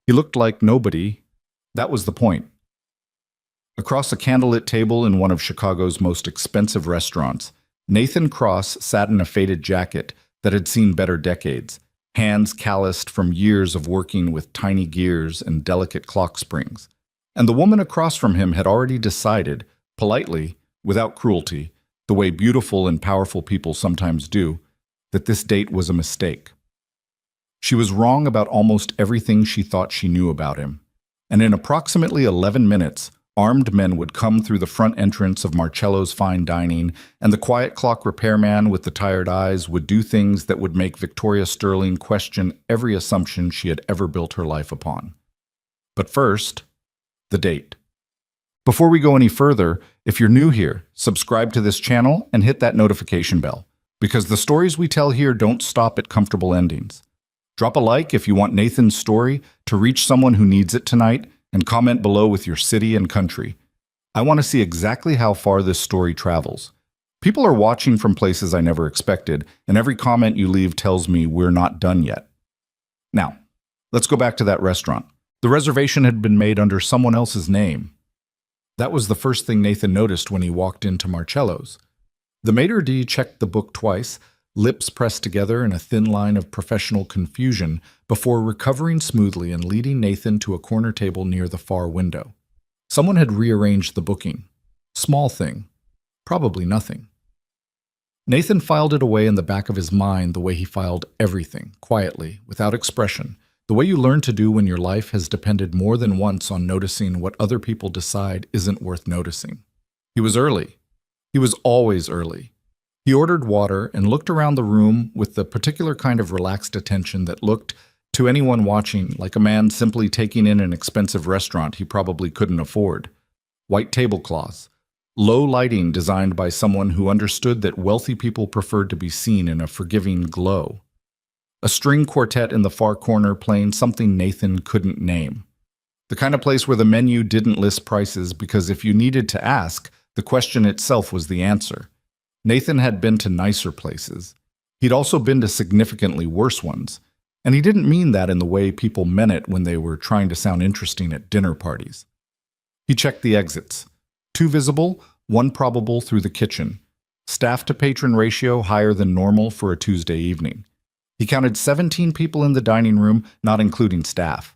He looked like nobody. That was the point. Across a candlelit table in one of Chicago's most expensive restaurants, Nathan Cross sat in a faded jacket that had seen better decades, hands calloused from years of working with tiny gears and delicate clock springs. And the woman across from him had already decided, politely, without cruelty, the way beautiful and powerful people sometimes do, that this date was a mistake. She was wrong about almost everything she thought she knew about him. And in approximately 11 minutes, armed men would come through the front entrance of Marcello's fine dining, and the quiet clock repairman with the tired eyes would do things that would make Victoria Sterling question every assumption she had ever built her life upon. But first, the date. Before we go any further, if you're new here, subscribe to this channel and hit that notification bell, because the stories we tell here don't stop at comfortable endings. Drop a like if you want Nathan's story to reach someone who needs it tonight, and comment below with your city and country. I want to see exactly how far this story travels. People are watching from places I never expected, and every comment you leave tells me we're not done yet. Now, let's go back to that restaurant. The reservation had been made under someone else's name. That was the first thing Nathan noticed when he walked into Marcello's. The maitre d' checked the book twice, lips pressed together in a thin line of professional confusion, before recovering smoothly and leading Nathan to a corner table near the far window. Someone had rearranged the booking. Small thing. Probably nothing. Nathan filed it away in the back of his mind the way he filed everything, quietly, without expression, the way you learn to do when your life has depended more than once on noticing what other people decide isn't worth noticing. He was early. He was always early. He ordered water and looked around the room with the particular kind of relaxed attention that looked, to anyone watching, like a man simply taking in an expensive restaurant he probably couldn't afford. White tablecloths, low lighting designed by someone who understood that wealthy people preferred to be seen in a forgiving glow. A string quartet in the far corner playing something Nathan couldn't name. The kind of place where the menu didn't list prices because if you needed to ask, the question itself was the answer. Nathan had been to nicer places. He'd also been to significantly worse ones. And he didn't mean that in the way people meant it when they were trying to sound interesting at dinner parties. He checked the exits. 2 visible, 1 probable through the kitchen. Staff-to-patron ratio higher than normal for a Tuesday evening. He counted 17 people in the dining room, not including staff.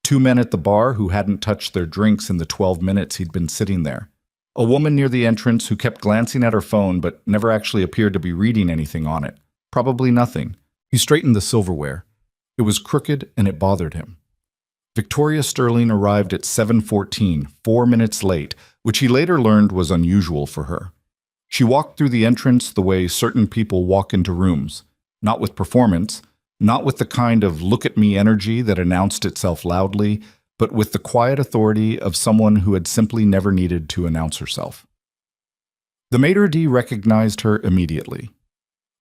2 men at the bar who hadn't touched their drinks in the 12 minutes he'd been sitting there. A woman near the entrance who kept glancing at her phone but never actually appeared to be reading anything on it. Probably nothing. He straightened the silverware. It was crooked and it bothered him. Victoria Sterling arrived at 7:14, 4 minutes late, which he later learned was unusual for her. She walked through the entrance the way certain people walk into rooms, not with performance, not with the kind of look-at-me energy that announced itself loudly, but with the quiet authority of someone who had simply never needed to announce herself. The maitre d' recognized her immediately.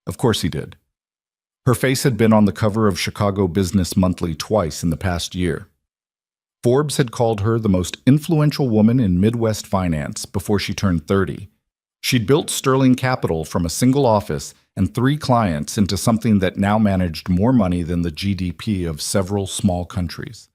Of course he did. Her face had been on the cover of Chicago Business Monthly twice in the past year. Forbes had called her the most influential woman in Midwest finance before she turned 30. She'd built Sterling Capital from a single office and 3 clients into something that now managed more money than the GDP of several small countries.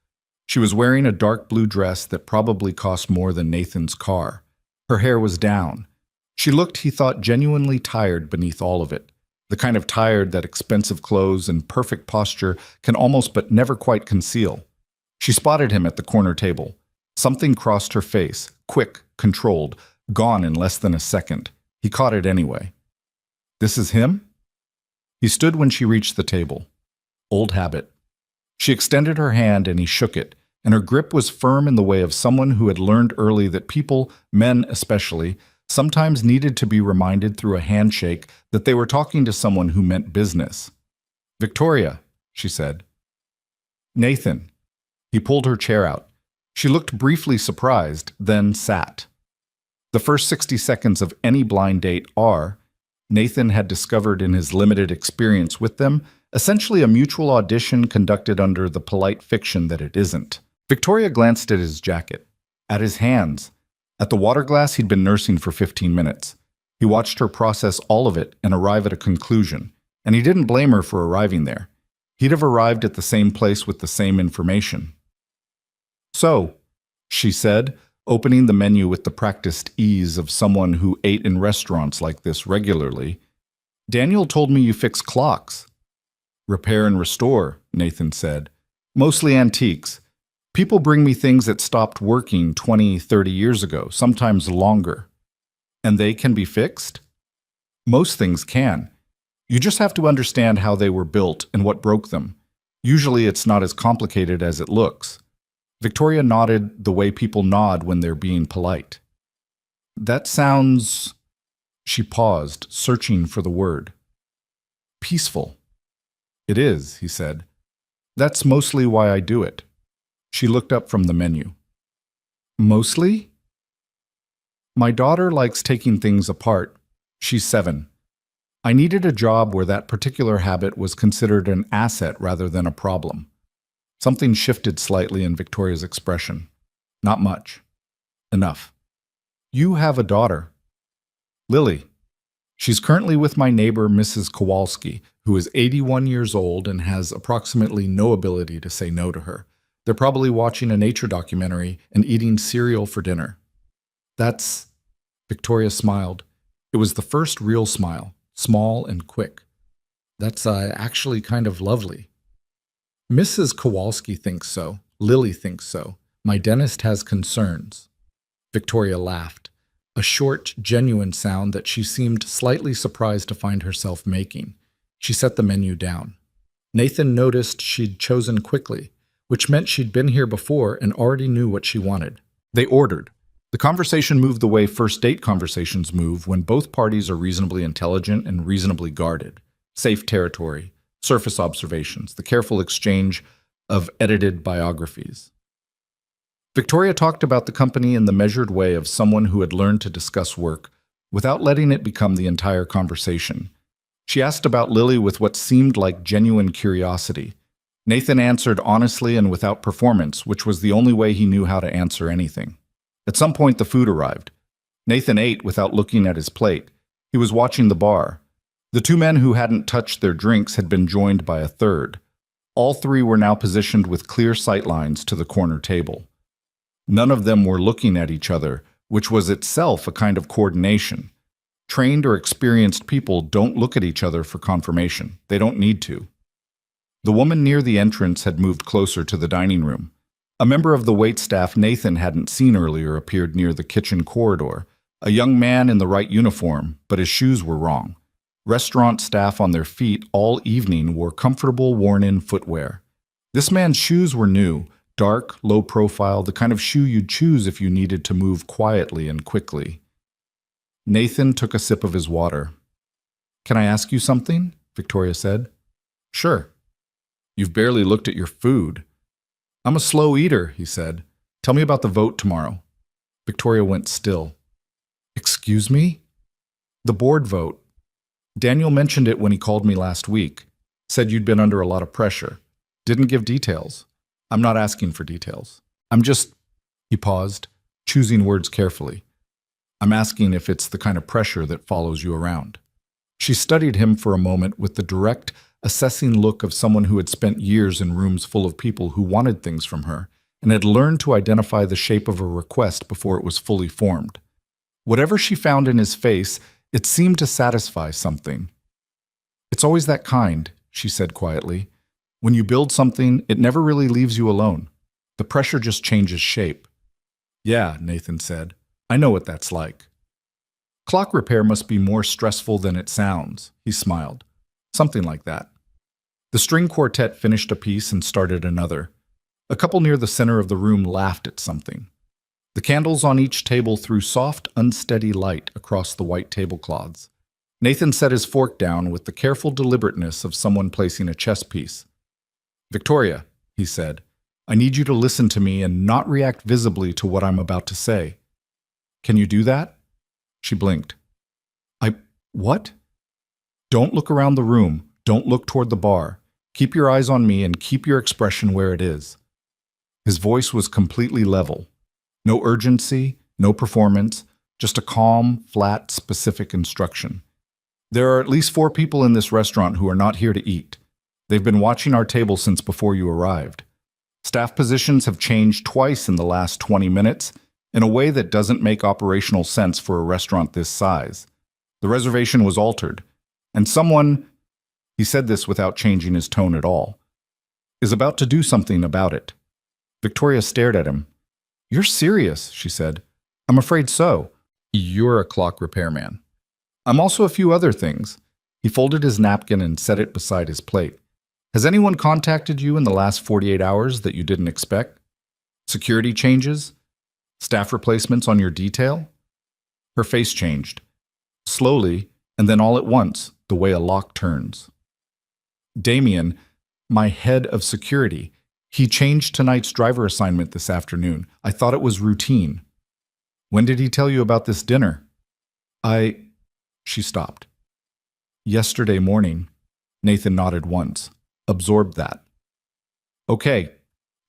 She was wearing a dark blue dress that probably cost more than Nathan's car. Her hair was down. She looked, he thought, genuinely tired beneath all of it, the kind of tired that expensive clothes and perfect posture can almost but never quite conceal. She spotted him at the corner table. Something crossed her face, quick, controlled, gone in less than a second. He caught it anyway. This is him? He stood when she reached the table. Old habit. She extended her hand and he shook it, and her grip was firm in the way of someone who had learned early that people, men especially, sometimes needed to be reminded through a handshake that they were talking to someone who meant business. "Victoria," she said. "Nathan." He pulled her chair out. She looked briefly surprised, then sat. The first 60 seconds of any blind date are, Nathan had discovered in his limited experience with them, essentially a mutual audition conducted under the polite fiction that it isn't. Victoria glanced at his jacket, at his hands, at the water glass he'd been nursing for 15 minutes. He watched her process all of it and arrive at a conclusion, and he didn't blame her for arriving there. He'd have arrived at the same place with the same information. So, she said, opening the menu with the practiced ease of someone who ate in restaurants like this regularly, Daniel told me you fix clocks. Repair and restore, Nathan said. Mostly antiques. People bring me things that stopped working 20, 30 years ago, sometimes longer. And they can be fixed? Most things can. You just have to understand how they were built and what broke them. Usually it's not as complicated as it looks. Victoria nodded the way people nod when they're being polite. That sounds... She paused, searching for the word. Peaceful. It is, he said. That's mostly why I do it. She looked up from the menu. Mostly? My daughter likes taking things apart. She's 7. I needed a job where that particular habit was considered an asset rather than a problem. Something shifted slightly in Victoria's expression. Not much. Enough. You have a daughter. Lily. She's currently with my neighbor, Mrs. Kowalski, who is 81 years old and has approximately no ability to say no to her. They're probably watching a nature documentary and eating cereal for dinner. That's... Victoria smiled. It was the first real smile, small and quick. That's actually kind of lovely. Mrs. Kowalski thinks so. Lily thinks so. My dentist has concerns. Victoria laughed, a short, genuine sound that she seemed slightly surprised to find herself making. She set the menu down. Nathan noticed she'd chosen quickly, which meant she'd been here before and already knew what she wanted. They ordered. The conversation moved the way first date conversations move when both parties are reasonably intelligent and reasonably guarded. Safe territory, surface observations, the careful exchange of edited biographies. Victoria talked about the company in the measured way of someone who had learned to discuss work without letting it become the entire conversation. She asked about Lily with what seemed like genuine curiosity. Nathan answered honestly and without performance, which was the only way he knew how to answer anything. At some point, the food arrived. Nathan ate without looking at his plate. He was watching the bar. The 2 men who hadn't touched their drinks had been joined by a third. All 3 were now positioned with clear sightlines to the corner table. None of them were looking at each other, which was itself a kind of coordination. Trained or experienced people don't look at each other for confirmation. They don't need to. The woman near the entrance had moved closer to the dining room. A member of the waitstaff Nathan hadn't seen earlier appeared near the kitchen corridor, a young man in the right uniform, but his shoes were wrong. Restaurant staff on their feet all evening wore comfortable, worn-in footwear. This man's shoes were new, dark, low profile, the kind of shoe you'd choose if you needed to move quietly and quickly. Nathan took a sip of his water. "Can I ask you something?" Victoria said. "Sure." "You've barely looked at your food." "I'm a slow eater," he said. "Tell me about the vote tomorrow." Victoria went still. "Excuse me?" "The board vote. Daniel mentioned it when he called me last week. Said you'd been under a lot of pressure. Didn't give details. I'm not asking for details. I'm just..." He paused, choosing words carefully. "I'm asking if it's the kind of pressure that follows you around." She studied him for a moment with the direct, assessing look of someone who had spent years in rooms full of people who wanted things from her and had learned to identify the shape of a request before it was fully formed. Whatever she found in his face, it seemed to satisfy something. "It's always that kind," she said quietly. "When you build something, it never really leaves you alone. The pressure just changes shape." "Yeah," Nathan said. "I know what that's like." "Clock repair must be more stressful than it sounds," he smiled. "Something like that." The string quartet finished a piece and started another. A couple near the center of the room laughed at something. The candles on each table threw soft, unsteady light across the white tablecloths. Nathan set his fork down with the careful deliberateness of someone placing a chess piece. "Victoria," he said, "I need you to listen to me and not react visibly to what I'm about to say. Can you do that?" She blinked. What?" "Don't look around the room. Don't look toward the bar. Keep your eyes on me and keep your expression where it is." His voice was completely level. No urgency, no performance, just a calm, flat, specific instruction. "There are at least 4 people in this restaurant who are not here to eat. They've been watching our table since before you arrived. Staff positions have changed twice in the last 20 minutes in a way that doesn't make operational sense for a restaurant this size. The reservation was altered, and someone, he said this without changing his tone at all, is about to do something about it. Victoria stared at him. "You're serious," she said. "I'm afraid so. You're a clock repairman. I'm also a few other things." He folded his napkin and set it beside his plate. "Has anyone contacted you in the last 48 hours that you didn't expect? Security changes? Staff replacements on your detail?" Her face changed. Slowly, and then all at once, the way a lock turns. "Damien, my head of security. He changed tonight's driver assignment this afternoon. I thought it was routine." "When did he tell you about this dinner?" She stopped. "Yesterday morning." Nathan nodded once, absorbed that. "Okay,"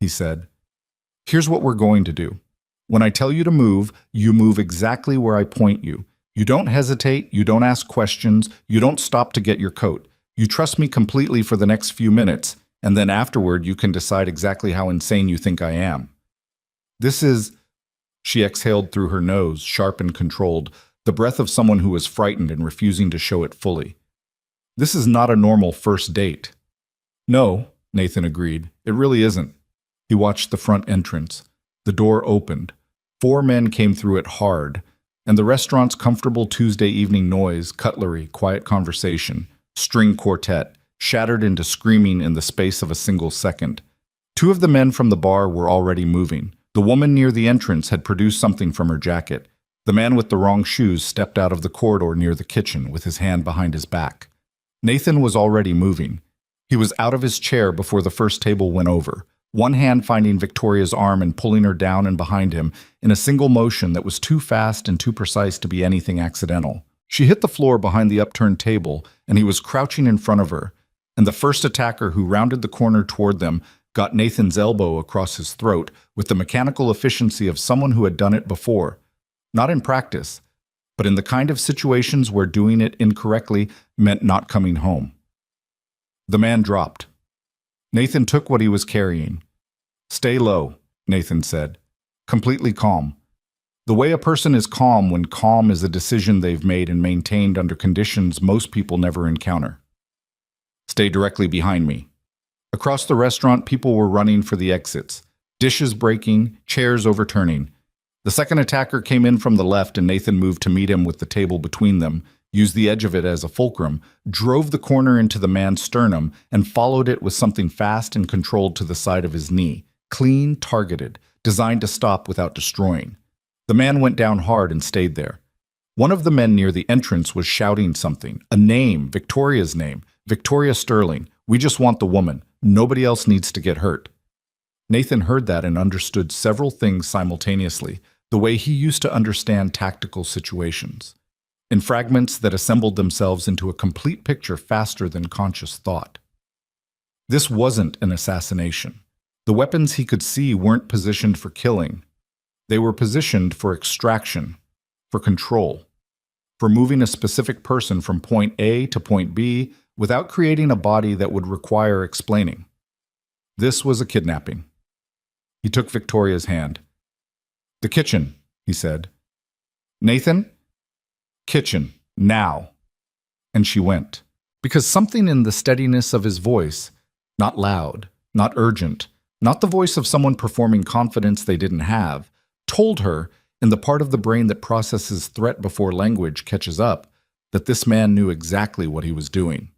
he said. "Here's what we're going to do. When I tell you move exactly where I point you. You don't hesitate, you don't ask questions, you don't stop to get your coat. You trust me completely for the next few minutes, and then afterward you can decide exactly how insane you think I am." This is, she exhaled through her nose, sharp and controlled, the breath of someone who is frightened and refusing to show it fully. "This is not a normal first date." "No," Nathan agreed, "it really isn't." He watched the front entrance. The door opened. 4 men came through it hard, and the restaurant's comfortable Tuesday evening noise, cutlery, quiet conversation, string quartet, shattered into screaming in the space of a single second. 2 of the men from the bar were already moving. The woman near the entrance had produced something from her jacket. The man with the wrong shoes stepped out of the corridor near the kitchen with his hand behind his back. Nathan was already moving. He was out of his chair before the first table went over, one hand finding Victoria's arm and pulling her down and behind him in a single motion that was too fast and too precise to be anything accidental. She hit the floor behind the upturned table, and he was crouching in front of her, and the first attacker who rounded the corner toward them got Nathan's elbow across his throat with the mechanical efficiency of someone who had done it before. Not in practice, but in the kind of situations where doing it incorrectly meant not coming home. The man dropped. Nathan took what he was carrying. "Stay low," Nathan said, completely calm. The way a person is calm when calm is a decision they've made and maintained under conditions most people never encounter. "Stay directly behind me." Across the restaurant, people were running for the exits, dishes breaking, chairs overturning. The second attacker came in from the left, and Nathan moved to meet him with the table between them, used the edge of it as a fulcrum, drove the corner into the man's sternum, and followed it with something fast and controlled to the side of his knee, clean, targeted, designed to stop without destroying. The man went down hard and stayed there. One of the men near the entrance was shouting something, a name, Victoria's name, Victoria Sterling. "We just want the woman. Nobody else needs to get hurt." Nathan heard that and understood several things simultaneously, the way he used to understand tactical situations, in fragments that assembled themselves into a complete picture faster than conscious thought. This wasn't an assassination. The weapons he could see weren't positioned for killing. They were positioned for extraction, for control, for moving a specific person from point A to point B without creating a body that would require explaining. This was a kidnapping. He took Victoria's hand. "The kitchen," he said. "Nathan? Kitchen, now." And she went. Because something in the steadiness of his voice, not loud, not urgent, not the voice of someone performing confidence they didn't have, told her, in the part of the brain that processes threat before language catches up, that this man knew exactly what he was doing.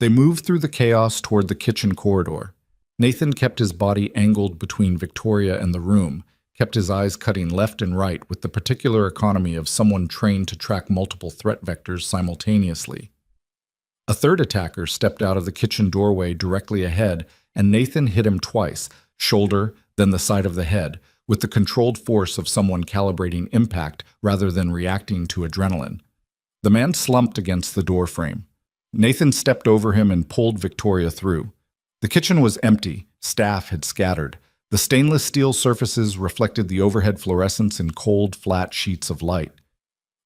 They moved through the chaos toward the kitchen corridor. Nathan kept his body angled between Victoria and the room, kept his eyes cutting left and right with the particular economy of someone trained to track multiple threat vectors simultaneously. A third attacker stepped out of the kitchen doorway directly ahead, and Nathan hit him twice, shoulder, then the side of the head, with the controlled force of someone calibrating impact rather than reacting to adrenaline. The man slumped against the doorframe. Nathan stepped over him and pulled Victoria through. The kitchen was empty. Staff had scattered. The stainless steel surfaces reflected the overhead fluorescence in cold, flat sheets of light.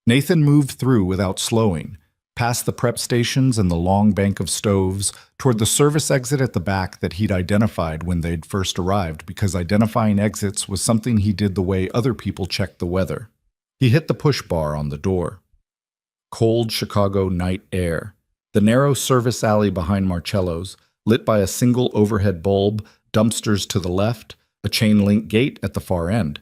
Nathan moved through without slowing, past the prep stations and the long bank of stoves, toward the service exit at the back that he'd identified when they'd first arrived, because identifying exits was something he did the way other people checked the weather. He hit the push bar on the door. Cold Chicago night air. The narrow service alley behind Marcello's, lit by a single overhead bulb, dumpsters to the left, a chain-link gate at the far end.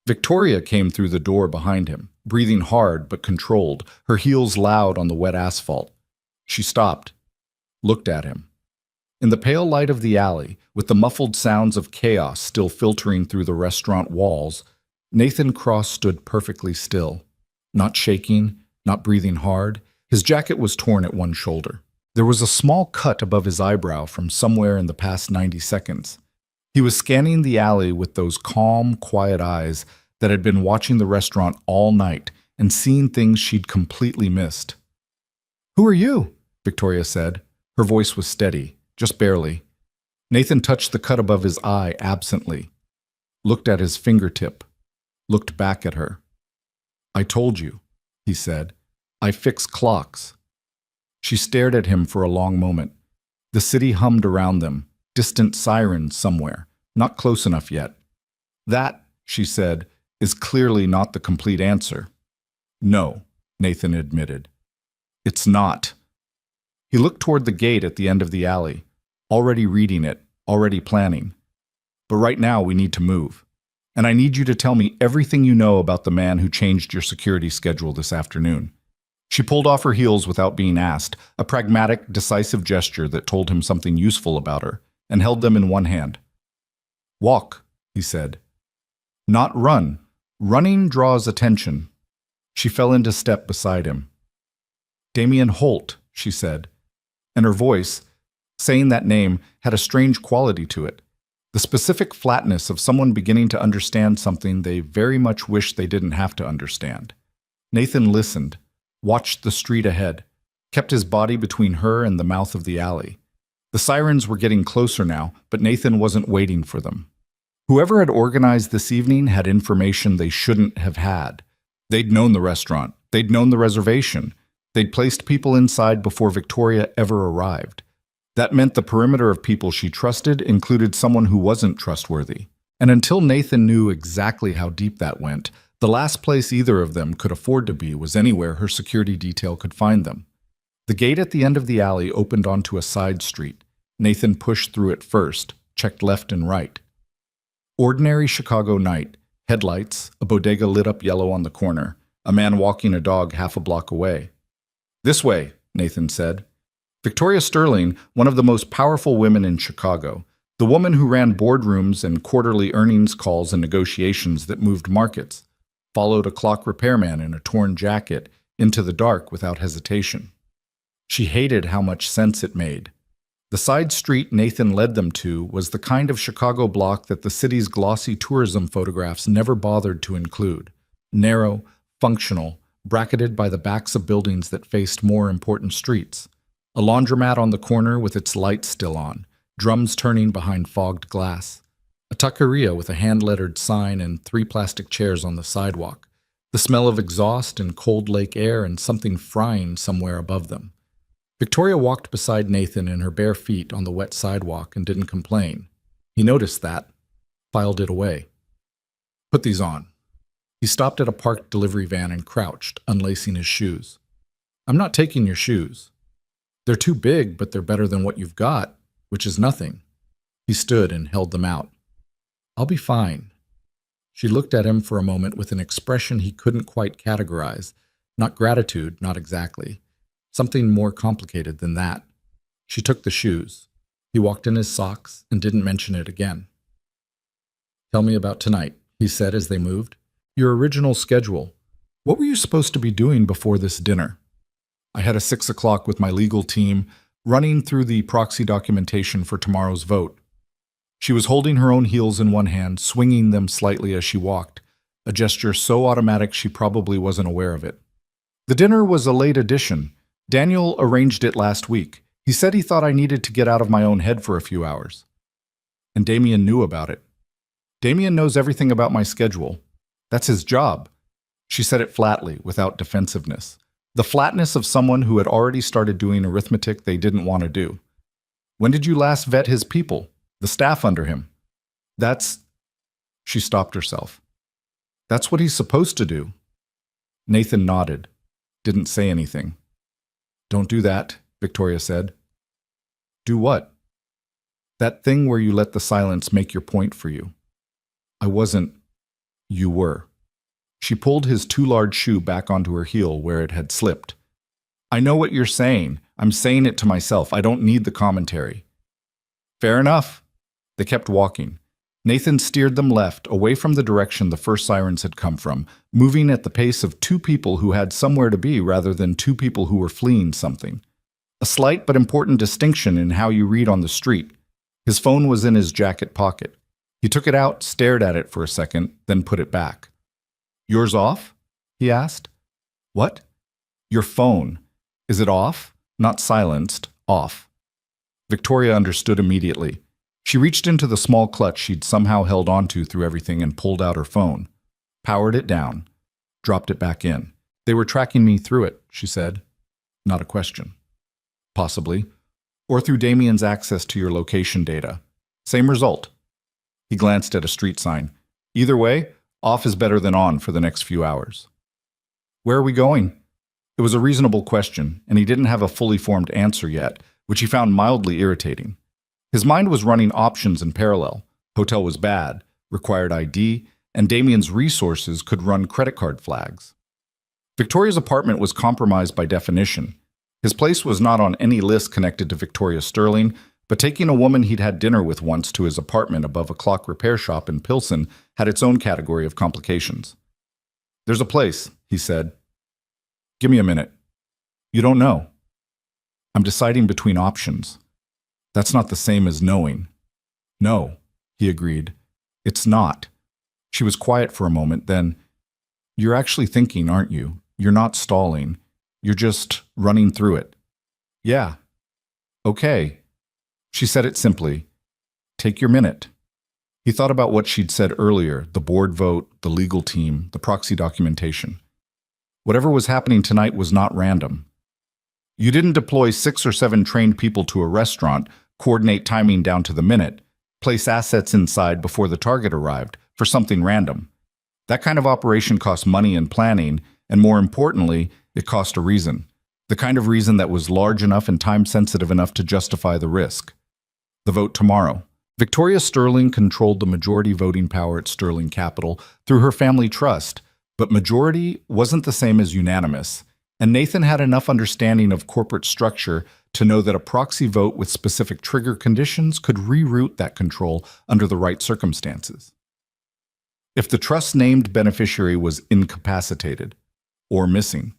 Victoria came through the door behind him, breathing hard but controlled, her heels loud on the wet asphalt. She stopped, looked at him. In the pale light of the alley, with the muffled sounds of chaos still filtering through the restaurant walls, Nathan Cross stood perfectly still, not shaking, not breathing hard. His jacket was torn at one shoulder. There was a small cut above his eyebrow from somewhere in the past 90 seconds. He was scanning the alley with those calm, quiet eyes that had been watching the restaurant all night and seeing things she'd completely missed. "Who are you?" Victoria said. Her voice was steady, just barely. Nathan touched the cut above his eye absently, looked at his fingertip, looked back at her. "I told you," he said. "I fix clocks." She stared at him for a long moment. The city hummed around them, distant sirens somewhere, not close enough yet. "That," she said, "is clearly not the complete answer." "No," Nathan admitted. "It's not." He looked toward the gate at the end of the alley, already reading it, already planning. "But right now we need to move. And I need you to tell me everything you know about the man who changed your security schedule this afternoon." She pulled off her heels without being asked, a pragmatic, decisive gesture that told him something useful about her, and held them in one hand. "Walk," he said. "Not run. Running draws attention." She fell into step beside him. "Damien Holt," she said, and her voice, saying that name, had a strange quality to it, the specific flatness of someone beginning to understand something they very much wish they didn't have to understand. Nathan listened, watched the street ahead, kept his body between her and the mouth of the alley. The sirens were getting closer now, but Nathan wasn't waiting for them. Whoever had organized this evening had information they shouldn't have had. They'd known the restaurant. They'd known the reservation. They'd placed people inside before Victoria ever arrived. That meant the perimeter of people she trusted included someone who wasn't trustworthy. And until Nathan knew exactly how deep that went, the last place either of them could afford to be was anywhere her security detail could find them. The gate at the end of the alley opened onto a side street. Nathan pushed through it first, checked left and right. Ordinary Chicago night, headlights, a bodega lit up yellow on the corner, a man walking a dog half a block away. "This way," Nathan said. Victoria Sterling, one of the most powerful women in Chicago, the woman who ran boardrooms and quarterly earnings calls and negotiations that moved markets, followed a clock repairman in a torn jacket into the dark without hesitation. She hated how much sense it made. The side street Nathan led them to was the kind of Chicago block that the city's glossy tourism photographs never bothered to include. Narrow, functional, bracketed by the backs of buildings that faced more important streets. A laundromat on the corner with its lights still on, drums turning behind fogged glass. A taqueria with a hand-lettered sign and 3 plastic chairs on the sidewalk. The smell of exhaust and cold lake air and something frying somewhere above them. Victoria walked beside Nathan in her bare feet on the wet sidewalk and didn't complain. He noticed that, filed it away. "Put these on." He stopped at a parked delivery van and crouched, unlacing his shoes. "I'm not taking your shoes. They're too big, but they're better than what you've got, which is nothing." He stood and held them out. "I'll be fine." She looked at him for a moment with an expression he couldn't quite categorize. Not gratitude, not exactly. Something more complicated than that. She took the shoes. He walked in his socks and didn't mention it again. "Tell me about tonight," he said as they moved. "Your original schedule. What were you supposed to be doing before this dinner?" "I had a 6 o'clock with my legal team, running through the proxy documentation for tomorrow's vote." She was holding her own heels in one hand, swinging them slightly as she walked, a gesture so automatic she probably wasn't aware of it. "The dinner was a late addition. Daniel arranged it last week. He said he thought I needed to get out of my own head for a few hours." "And Damien knew about it." "Damien knows everything about my schedule. That's his job." She said it flatly, without defensiveness. The flatness of someone who had already started doing arithmetic they didn't want to do. When did you last vet his people, the staff under him? That's... She stopped herself. That's what he's supposed to do. Nathan nodded, didn't say anything. Don't do that, Victoria said. Do what? That thing where you let the silence make your point for you. I wasn't. You were. She pulled his too large shoe back onto her heel where it had slipped. I know what you're saying. I'm saying it to myself. I don't need the commentary. Fair enough. They kept walking. Nathan steered them left, away from the direction the first sirens had come from, moving at the pace of two people who had somewhere to be rather than two people who were fleeing something. A slight but important distinction in how you read on the street. His phone was in his jacket pocket. He took it out, stared at it for a second, then put it back. Yours off? He asked. What? Your phone. Is it off? Not silenced, off. Victoria understood immediately. She reached into the small clutch she'd somehow held onto through everything and pulled out her phone. Powered it down. Dropped it back in. They were tracking me through it, she said. Not a question. Possibly. Or through Damien's access to your location data. Same result. He glanced at a street sign. Either way, off is better than on for the next few hours. Where are we going? It was a reasonable question, and he didn't have a fully formed answer yet, which he found mildly irritating. His mind was running options in parallel. Hotel was bad, required ID, and Damien's resources could run credit card flags. Victoria's apartment was compromised by definition. His place was not on any list connected to Victoria Sterling, but taking a woman he'd had dinner with once to his apartment above a clock repair shop in Pilsen had its own category of complications. There's a place, he said. Give me a minute. You don't know. I'm deciding between options. That's not the same as knowing. No, he agreed. It's not. She was quiet for a moment, then, you're actually thinking, aren't you? You're not stalling. You're just running through it. Yeah. Okay. She said it simply. Take your minute. He thought about what she'd said earlier, the board vote, the legal team, the proxy documentation. Whatever was happening tonight was not random. You didn't deploy 6 or 7 trained people to a restaurant, coordinate timing down to the minute, place assets inside before the target arrived for something random. That kind of operation cost money and planning, and more importantly, it cost a reason. The kind of reason that was large enough and time-sensitive enough to justify the risk. The vote tomorrow. Victoria Sterling controlled the majority voting power at Sterling Capital through her family trust, but majority wasn't the same as unanimous, and Nathan had enough understanding of corporate structure to know that a proxy vote with specific trigger conditions could reroute that control under the right circumstances. If the trust's named beneficiary was incapacitated, or missing,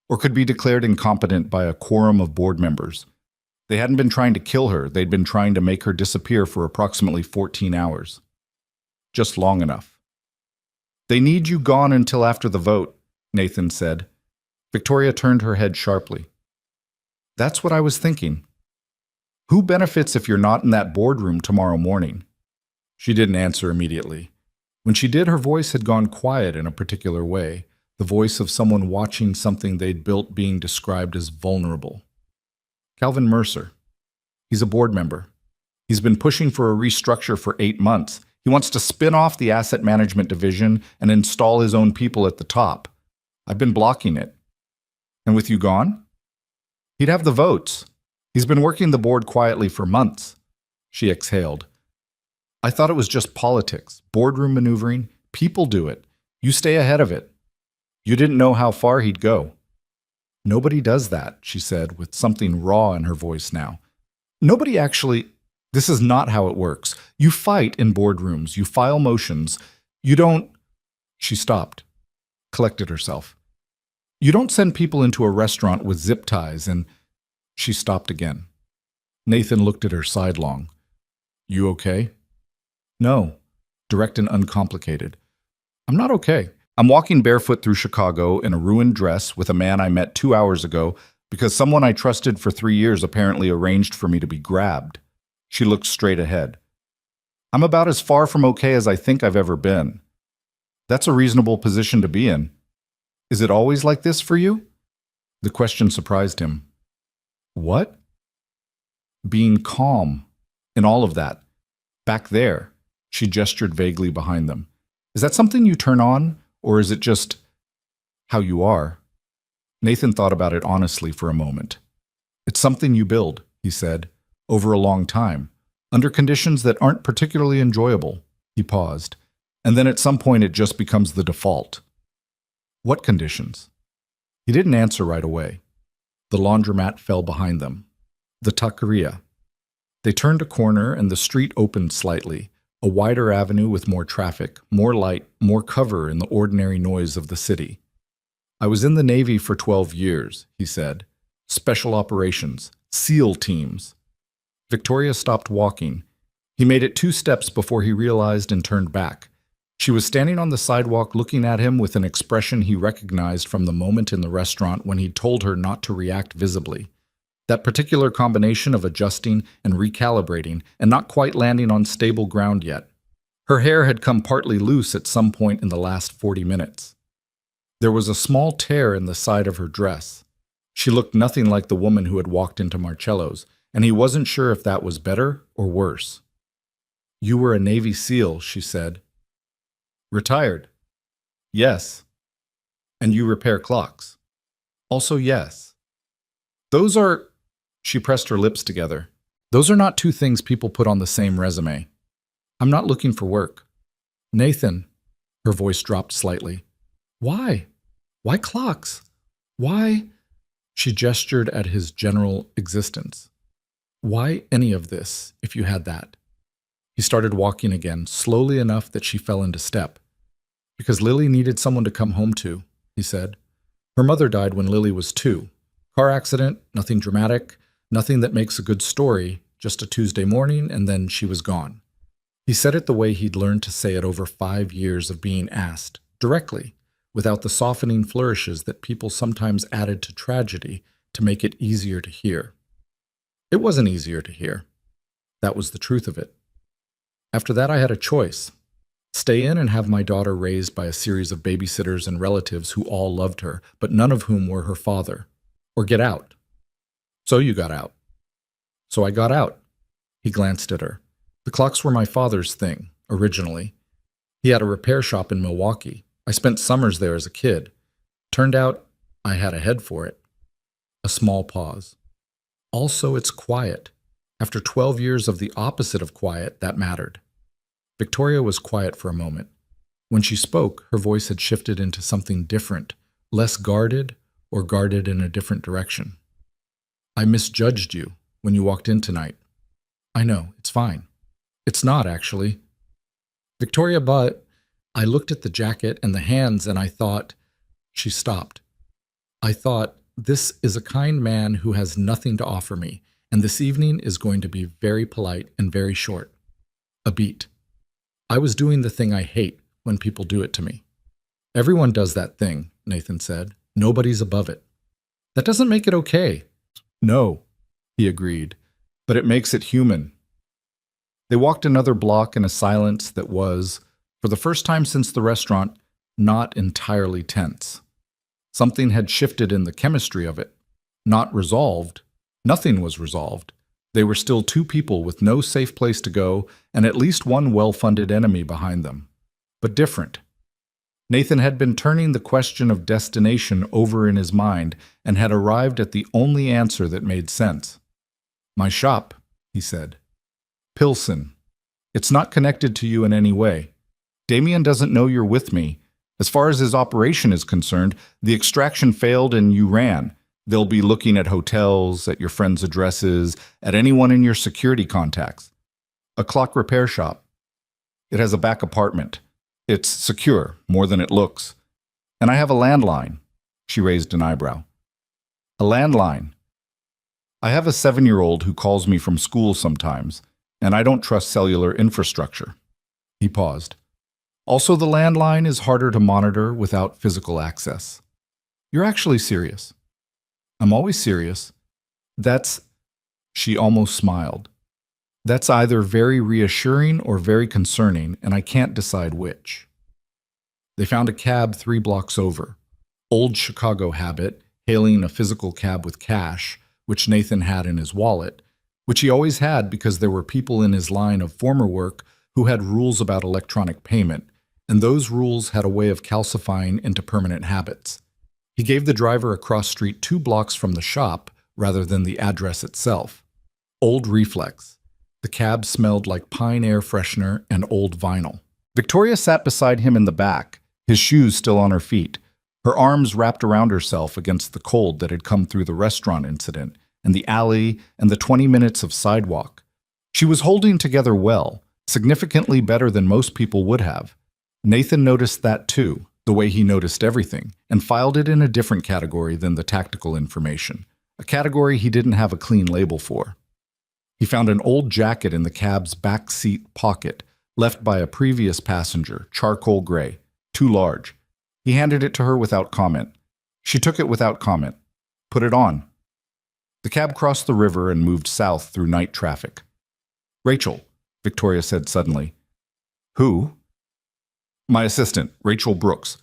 or could be declared incompetent by a quorum of board members, they hadn't been trying to kill her, they'd been trying to make her disappear for approximately 14 hours. Just long enough. They need you gone until after the vote, Nathan said. Victoria turned her head sharply. That's what I was thinking. Who benefits if you're not in that boardroom tomorrow morning? She didn't answer immediately. When she did, her voice had gone quiet in a particular way, the voice of someone watching something they'd built being described as vulnerable. Calvin Mercer. He's a board member. He's been pushing for a restructure for 8 months. He wants to spin off the asset management division and install his own people at the top. I've been blocking it. And with you gone? He'd have the votes. He's been working the board quietly for months. She exhaled. I thought it was just politics, boardroom maneuvering. People do it. You stay ahead of it. You didn't know how far he'd go. Nobody does that, she said, with something raw in her voice now. Nobody actually... This is not how it works. You fight in boardrooms. You file motions. You don't... She stopped, collected herself. You don't send people into a restaurant with zip ties and... She stopped again. Nathan looked at her sidelong. You okay? No. Direct and uncomplicated. I'm not okay. I'm walking barefoot through Chicago in a ruined dress with a man I met 2 hours ago because someone I trusted for 3 years apparently arranged for me to be grabbed. She looked straight ahead. I'm about as far from okay as I think I've ever been. That's a reasonable position to be in. Is it always like this for you? The question surprised him. What? Being calm in all of that. Back there, she gestured vaguely behind them. Is that something you turn on, or is it just how you are? Nathan thought about it honestly for a moment. It's something you build, he said, over a long time, under conditions that aren't particularly enjoyable. He paused, and then at some point it just becomes the default. What conditions? He didn't answer right away. The laundromat fell behind them. The taqueria. They turned a corner and the street opened slightly, a wider avenue with more traffic, more light, more cover in the ordinary noise of the city. I was in the Navy for 12 years, he said. Special operations, SEAL teams. Victoria stopped walking. He made it 2 steps before he realized and turned back. She was standing on the sidewalk looking at him with an expression he recognized from the moment in the restaurant when he told her not to react visibly. That particular combination of adjusting and recalibrating and not quite landing on stable ground yet. Her hair had come partly loose at some point in the last 40 minutes. There was a small tear in the side of her dress. She looked nothing like the woman who had walked into Marcello's, and he wasn't sure if that was better or worse. You were a Navy SEAL, she said. Retired? Yes. And you repair clocks? Also yes. Those are... She pressed her lips together. Those are not 2 things people put on the same resume. I'm not looking for work. Nathan, her voice dropped slightly. Why? Why clocks? Why? She gestured at his general existence. Why any of this, if you had that? He started walking again, slowly enough that she fell into step. Because Lily needed someone to come home to, he said. Her mother died when Lily was 2. Car accident, nothing dramatic, nothing that makes a good story, just a Tuesday morning, and then she was gone. He said it the way he'd learned to say it over 5 years of being asked, directly, without the softening flourishes that people sometimes added to tragedy to make it easier to hear. It wasn't easier to hear. That was the truth of it. After that, I had a choice. Stay in and have my daughter raised by a series of babysitters and relatives who all loved her, but none of whom were her father. Or get out. So you got out. So I got out. He glanced at her. The clocks were my father's thing, originally. He had a repair shop in Milwaukee. I spent summers there as a kid. Turned out I had a head for it. A small pause. Also, it's quiet. After 12 years of the opposite of quiet, that mattered. Victoria was quiet for a moment. When she spoke, her voice had shifted into something different, less guarded or guarded in a different direction. I misjudged you when you walked in tonight. I know, it's fine. It's not, actually. Victoria, but I looked at the jacket and the hands and I thought... She stopped. I thought, this is a kind man who has nothing to offer me, and this evening is going to be very polite and very short. A beat. I was doing the thing I hate when people do it to me. Everyone does that thing, Nathan said. Nobody's above it. That doesn't make it okay. No, he agreed, but it makes it human. They walked another block in a silence that was, for the first time since the restaurant, not entirely tense. Something had shifted in the chemistry of it. Not resolved. Nothing was resolved. They were still 2 people with no safe place to go and at least one well-funded enemy behind them. But different. Nathan had been turning the question of destination over in his mind and had arrived at the only answer that made sense. My shop, he said. Pilsen. It's not connected to you in any way. Damien doesn't know you're with me. As far as his operation is concerned, the extraction failed and you ran. They'll be looking at hotels, at your friends' addresses, at anyone in your security contacts. A clock repair shop. It has a back apartment. It's secure, more than it looks. And I have a landline. She raised an eyebrow. A landline. I have a 7-year-old who calls me from school sometimes, and I don't trust cellular infrastructure. He paused. Also, the landline is harder to monitor without physical access. You're actually serious. I'm always serious. That's... She almost smiled. That's either very reassuring or very concerning, and I can't decide which. They found a cab 3 blocks over. Old Chicago habit, hailing a physical cab with cash, which Nathan had in his wallet, which he always had because there were people in his line of former work who had rules about electronic payment, and those rules had a way of calcifying into permanent habits. He gave the driver a cross street 2 blocks from the shop rather than the address itself. Old reflex. The cab smelled like pine air freshener and old vinyl. Victoria sat beside him in the back, his shoes still on her feet, her arms wrapped around herself against the cold that had come through the restaurant incident, and the alley, and the 20 minutes of sidewalk. She was holding together well, significantly better than most people would have. Nathan noticed that too, the way he noticed everything, and filed it in a different category than the tactical information, a category he didn't have a clean label for. He found an old jacket in the cab's back seat pocket, left by a previous passenger, charcoal gray, too large. He handed it to her without comment. She took it without comment. Put it on. The cab crossed the river and moved south through night traffic. "Rachel," Victoria said suddenly. "Who?" "My assistant, Rachel Brooks.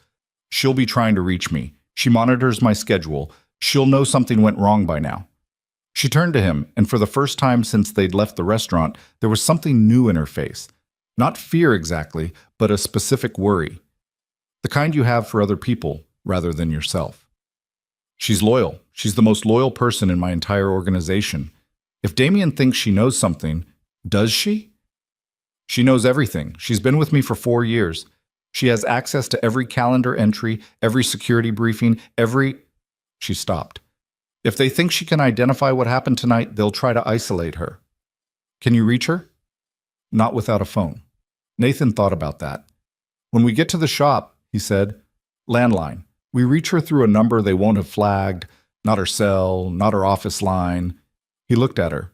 She'll be trying to reach me. She monitors my schedule. She'll know something went wrong by now." She turned to him, and for the first time since they'd left the restaurant, there was something new in her face. Not fear exactly, but a specific worry. The kind you have for other people rather than yourself. "She's loyal. She's the most loyal person in my entire organization. If Damien thinks she knows something, does she?" "She knows everything. She's been with me for 4 years. She has access to every calendar entry, every security briefing, every—" She stopped. "If they think she can identify what happened tonight, they'll try to isolate her." "Can you reach her?" "Not without a phone." Nathan thought about that. "When we get to the shop," he said, "landline. We reach her through a number they won't have flagged, not her cell, not her office line." He looked at her.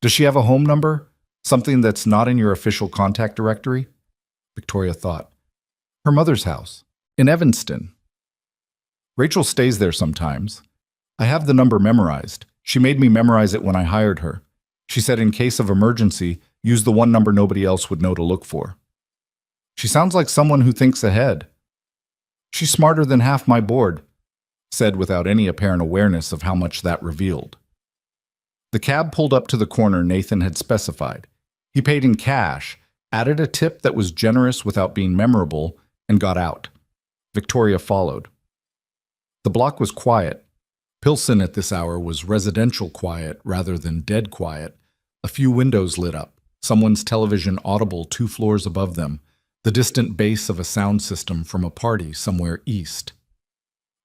"Does she have a home number? Something that's not in your official contact directory?" Victoria thought. "Her mother's house, in Evanston." "Rachel stays there sometimes. I have the number memorized. She made me memorize it when I hired her. She said in case of emergency, use the one number nobody else would know to look for." "She sounds like someone who thinks ahead." "She's smarter than half my board," said without any apparent awareness of how much that revealed. The cab pulled up to the corner Nathan had specified. He paid in cash, added a tip that was generous without being memorable, and got out. Victoria followed. The block was quiet. Pilsen at this hour was residential quiet rather than dead quiet. A few windows lit up, someone's television audible 2 floors above them, the distant bass of a sound system from a party somewhere east.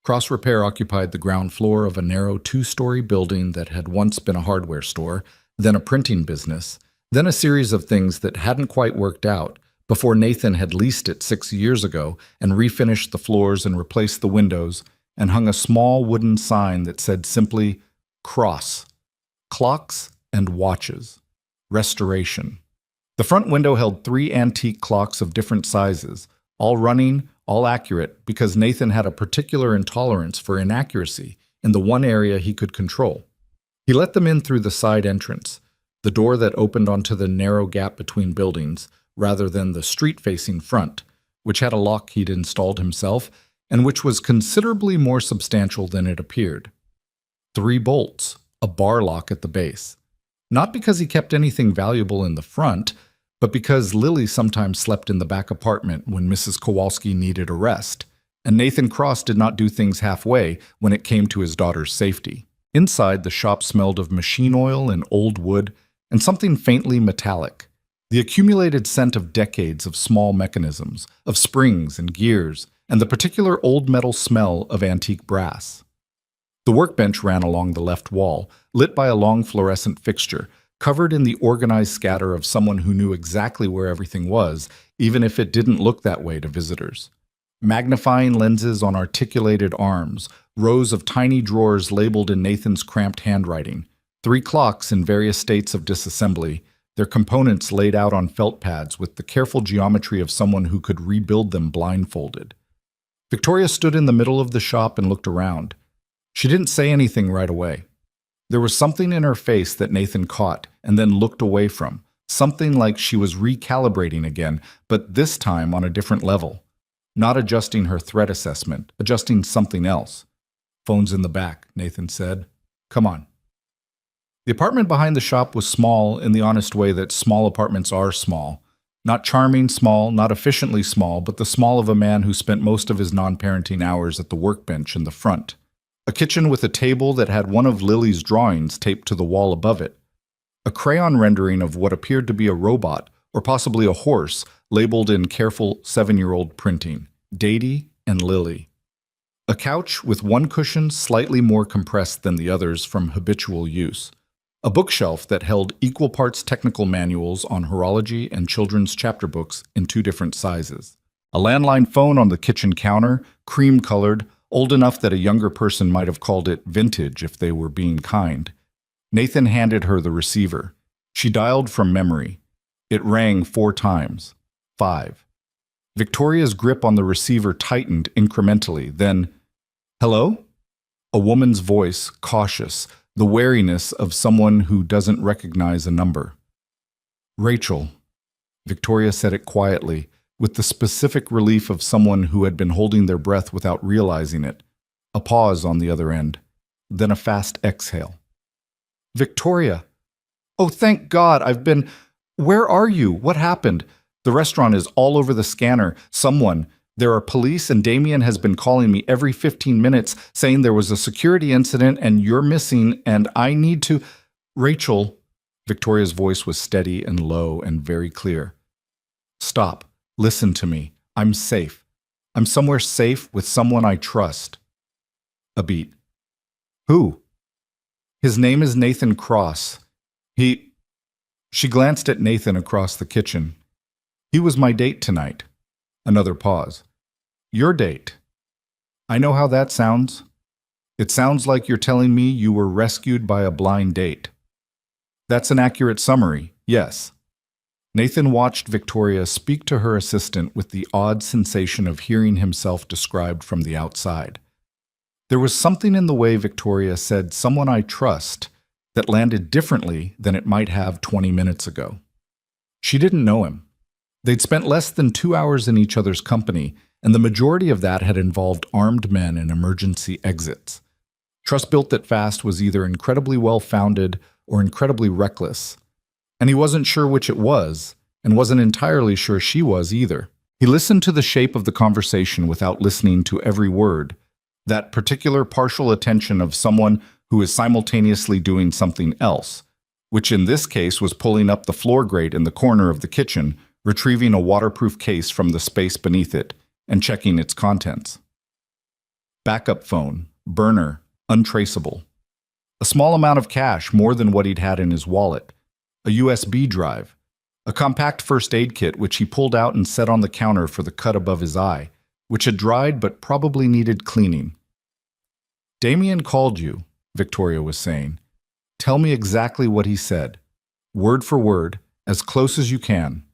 Cross Repair occupied the ground floor of a narrow 2-story building that had once been a hardware store, then a printing business, then a series of things that hadn't quite worked out before Nathan had leased it 6 years ago and refinished the floors and replaced the windows and hung a small wooden sign that said simply, "Cross, Clocks and Watches, Restoration." The front window held 3 antique clocks of different sizes, all running, all accurate, because Nathan had a particular intolerance for inaccuracy in the one area he could control. He let them in through the side entrance, the door that opened onto the narrow gap between buildings, rather than the street-facing front, which had a lock he'd installed himself, and which was considerably more substantial than it appeared. 3 bolts, a bar lock at the base. Not because he kept anything valuable in the front, but because Lily sometimes slept in the back apartment when Mrs. Kowalski needed a rest, and Nathan Cross did not do things halfway when it came to his daughter's safety. Inside, the shop smelled of machine oil and old wood and something faintly metallic, the accumulated scent of decades of small mechanisms, of springs and gears, and the particular old metal smell of antique brass. The workbench ran along the left wall, lit by a long fluorescent fixture, covered in the organized scatter of someone who knew exactly where everything was, even if it didn't look that way to visitors. Magnifying lenses on articulated arms, rows of tiny drawers labeled in Nathan's cramped handwriting, 3 clocks in various states of disassembly, their components laid out on felt pads with the careful geometry of someone who could rebuild them blindfolded. Victoria stood in the middle of the shop and looked around. She didn't say anything right away. There was something in her face that Nathan caught and then looked away from, something like she was recalibrating again, but this time on a different level. Not adjusting her threat assessment, adjusting something else. Phone's in the back, Nathan said. Come on. The apartment behind the shop was small in the honest way that small apartments are small. Not charming small, not efficiently small, but the small of a man who spent most of his non-parenting hours at the workbench in the front. A kitchen with a table that had one of Lily's drawings taped to the wall above it. A crayon rendering of what appeared to be a robot, or possibly a horse, labeled in careful 7-year-old printing, Datey and Lily. A couch with one cushion slightly more compressed than the others from habitual use. A bookshelf that held equal parts technical manuals on horology and children's chapter books in 2 different sizes. A landline phone on the kitchen counter, cream-colored, old enough that a younger person might have called it vintage if they were being kind. Nathan handed her the receiver. She dialed from memory. It rang 4 times. 5. Victoria's grip on the receiver tightened incrementally, then, "Hello?" A woman's voice, cautious, the wariness of someone who doesn't recognize a number. "Rachel." Victoria said it quietly, with the specific relief of someone who had been holding their breath without realizing it. A pause on the other end, then a fast exhale. "Victoria. Oh, thank God, I've been... Where are you? What happened? The restaurant is all over the scanner. There are police, and Damien has been calling me every 15 minutes saying there was a security incident and you're missing and I need to..." "Rachel." Victoria's voice was steady and low and very clear. "Stop. Listen to me. I'm safe. I'm somewhere safe with someone I trust." A beat. "Who?" "His name is Nathan Cross. She glanced at Nathan across the kitchen. "He was my date tonight." Another pause. "Your date. I know how that sounds. It sounds like you're telling me you were rescued by a blind date." "That's an accurate summary, yes." Nathan watched Victoria speak to her assistant with the odd sensation of hearing himself described from the outside. There was something in the way Victoria said "someone I trust" that landed differently than it might have 20 minutes ago. She didn't know him. They'd spent less than 2 hours in each other's company, and the majority of that had involved armed men and emergency exits. Trust built that fast was either incredibly well-founded or incredibly reckless, and he wasn't sure which it was, and wasn't entirely sure she was either. He listened to the shape of the conversation without listening to every word, that particular partial attention of someone who is simultaneously doing something else, which in this case was pulling up the floor grate in the corner of the kitchen, retrieving a waterproof case from the space beneath it, and checking its contents. Backup phone, burner, untraceable. A small amount of cash, more than what he'd had in his wallet. A USB drive. A compact first aid kit which he pulled out and set on the counter for the cut above his eye, which had dried but probably needed cleaning. "Damien called you," Victoria was saying. "Tell me exactly what he said. Word for word, as close as you can."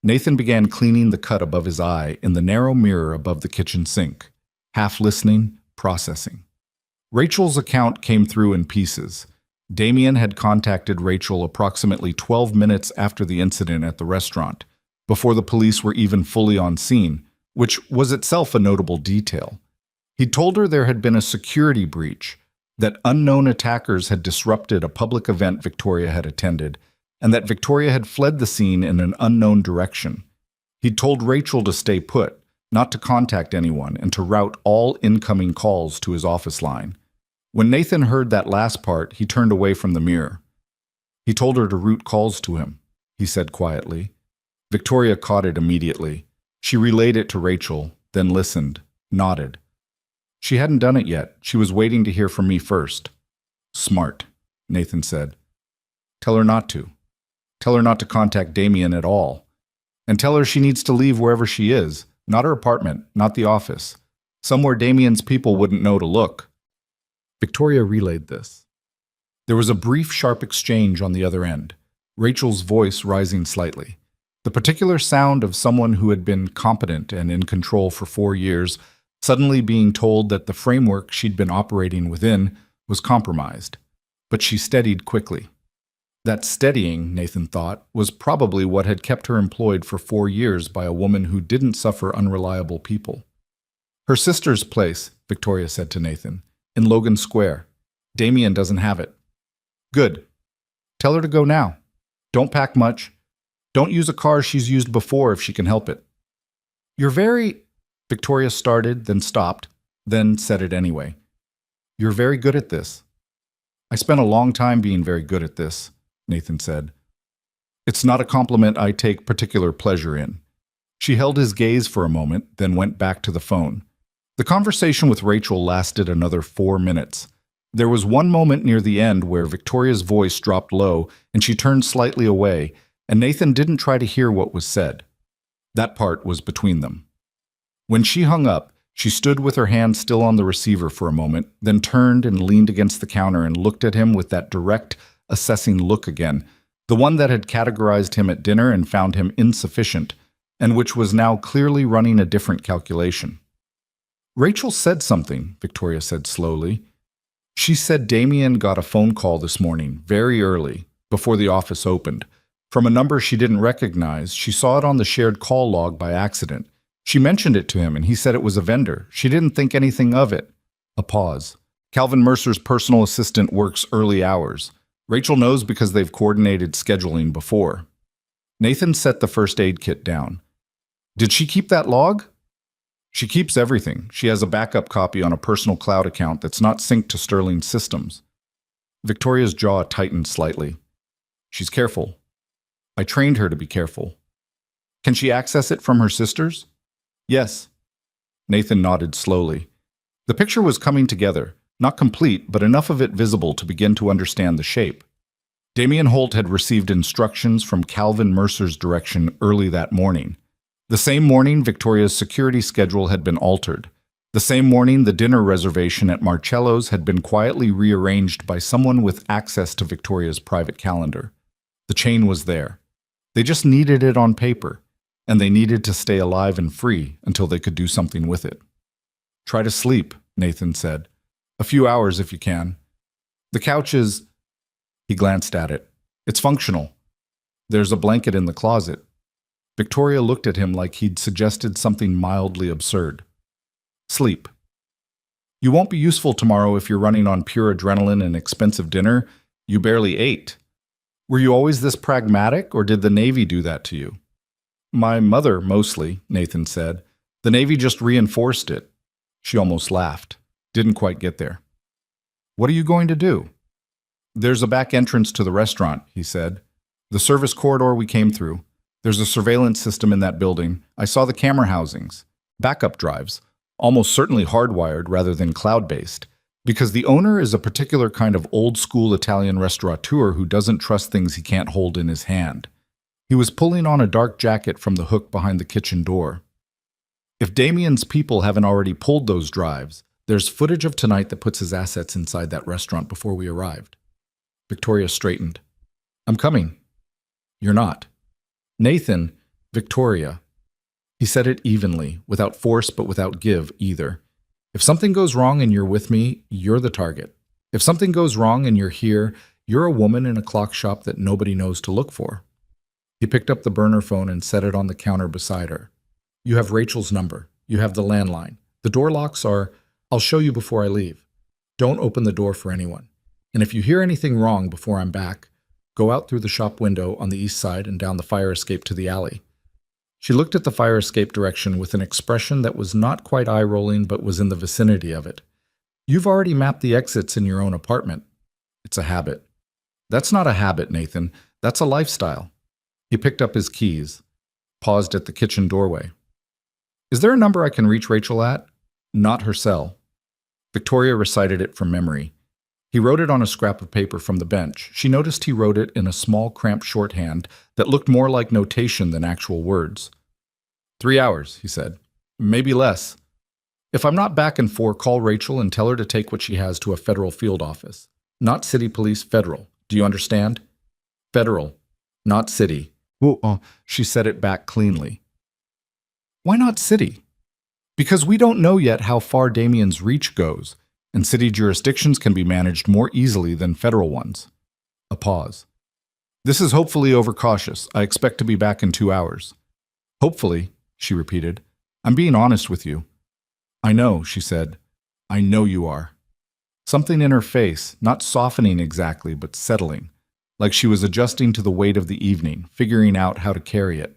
Nathan began cleaning the cut above his eye in the narrow mirror above the kitchen sink, half listening, processing. Rachel's account came through in pieces. Damien had contacted Rachel approximately 12 minutes after the incident at the restaurant, before the police were even fully on scene, which was itself a notable detail. He'd told her there had been a security breach, that unknown attackers had disrupted a public event Victoria had attended, and that Victoria had fled the scene in an unknown direction. He'd told Rachel to stay put, not to contact anyone, and to route all incoming calls to his office line. When Nathan heard that last part, he turned away from the mirror. "He told her to route calls to him," he said quietly. Victoria caught it immediately. She relayed it to Rachel, then listened, nodded. "She hadn't done it yet. She was waiting to hear from me first." "Smart," Nathan said. "Tell her not to. Tell her not to contact Damien at all. And tell her she needs to leave wherever she is, not her apartment, not the office. Somewhere Damien's people wouldn't know to look." Victoria relayed this. There was a brief, sharp exchange on the other end, Rachel's voice rising slightly. The particular sound of someone who had been competent and in control for 4 years, suddenly being told that the framework she'd been operating within was compromised. But she steadied quickly. That steadying, Nathan thought, was probably what had kept her employed for 4 years by a woman who didn't suffer unreliable people. "Her sister's place," Victoria said to Nathan. in Logan Square. Damien doesn't have it. Good. Tell her to go now. Don't pack much. Don't use a car she's used before if she can help it. You're very... Victoria started, then stopped, then said it anyway. You're very good at this. I spent a long time being very good at this, Nathan said. It's not a compliment I take particular pleasure in. She held his gaze for a moment, then went back to the phone. The conversation with Rachel lasted another 4 minutes. There was one moment near the end where Victoria's voice dropped low and she turned slightly away, and Nathan didn't try to hear what was said. That part was between them. When she hung up, she stood with her hand still on the receiver for a moment, then turned and leaned against the counter and looked at him with that direct, assessing look again, the one that had categorized him at dinner and found him insufficient, and which was now clearly running a different calculation. Rachel said something, Victoria said slowly. She said Damien got a phone call this morning, very early, before the office opened. From a number she didn't recognize, she saw it on the shared call log by accident. She mentioned it to him, and he said it was a vendor. She didn't think anything of it. A pause. Calvin Mercer's personal assistant works early hours. Rachel knows because they've coordinated scheduling before. Nathan set the first aid kit down. Did she keep that log? She keeps everything. She has a backup copy on a personal cloud account that's not synced to Sterling's systems. Victoria's jaw tightened slightly. She's careful. I trained her to be careful. Can she access it from her sisters? Yes. Nathan nodded slowly. The picture was coming together, not complete, but enough of it visible to begin to understand the shape. Damien Holt had received instructions from Calvin Mercer's direction early that morning. The same morning, Victoria's security schedule had been altered. The same morning, the dinner reservation at Marcello's had been quietly rearranged by someone with access to Victoria's private calendar. The chain was there. They just needed it on paper, and they needed to stay alive and free until they could do something with it. Try to sleep, Nathan said. A few hours if you can. The couch is... He glanced at it. It's functional. There's a blanket in the closet. Victoria looked at him like he'd suggested something mildly absurd. Sleep. You won't be useful tomorrow if you're running on pure adrenaline and expensive dinner. You barely ate. Were you always this pragmatic, or did the Navy do that to you? My mother, mostly, Nathan said. The Navy just reinforced it. She almost laughed. Didn't quite get there. What are you going to do? There's a back entrance to the restaurant, he said. The service corridor we came through. There's a surveillance system in that building. I saw the camera housings. Backup drives. Almost certainly hardwired rather than cloud-based. Because the owner is a particular kind of old-school Italian restaurateur who doesn't trust things he can't hold in his hand. He was pulling on a dark jacket from the hook behind the kitchen door. If Damien's people haven't already pulled those drives, there's footage of tonight that puts his assets inside that restaurant before we arrived. Victoria straightened. I'm coming. You're not. Nathan, Victoria. He said it evenly, without force but without give either. If something goes wrong and you're with me, you're the target. If something goes wrong and you're here, you're a woman in a clock shop that nobody knows to look for. He picked up the burner phone and set it on the counter beside her. You have Rachel's number. You have the landline. The door locks are, I'll show you before I leave. Don't open the door for anyone. And if you hear anything wrong before I'm back, go out through the shop window on the east side and down the fire escape to the alley. She looked at the fire escape direction with an expression that was not quite eye-rolling but was in the vicinity of it. You've already mapped the exits in your own apartment. It's a habit. That's not a habit, Nathan. That's a lifestyle. He picked up his keys, paused at the kitchen doorway. Is there a number I can reach Rachel at? Not her cell. Victoria recited it from memory. He wrote it on a scrap of paper from the bench. She noticed he wrote it in a small, cramped shorthand that looked more like notation than actual words. 3 hours, he said. Maybe less. If I'm not back in 4, call Rachel and tell her to take what she has to a federal field office. Not city police, federal. Do you understand? Federal, not city. She said it back cleanly. Why not city? Because we don't know yet how far Damien's reach goes, and city jurisdictions can be managed more easily than federal ones. A pause. This is hopefully overcautious. I expect to be back in 2 hours. Hopefully, she repeated. I'm being honest with you. I know, she said. I know you are. Something in her face, not softening exactly, but settling, like she was adjusting to the weight of the evening, figuring out how to carry it.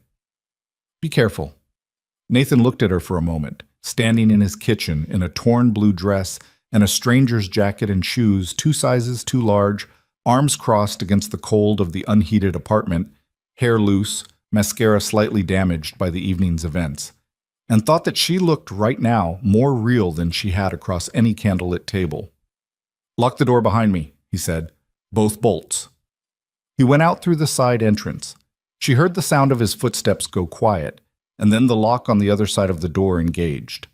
Be careful. Nathan looked at her for a moment, standing in his kitchen in a torn blue dress and a stranger's jacket and shoes 2 sizes too large, arms crossed against the cold of the unheated apartment, hair loose, mascara slightly damaged by the evening's events, and thought that she looked right now more real than she had across any candlelit table. "Lock the door behind me," he said. "Both bolts." He went out through the side entrance. She heard the sound of his footsteps go quiet, and then the lock on the other side of the door engaged.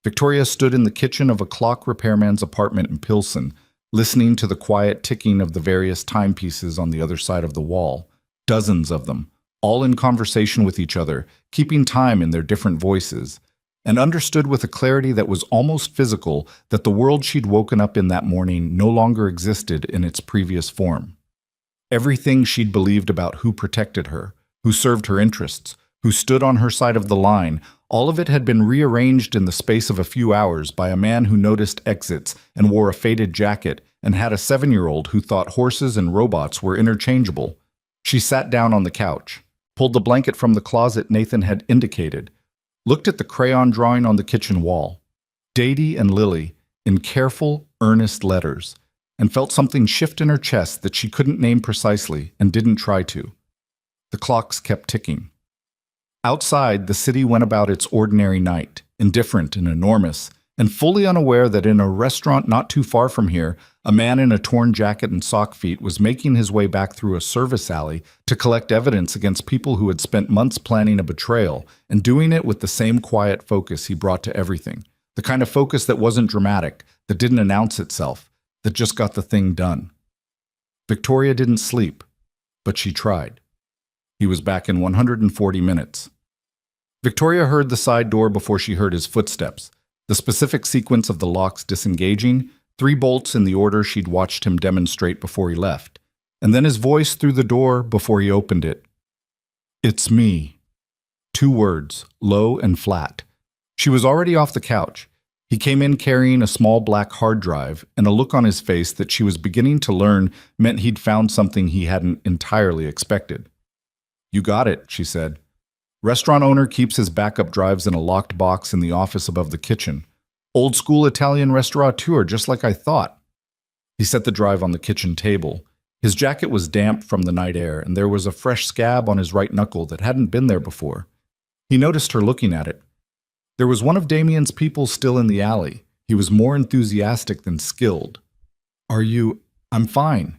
Victoria stood in the kitchen of a clock repairman's apartment in Pilsen, listening to the quiet ticking of the various timepieces on the other side of the wall, dozens of them, all in conversation with each other, keeping time in their different voices, and understood with a clarity that was almost physical that the world she'd woken up in that morning no longer existed in its previous form. Everything she'd believed about who protected her, who served her interests, who stood on her side of the line, all of it had been rearranged in the space of a few hours by a man who noticed exits and wore a faded jacket and had a 7-year-old who thought horses and robots were interchangeable. She sat down on the couch, pulled the blanket from the closet Nathan had indicated, looked at the crayon drawing on the kitchen wall, Daddy and Lily, in careful, earnest letters, and felt something shift in her chest that she couldn't name precisely and didn't try to. The clocks kept ticking. Outside, the city went about its ordinary night, indifferent and enormous, and fully unaware that in a restaurant not too far from here, a man in a torn jacket and sock feet was making his way back through a service alley to collect evidence against people who had spent months planning a betrayal, and doing it with the same quiet focus he brought to everything, the kind of focus that wasn't dramatic, that didn't announce itself, that just got the thing done. Victoria didn't sleep, but she tried. He was back in 140 minutes. Victoria heard the side door before she heard his footsteps, the specific sequence of the locks disengaging, 3 bolts in the order she'd watched him demonstrate before he left, and then his voice through the door before he opened it. "It's me." 2 words, low and flat. She was already off the couch. He came in carrying a small black hard drive and a look on his face that she was beginning to learn meant he'd found something he hadn't entirely expected. "You got it," she said. "Restaurant owner keeps his backup drives in a locked box in the office above the kitchen. Old school Italian restaurateur, just like I thought." He set the drive on the kitchen table. His jacket was damp from the night air, and there was a fresh scab on his right knuckle that hadn't been there before. He noticed her looking at it. There was one of Damien's people still in the alley. He was more enthusiastic than skilled. "I'm fine."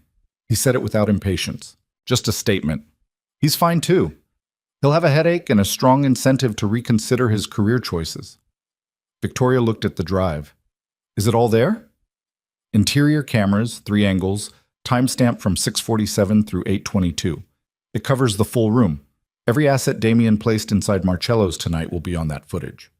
He said it without impatience. Just a statement. He's fine too. He'll have a headache and a strong incentive to reconsider his career choices. Victoria looked at the drive. "Is it all there?" Interior cameras, 3 angles, timestamp from 6:47 through 8:22. It covers the full room. Every asset Damien placed inside Marcello's tonight will be on that footage.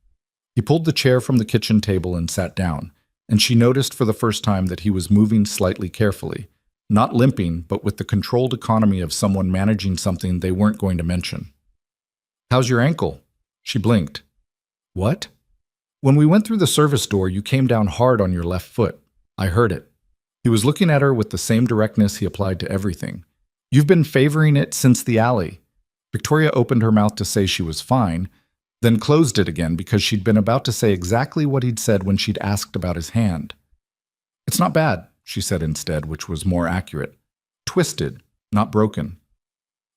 He pulled the chair from the kitchen table and sat down, and she noticed for the first time that he was moving slightly carefully, not limping, but with the controlled economy of someone managing something they weren't going to mention. "How's your ankle?" She blinked. "What?" "When we went through the service door, you came down hard on your left foot. I heard it." He was looking at her with the same directness he applied to everything. "You've been favoring it since the alley." Victoria opened her mouth to say she was fine, then closed it again because she'd been about to say exactly what he'd said when she'd asked about his hand. "It's not bad," she said instead, which was more accurate. "Twisted, not broken."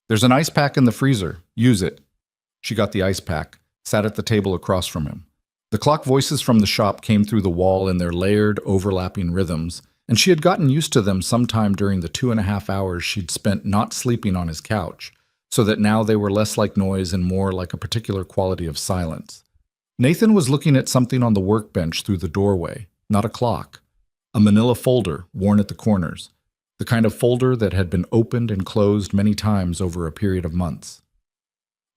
"There's an ice pack in the freezer. Use it." She got the ice pack, sat at the table across from him. The clock voices from the shop came through the wall in their layered, overlapping rhythms, and she had gotten used to them sometime during the 2.5 hours she'd spent not sleeping on his couch, so that now they were less like noise and more like a particular quality of silence. Nathan was looking at something on the workbench through the doorway, not a clock. A manila folder worn at the corners, the kind of folder that had been opened and closed many times over a period of months.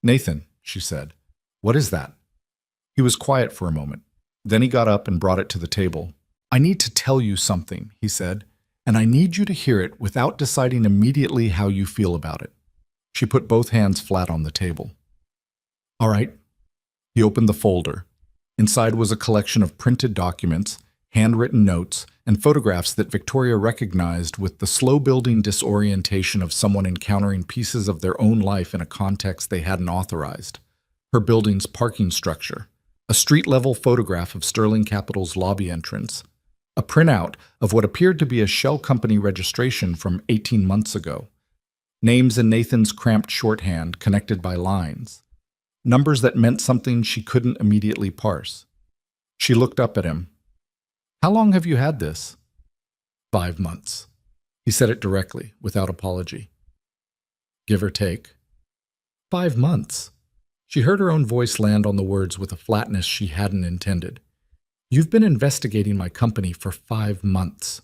"Nathan," she said, "what is that?" He was quiet for a moment. Then he got up and brought it to the table. "I need to tell you something," he said, "and I need you to hear it without deciding immediately how you feel about it." She put both hands flat on the table. "All right." He opened the folder. Inside was a collection of printed documents, handwritten notes, and photographs that Victoria recognized with the slow-building disorientation of someone encountering pieces of their own life in a context they hadn't authorized. Her building's parking structure, a street-level photograph of Sterling Capital's lobby entrance, a printout of what appeared to be a shell company registration from 18 months ago, names in Nathan's cramped shorthand connected by lines, numbers that meant something she couldn't immediately parse. She looked up at him. "How long have you had this?" 5 months. He said it directly, without apology. "Give or take." 5 months. She heard her own voice land on the words with a flatness she hadn't intended. "You've been investigating my company for 5 months."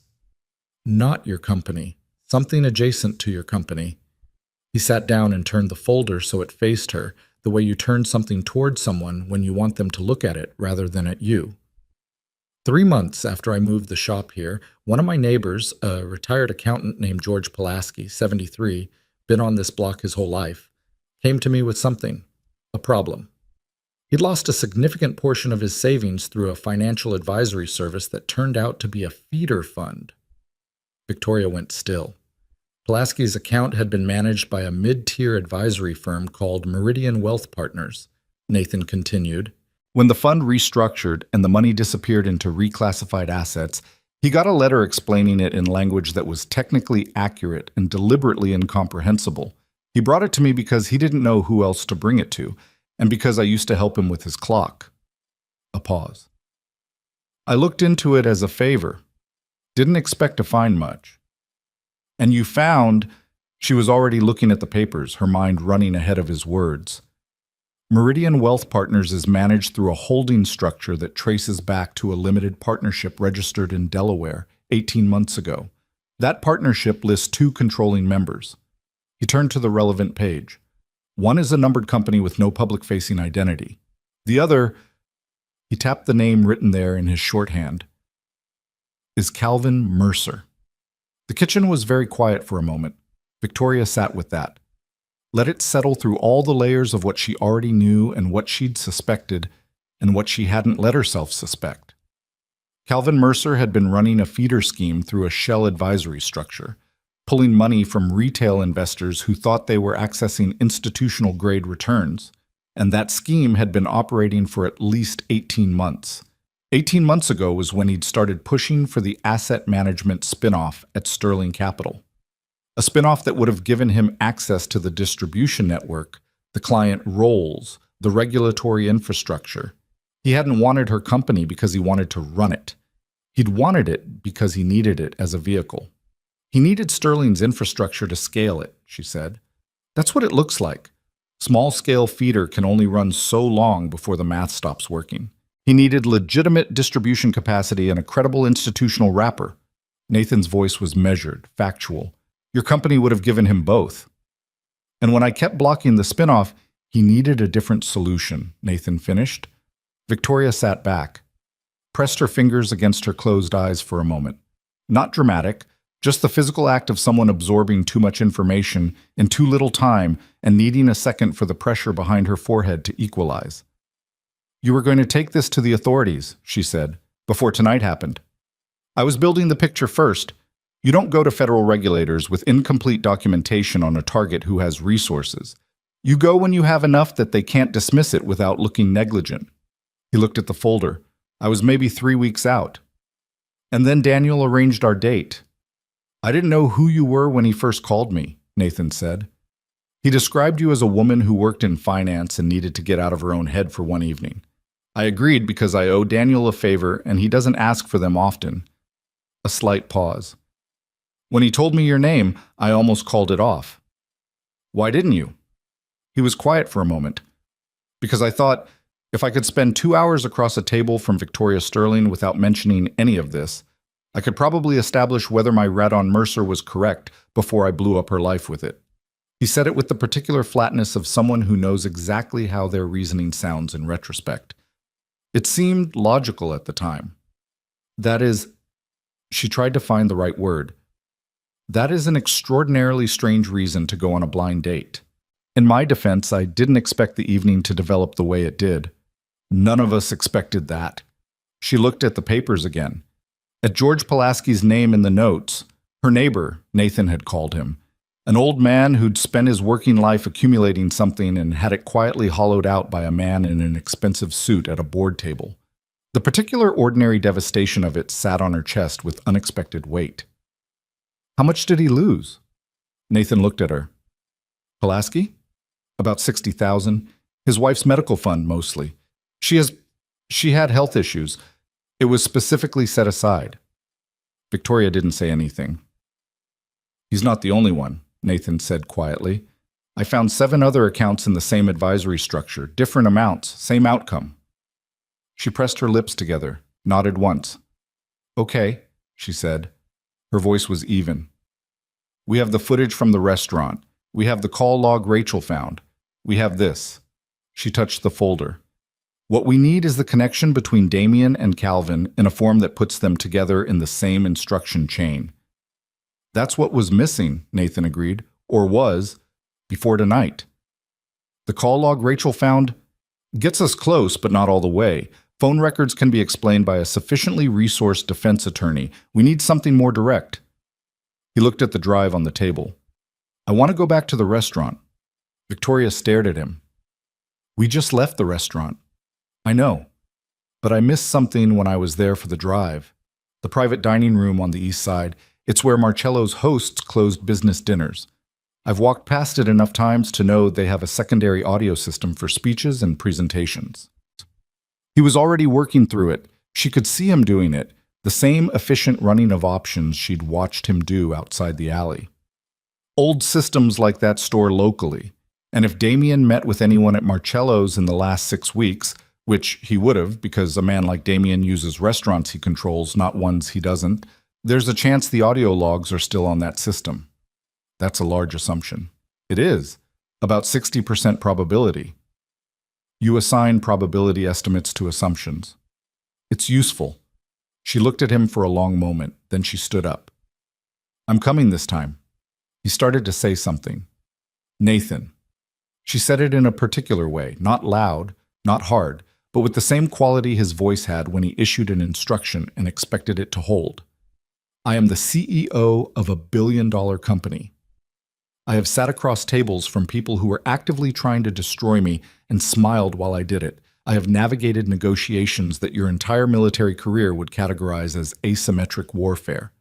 "Not your company. Something adjacent to your company." He sat down and turned the folder so it faced her, the way you turn something towards someone when you want them to look at it rather than at you. 3 months after I moved the shop here, one of my neighbors, a retired accountant named George Pulaski, 73, been on this block his whole life, came to me with something, a problem. He'd lost a significant portion of his savings through a financial advisory service that turned out to be a feeder fund. Victoria went still. Pulaski's account had been managed by a mid-tier advisory firm called Meridian Wealth Partners, Nathan continued. When the fund restructured and the money disappeared into reclassified assets, he got a letter explaining it in language that was technically accurate and deliberately incomprehensible. He brought it to me because he didn't know who else to bring it to, and because I used to help him with his clock. A pause. I looked into it as a favor. Didn't expect to find much. And you found... She was already looking at the papers, her mind running ahead of his words. Meridian Wealth Partners is managed through a holding structure that traces back to a limited partnership registered in Delaware 18 months ago. That partnership lists 2 controlling members. He turned to the relevant page. One is a numbered company with no public-facing identity. The other, he tapped the name written there in his shorthand, is Calvin Mercer. The kitchen was very quiet for a moment. Victoria sat with that. Let it settle through all the layers of what she already knew and what she'd suspected and what she hadn't let herself suspect. Calvin Mercer had been running a feeder scheme through a shell advisory structure, pulling money from retail investors who thought they were accessing institutional-grade returns, and that scheme had been operating for at least 18 months. 18 months ago was when he'd started pushing for the asset management spinoff at Sterling Capital. A spinoff that would have given him access to the distribution network, the client roles, the regulatory infrastructure. He hadn't wanted her company because he wanted to run it. He'd wanted it because he needed it as a vehicle. He needed Sterling's infrastructure to scale it, she said. That's what it looks like. Small-scale feeder can only run so long before the math stops working. He needed legitimate distribution capacity and a credible institutional wrapper. Nathan's voice was measured, factual. Your company would have given him both. And when I kept blocking the spinoff, he needed a different solution, Nathan finished. Victoria sat back, pressed her fingers against her closed eyes for a moment. Not dramatic, just the physical act of someone absorbing too much information in too little time and needing a second for the pressure behind her forehead to equalize. You were going to take this to the authorities, she said, before tonight happened. I was building the picture first. You don't go to federal regulators with incomplete documentation on a target who has resources. You go when you have enough that they can't dismiss it without looking negligent. He looked at the folder. I was maybe 3 weeks out. And then Daniel arranged our date. I didn't know who you were when he first called me, Nathan said. He described you as a woman who worked in finance and needed to get out of her own head for one evening. I agreed because I owe Daniel a favor and he doesn't ask for them often. A slight pause. When he told me your name, I almost called it off. Why didn't you? He was quiet for a moment. Because I thought, if I could spend 2 hours across a table from Victoria Sterling without mentioning any of this, I could probably establish whether my read on Mercer was correct before I blew up her life with it. He said it with the particular flatness of someone who knows exactly how their reasoning sounds in retrospect. It seemed logical at the time. That is, she tried to find the right word. That is an extraordinarily strange reason to go on a blind date. In my defense, I didn't expect the evening to develop the way it did. None of us expected that. She looked at the papers again. At George Pulaski's name in the notes, her neighbor, Nathan had called him, an old man who'd spent his working life accumulating something and had it quietly hollowed out by a man in an expensive suit at a board table. The particular ordinary devastation of it sat on her chest with unexpected weight. How much did he lose? Nathan looked at her. Pulaski? About 60,000. His wife's medical fund, mostly. She had health issues. It was specifically set aside. Victoria didn't say anything. He's not the only one, Nathan said quietly. I found 7 other accounts in the same advisory structure, different amounts, same outcome. She pressed her lips together, nodded once. Okay, she said. Her voice was even. We have the footage from the restaurant. We have the call log Rachel found. We have this. She touched the folder. What we need is the connection between Damien and Calvin in a form that puts them together in the same instruction chain. That's what was missing, Nathan agreed, or was, before tonight. The call log Rachel found gets us close, but not all the way. Phone records can be explained by a sufficiently resourced defense attorney. We need something more direct. He looked at the drive on the table. I want to go back to the restaurant. Victoria stared at him. We just left the restaurant. I know, but I missed something when I was there for the drive. The private dining room on the east side. It's where Marcello's hosts closed business dinners. I've walked past it enough times to know they have a secondary audio system for speeches and presentations. He was already working through it. She could see him doing it, the same efficient running of options she'd watched him do outside the alley. Old systems like that store locally, and if Damien met with anyone at Marcello's in the last 6 weeks, which he would have because a man like Damien uses restaurants he controls, not ones he doesn't, there's a chance the audio logs are still on that system. That's a large assumption. It is. About 60% probability. You assign probability estimates to assumptions. It's useful. She looked at him for a long moment, then she stood up. I'm coming this time. He started to say something. Nathan. She said it in a particular way, not loud, not hard, but with the same quality his voice had when he issued an instruction and expected it to hold. I am the CEO of a billion-dollar company. I have sat across tables from people who were actively trying to destroy me and smiled while I did it. I have navigated negotiations that your entire military career would categorize as asymmetric warfare.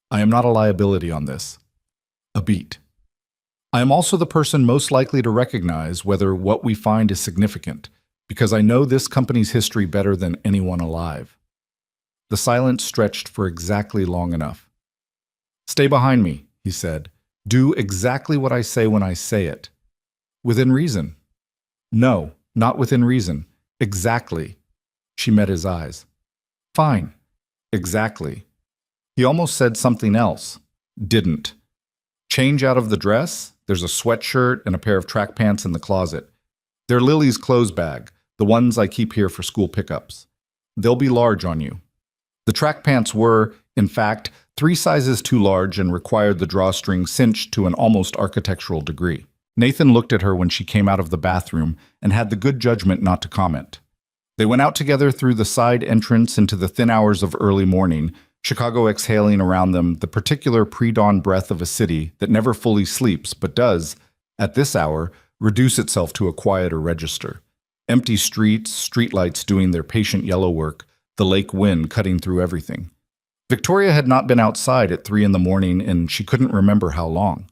I am not a liability on this. A beat. I am also the person most likely to recognize whether what we find is significant, because I know this company's history better than anyone alive. The silence stretched for exactly long enough. Stay behind me, he said. Do exactly what I say when I say it. Within reason. No, not within reason. Exactly. She met his eyes. Fine. Exactly. He almost said something else. Didn't. Change out of the dress? There's a sweatshirt and a pair of track pants in the closet. They're Lily's clothes bag, the ones I keep here for school pickups. They'll be large on you. The track pants were, in fact, 3 sizes too large and required the drawstring cinched to an almost architectural degree. Nathan looked at her when she came out of the bathroom and had the good judgment not to comment. They went out together through the side entrance into the thin hours of early morning, Chicago exhaling around them the particular pre-dawn breath of a city that never fully sleeps but does, at this hour, reduce itself to a quieter register. Empty streets, streetlights doing their patient yellow work, the lake wind cutting through everything. Victoria had not been outside at 3 in the morning, and she couldn't remember how long.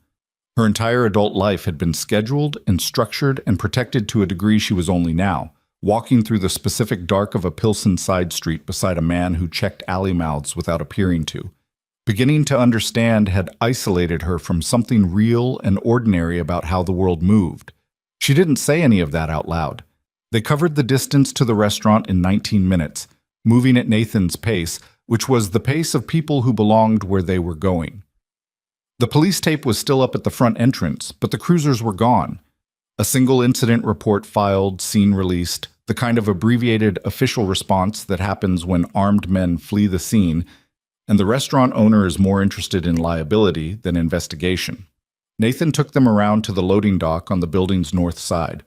Her entire adult life had been scheduled and structured and protected to a degree she was only now, walking through the specific dark of a Pilsen side street beside a man who checked alley mouths without appearing to. Beginning to understand had isolated her from something real and ordinary about how the world moved. She didn't say any of that out loud. They covered the distance to the restaurant in 19 minutes, moving at Nathan's pace, which was the pace of people who belonged where they were going. The police tape was still up at the front entrance, but the cruisers were gone. A single incident report filed, scene released, the kind of abbreviated official response that happens when armed men flee the scene, and the restaurant owner is more interested in liability than investigation. Nathan took them around to the loading dock on the building's north side.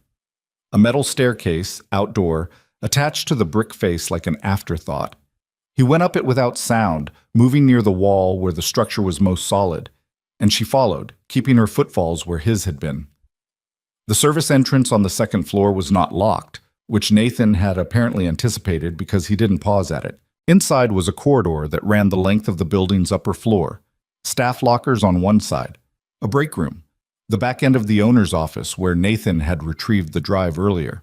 A metal staircase, outdoor, attached to the brick face like an afterthought. He went up it without sound, moving near the wall where the structure was most solid, and she followed, keeping her footfalls where his had been. The service entrance on the second floor was not locked, which Nathan had apparently anticipated because he didn't pause at it. Inside was a corridor that ran the length of the building's upper floor, staff lockers on one side, a break room, the back end of the owner's office where Nathan had retrieved the drive earlier.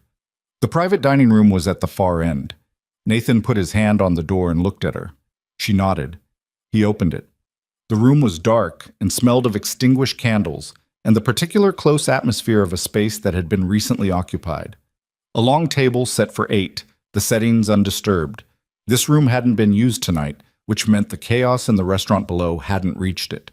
The private dining room was at the far end. Nathan put his hand on the door and looked at her. She nodded. He opened it. The room was dark and smelled of extinguished candles and the particular close atmosphere of a space that had been recently occupied. A long table set for 8, the settings undisturbed. This room hadn't been used tonight, which meant the chaos in the restaurant below hadn't reached it.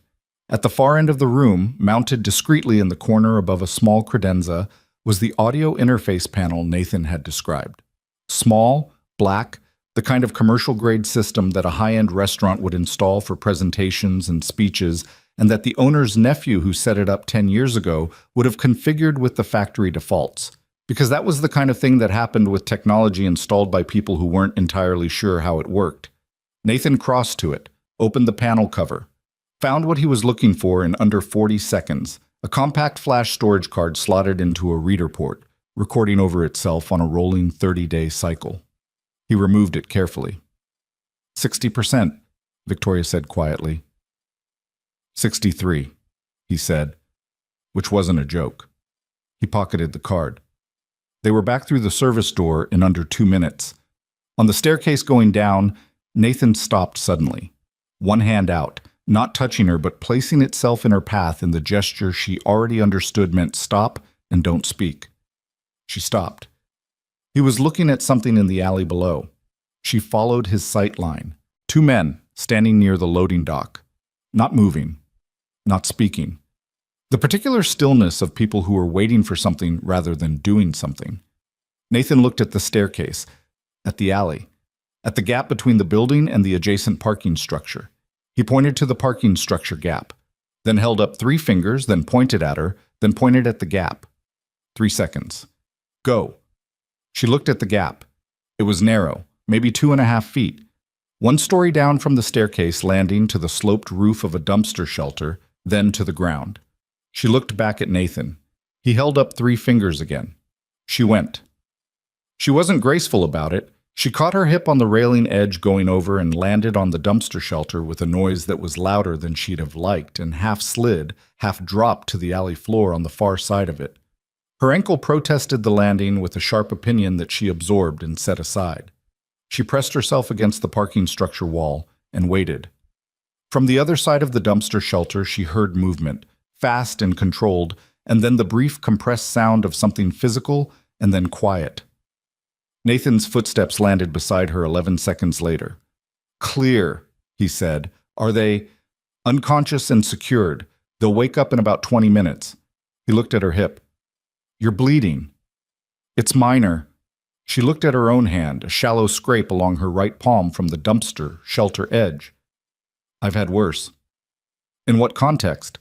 At the far end of the room, mounted discreetly in the corner above a small credenza, was the audio interface panel Nathan had described. Small, black, the kind of commercial-grade system that a high-end restaurant would install for presentations and speeches, and that the owner's nephew who set it up 10 years ago would have configured with the factory defaults. Because that was the kind of thing that happened with technology installed by people who weren't entirely sure how it worked. Nathan crossed to it, opened the panel cover, found what he was looking for in under 40 seconds, a compact flash storage card slotted into a reader port, recording over itself on a rolling 30-day cycle. He removed it carefully. 60%, Victoria said quietly. 63, he said, which wasn't a joke. He pocketed the card. They were back through the service door in under 2 minutes. On the staircase going down, Nathan stopped suddenly, one hand out, not touching her but placing itself in her path in the gesture she already understood meant stop and don't speak. She stopped. He was looking at something in the alley below. She followed his sight line. 2 men standing near the loading dock, not moving, not speaking. The particular stillness of people who were waiting for something rather than doing something. Nathan looked at the staircase, at the alley, at the gap between the building and the adjacent parking structure. He pointed to the parking structure gap, then held up 3 fingers, then pointed at her, then pointed at the gap. 3 seconds. Go. She looked at the gap. It was narrow, maybe 2.5 feet. 1 story down from the staircase landing to the sloped roof of a dumpster shelter, then to the ground. She looked back at Nathan. He held up 3 fingers again. She went. She wasn't graceful about it. She caught her hip on the railing edge going over and landed on the dumpster shelter with a noise that was louder than she'd have liked and half slid, half dropped to the alley floor on the far side of it. Her ankle protested the landing with a sharp opinion that she absorbed and set aside. She pressed herself against the parking structure wall and waited. From the other side of the dumpster shelter, she heard movement, fast and controlled, and then the brief compressed sound of something physical and then quiet. Nathan's footsteps landed beside her 11 seconds later. Clear, he said. Are they unconscious and secured? They'll wake up in about 20 minutes. He looked at her hip. You're bleeding. It's minor. She looked at her own hand, a shallow scrape along her right palm from the dumpster shelter edge. I've had worse. In what context?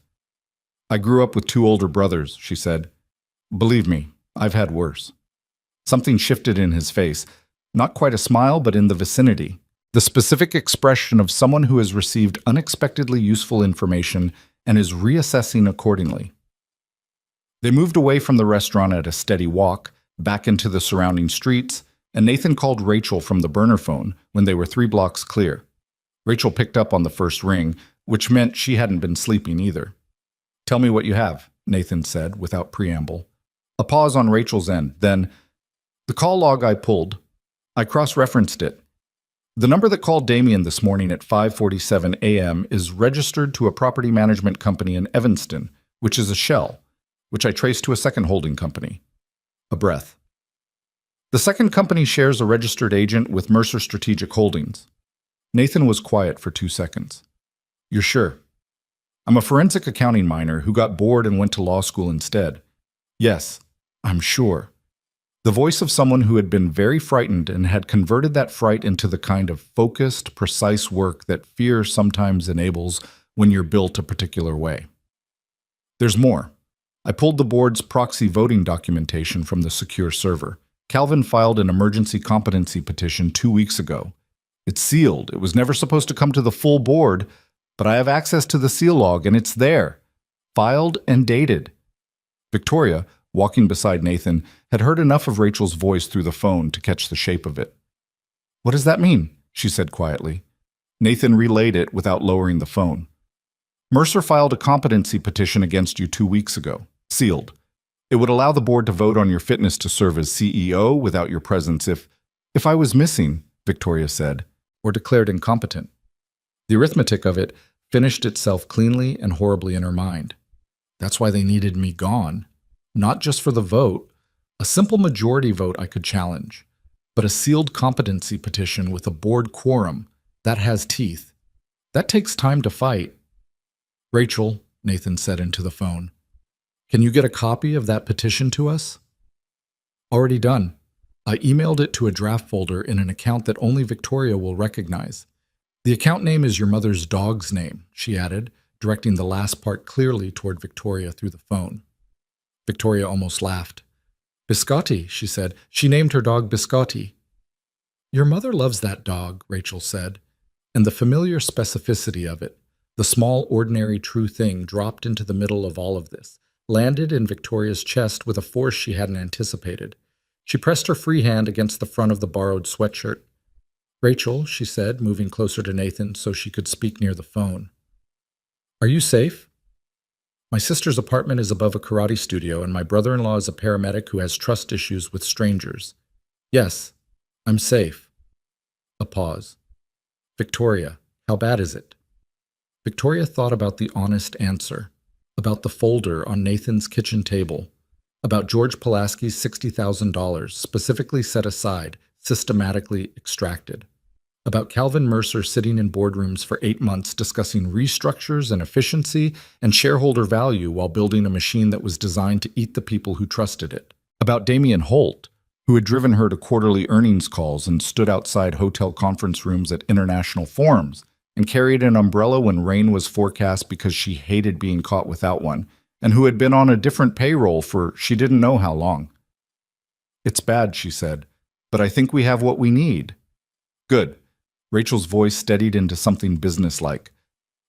I grew up with 2 older brothers, she said. Believe me, I've had worse. Something shifted in his face, not quite a smile, but in the vicinity. The specific expression of someone who has received unexpectedly useful information and is reassessing accordingly. They moved away from the restaurant at a steady walk, back into the surrounding streets, and Nathan called Rachel from the burner phone when they were 3 blocks clear. Rachel picked up on the first ring, which meant she hadn't been sleeping either. Tell me what you have, Nathan said without preamble. A pause on Rachel's end, then, the call log I pulled. I cross-referenced it. The number that called Damien this morning at 5:47 a.m. is registered to a property management company in Evanston, which is a shell, which I traced to a second holding company. A breath. The second company shares a registered agent with Mercer Strategic Holdings. Nathan was quiet for 2 seconds. You're sure? I'm a forensic accounting minor who got bored and went to law school instead. Yes, I'm sure. The voice of someone who had been very frightened and had converted that fright into the kind of focused, precise work that fear sometimes enables when you're built a particular way. There's more. I pulled the board's proxy voting documentation from the secure server. Calvin filed an emergency competency petition 2 weeks ago. It's sealed. It was never supposed to come to the full board, but I have access to the seal log, and it's there, filed and dated. Victoria, walking beside Nathan, had heard enough of Rachel's voice through the phone to catch the shape of it. "What does that mean?" she said quietly. Nathan relayed it without lowering the phone. "Mercer filed a competency petition against you 2 weeks ago. Sealed. It would allow the board to vote on your fitness to serve as CEO without your presence if I was missing," Victoria said, "or declared incompetent." The arithmetic of it finished itself cleanly and horribly in her mind. That's why they needed me gone. Not just for the vote, a simple majority vote I could challenge, but a sealed competency petition with a board quorum, that has teeth. That takes time to fight. "Rachel," Nathan said into the phone, "can you get a copy of that petition to us?" "Already done. I emailed it to a draft folder in an account that only Victoria will recognize. The account name is your mother's dog's name," she added, directing the last part clearly toward Victoria through the phone. Victoria almost laughed. "Biscotti," she said. "She named her dog Biscotti." "Your mother loves that dog," Rachel said, and the familiar specificity of it, the small, ordinary, true thing dropped into the middle of all of this, landed in Victoria's chest with a force she hadn't anticipated. She pressed her free hand against the front of the borrowed sweatshirt. "Rachel," she said, moving closer to Nathan so she could speak near the phone. "Are you safe? My sister's apartment is above a karate studio, and my brother-in-law is a paramedic who has trust issues with strangers. Yes, I'm safe." A pause. "Victoria, how bad is it?" Victoria thought about the honest answer, about the folder on Nathan's kitchen table, about George Pulaski's $60,000 specifically set aside, systematically extracted, about Calvin Mercer sitting in boardrooms for 8 months discussing restructures and efficiency and shareholder value while building a machine that was designed to eat the people who trusted it, about Damian Holt, who had driven her to quarterly earnings calls and stood outside hotel conference rooms at international forums and carried an umbrella when rain was forecast because she hated being caught without one, and who had been on a different payroll for she didn't know how long. "It's bad," she said, "but I think we have what we need." "Good." Rachel's voice steadied into something businesslike.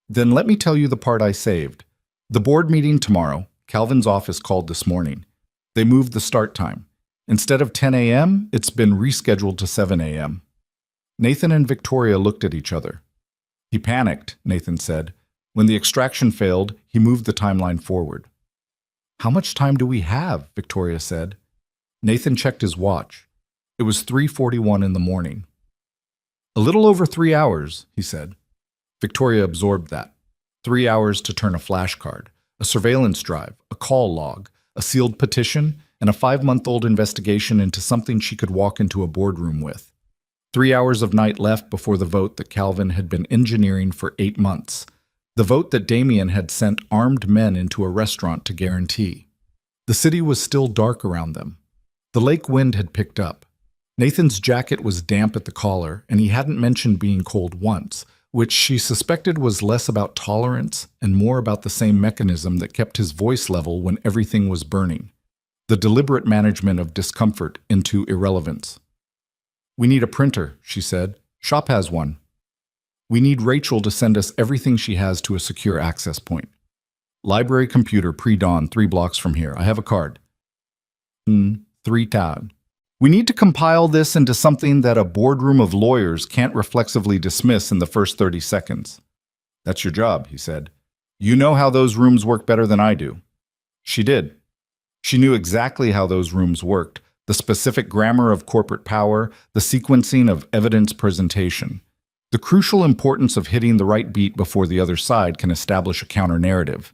"Then let me tell you the part I saved. The board meeting tomorrow, Calvin's office called this morning. They moved the start time. Instead of 10 a.m., it's been rescheduled to 7 a.m. Nathan and Victoria looked at each other. "He panicked," Nathan said. "When the extraction failed, he moved the timeline forward." "How much time do we have?" Victoria said. Nathan checked his watch. It was 3:41 in the morning. "A little over 3 hours," he said. Victoria absorbed that. 3 hours to turn a flashcard, a surveillance drive, a call log, a sealed petition, and a 5-month-old investigation into something she could walk into a boardroom with. 3 hours of night left before the vote that Calvin had been engineering for 8 months. The vote that Damian had sent armed men into a restaurant to guarantee. The city was still dark around them. The lake wind had picked up. Nathan's jacket was damp at the collar, and he hadn't mentioned being cold once, which she suspected was less about tolerance and more about the same mechanism that kept his voice level when everything was burning. The deliberate management of discomfort into irrelevance. "We need a printer," she said. "Shop has one. We need Rachel to send us everything she has to a secure access point. Library computer pre-dawn 3 blocks from here. I have a card. 3 tab. We need to compile this into something that a boardroom of lawyers can't reflexively dismiss in the first 30 seconds. That's your job," he said. "You know how those rooms work better than I do." She did. She knew exactly how those rooms worked, the specific grammar of corporate power, the sequencing of evidence presentation. The crucial importance of hitting the right beat before the other side can establish a counter-narrative.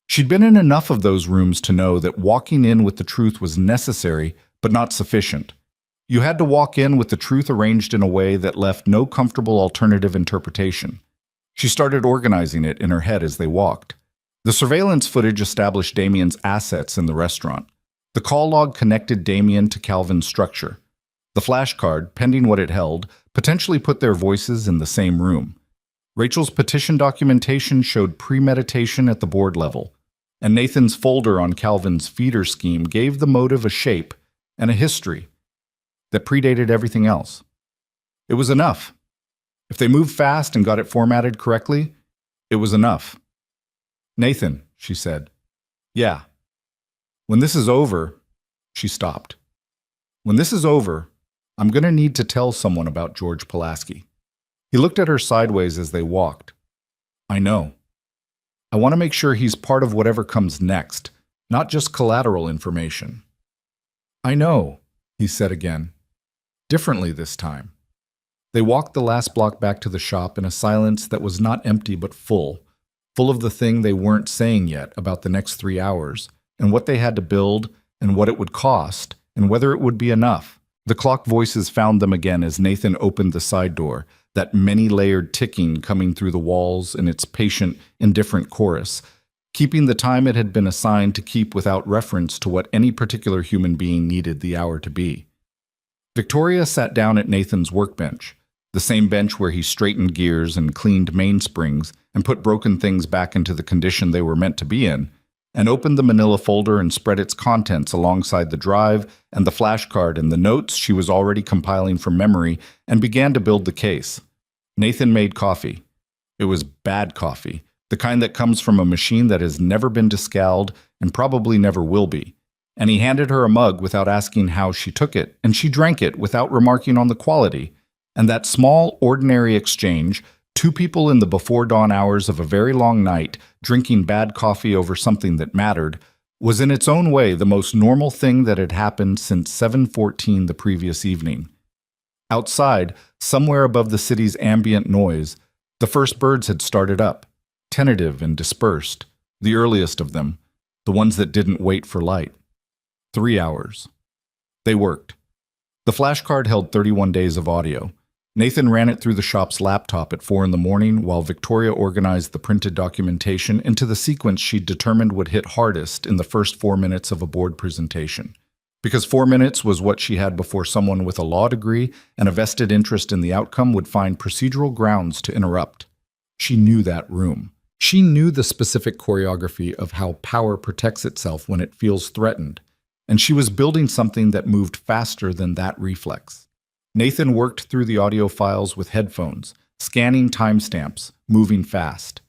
She'd been in enough of those rooms to know that walking in with the truth was necessary, but not sufficient. You had to walk in with the truth arranged in a way that left no comfortable alternative interpretation. She started organizing it in her head as they walked. The surveillance footage established Damian's assets in the restaurant. The call log connected Damian to Calvin's structure. The flashcard, pending what it held, potentially put their voices in the same room. Rachel's petition documentation showed premeditation at the board level, and Nathan's folder on Calvin's feeder scheme gave the motive a shape and a history that predated everything else. It was enough. If they moved fast and got it formatted correctly, it was enough. Nathan, she said. Yeah. When this is over, she stopped. When this is over, I'm going to need to tell someone about George Pulaski. He looked at her sideways as they walked. I know. I want to make sure he's part of whatever comes next, not just collateral information. I know, he said again. Differently this time. They walked the last block back to the shop in a silence that was not empty but full of the thing they weren't saying yet about the next 3 hours, and what they had to build, and what it would cost, and whether it would be enough. The clock voices found them again as Nathan opened the side door, that many-layered ticking coming through the walls in its patient, indifferent chorus, keeping the time it had been assigned to keep without reference to what any particular human being needed the hour to be. Victoria sat down at Nathan's workbench, the same bench where he straightened gears and cleaned mainsprings and put broken things back into the condition they were meant to be in, and opened the manila folder and spread its contents alongside the drive and the flashcard and the notes she was already compiling from memory, and began to build the case. Nathan made coffee. It was bad coffee, the kind that comes from a machine that has never been descaled and probably never will be. And he handed her a mug without asking how she took it, and she drank it without remarking on the quality. And that small, ordinary exchange, two people in the before-dawn hours of a very long night drinking bad coffee over something that mattered, was in its own way the most normal thing that had happened since 7:14 the previous evening. Outside, somewhere above the city's ambient noise, the first birds had started up, tentative and dispersed, the earliest of them, the ones that didn't wait for light. 3 hours. They worked. The flashcard held 31 days of audio. Nathan ran it through the shop's laptop at 4 in the morning while Victoria organized the printed documentation into the sequence she'd determined would hit hardest in the first 4 minutes of a board presentation. Because 4 minutes was what she had before someone with a law degree and a vested interest in the outcome would find procedural grounds to interrupt. She knew that room. She knew the specific choreography of how power protects itself when it feels threatened, and she was building something that moved faster than that reflex. Nathan worked through the audio files with headphones, scanning timestamps, moving fast.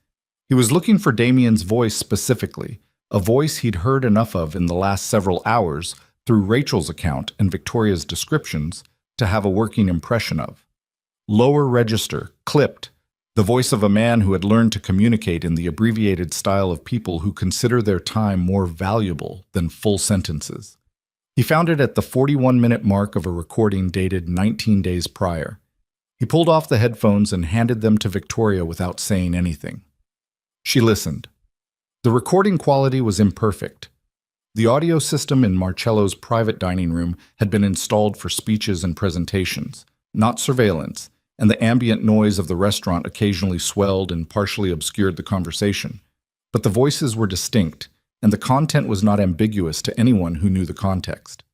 He was looking for Damien's voice specifically, a voice he'd heard enough of in the last several hours through Rachel's account and Victoria's descriptions to have a working impression of. Lower register, clipped, the voice of a man who had learned to communicate in the abbreviated style of people who consider their time more valuable than full sentences. He found it at the 41-minute mark of a recording dated 19 days prior. He pulled off the headphones and handed them to Victoria without saying anything. She listened. The recording quality was imperfect. The audio system in Marcello's private dining room had been installed for speeches and presentations, not surveillance, and the ambient noise of the restaurant occasionally swelled and partially obscured the conversation. But the voices were distinct, and the content was not ambiguous to anyone who knew the context.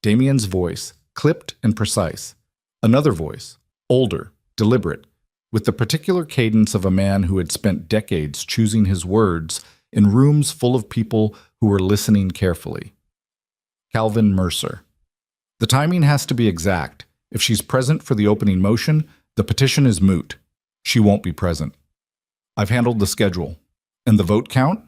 Damien's voice, clipped and precise. Another voice, older, deliberate, with the particular cadence of a man who had spent decades choosing his words in rooms full of people who were listening carefully. Calvin Mercer. The timing has to be exact. If she's present for the opening motion, the petition is moot. She won't be present. I've handled the schedule. And the vote count?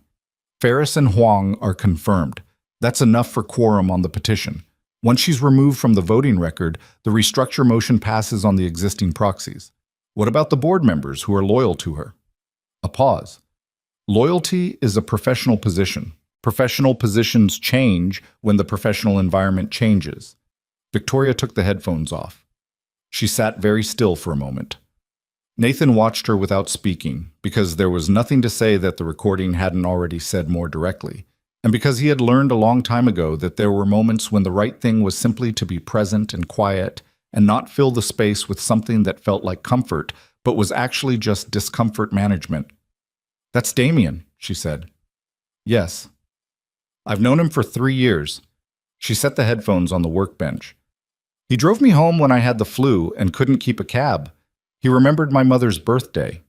Ferris and Huang are confirmed. That's enough for quorum on the petition. Once she's removed from the voting record, the restructure motion passes on the existing proxies. What about the board members who are loyal to her? A pause. Loyalty is a professional position. Professional positions change when the professional environment changes. Victoria took the headphones off. She sat very still for a moment. Nathan watched her without speaking, because there was nothing to say that the recording hadn't already said more directly, and because he had learned a long time ago that there were moments when the right thing was simply to be present and quiet and not fill the space with something that felt like comfort, but was actually just discomfort management. That's Damien, she said. Yes. I've known him for 3 years. She set the headphones on the workbench. He drove me home when I had the flu and couldn't keep a cab. He remembered my mother's birthday.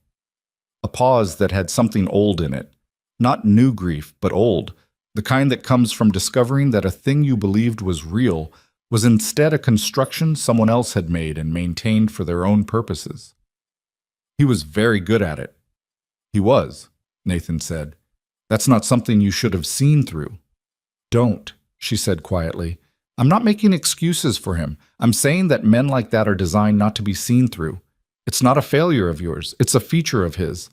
A pause that had something old in it. Not new grief, but old. The kind that comes from discovering that a thing you believed was real was instead a construction someone else had made and maintained for their own purposes. He was very good at it. He was, Nathan said. That's not something you should have seen through. Don't, she said quietly. I'm not making excuses for him. I'm saying that men like that are designed not to be seen through. It's not a failure of yours. It's a feature of his.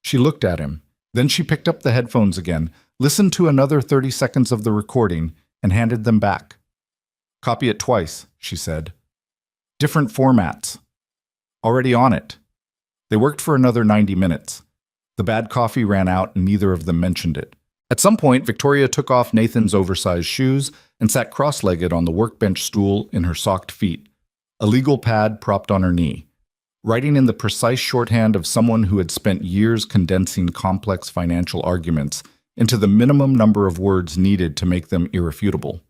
She looked at him. Then she picked up the headphones again, listened to another 30 seconds of the recording, and handed them back. Copy it twice, she said. Different formats. Already on it. They worked for another 90 minutes. The bad coffee ran out and neither of them mentioned it. At some point, Victoria took off Nathan's oversized shoes and sat cross-legged on the workbench stool in her socked feet, a legal pad propped on her knee, writing in the precise shorthand of someone who had spent years condensing complex financial arguments into the minimum number of words needed to make them irrefutable.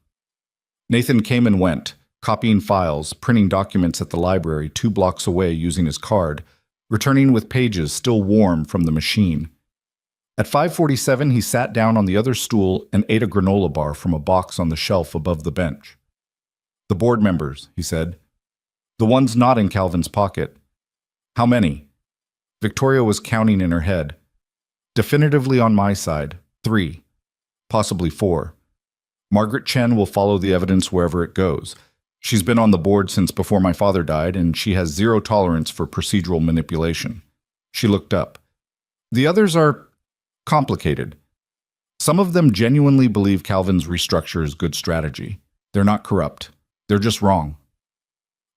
Nathan came and went, copying files, printing documents at the library 2 blocks away using his card, returning with pages still warm from the machine. At 5:47, he sat down on the other stool and ate a granola bar from a box on the shelf above the bench. The board members, he said. The ones not in Calvin's pocket. How many? Victoria was counting in her head. Definitively on my side, 3. Possibly 4. Margaret Chen will follow the evidence wherever it goes. She's been on the board since before my father died, and she has zero tolerance for procedural manipulation. She looked up. The others are complicated. Some of them genuinely believe Calvin's restructure is good strategy. They're not corrupt. They're just wrong.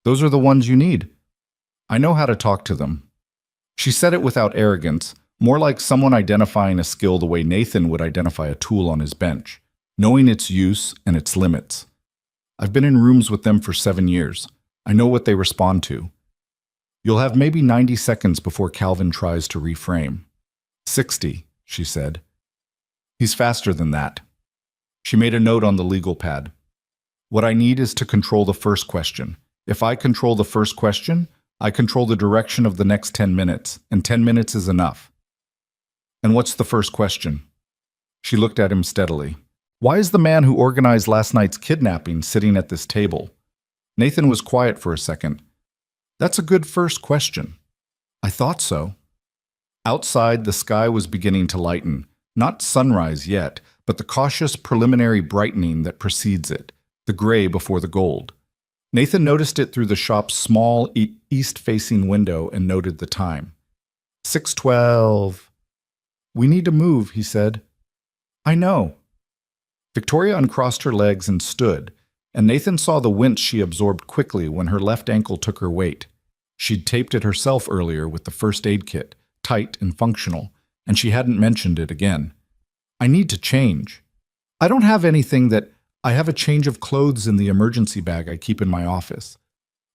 Those are the ones you need. I know how to talk to them. She said it without arrogance, more like someone identifying a skill the way Nathan would identify a tool on his bench, knowing its use and its limits. I've been in rooms with them for 7 years. I know what they respond to. You'll have maybe 90 seconds before Calvin tries to reframe. 60, she said. He's faster than that. She made a note on the legal pad. What I need is to control the first question. If I control the first question, I control the direction of the next 10 minutes, and 10 minutes is enough. And what's the first question? She looked at him steadily. Why is the man who organized last night's kidnapping sitting at this table? Nathan was quiet for a second. That's a good first question. I thought so. Outside, the sky was beginning to lighten, not sunrise yet, but the cautious preliminary brightening that precedes it, the gray before the gold. Nathan noticed it through the shop's small east-facing window and noted the time. 6:12. We need to move, he said. I know. Victoria uncrossed her legs and stood, and Nathan saw the wince she absorbed quickly when her left ankle took her weight. She'd taped it herself earlier with the first aid kit, tight and functional, and she hadn't mentioned it again. I need to change. I don't have anything that... I have a change of clothes in the emergency bag I keep in my office.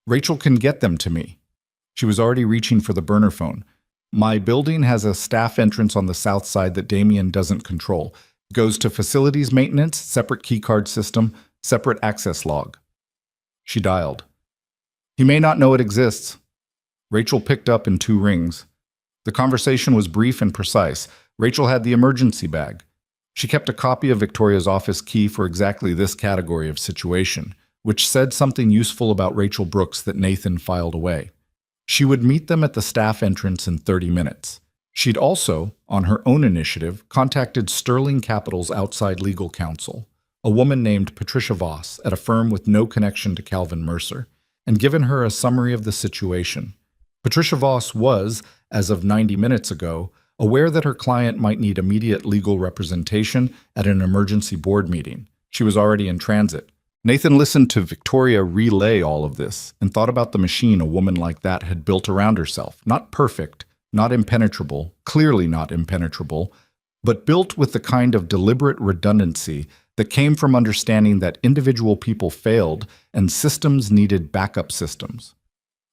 Rachel can get them to me. She was already reaching for the burner phone. My building has a staff entrance on the south side that Damien doesn't control. It goes to facilities maintenance, separate keycard system, separate access log. She dialed. He may not know it exists. Rachel picked up in 2 rings. The conversation was brief and precise. Rachel had the emergency bag. She kept a copy of Victoria's office key for exactly this category of situation, which said something useful about Rachel Brooks that Nathan filed away. She would meet them at the staff entrance in 30 minutes. She'd also, on her own initiative, contacted Sterling Capital's outside legal counsel, a woman named Patricia Voss at a firm with no connection to Calvin Mercer, and given her a summary of the situation. Patricia Voss was, as of 90 minutes ago, aware that her client might need immediate legal representation at an emergency board meeting. She was already in transit. Nathan listened to Victoria relay all of this and thought about the machine a woman like that had built around herself. Not perfect, not impenetrable, clearly not impenetrable, but built with the kind of deliberate redundancy that came from understanding that individual people failed and systems needed backup systems.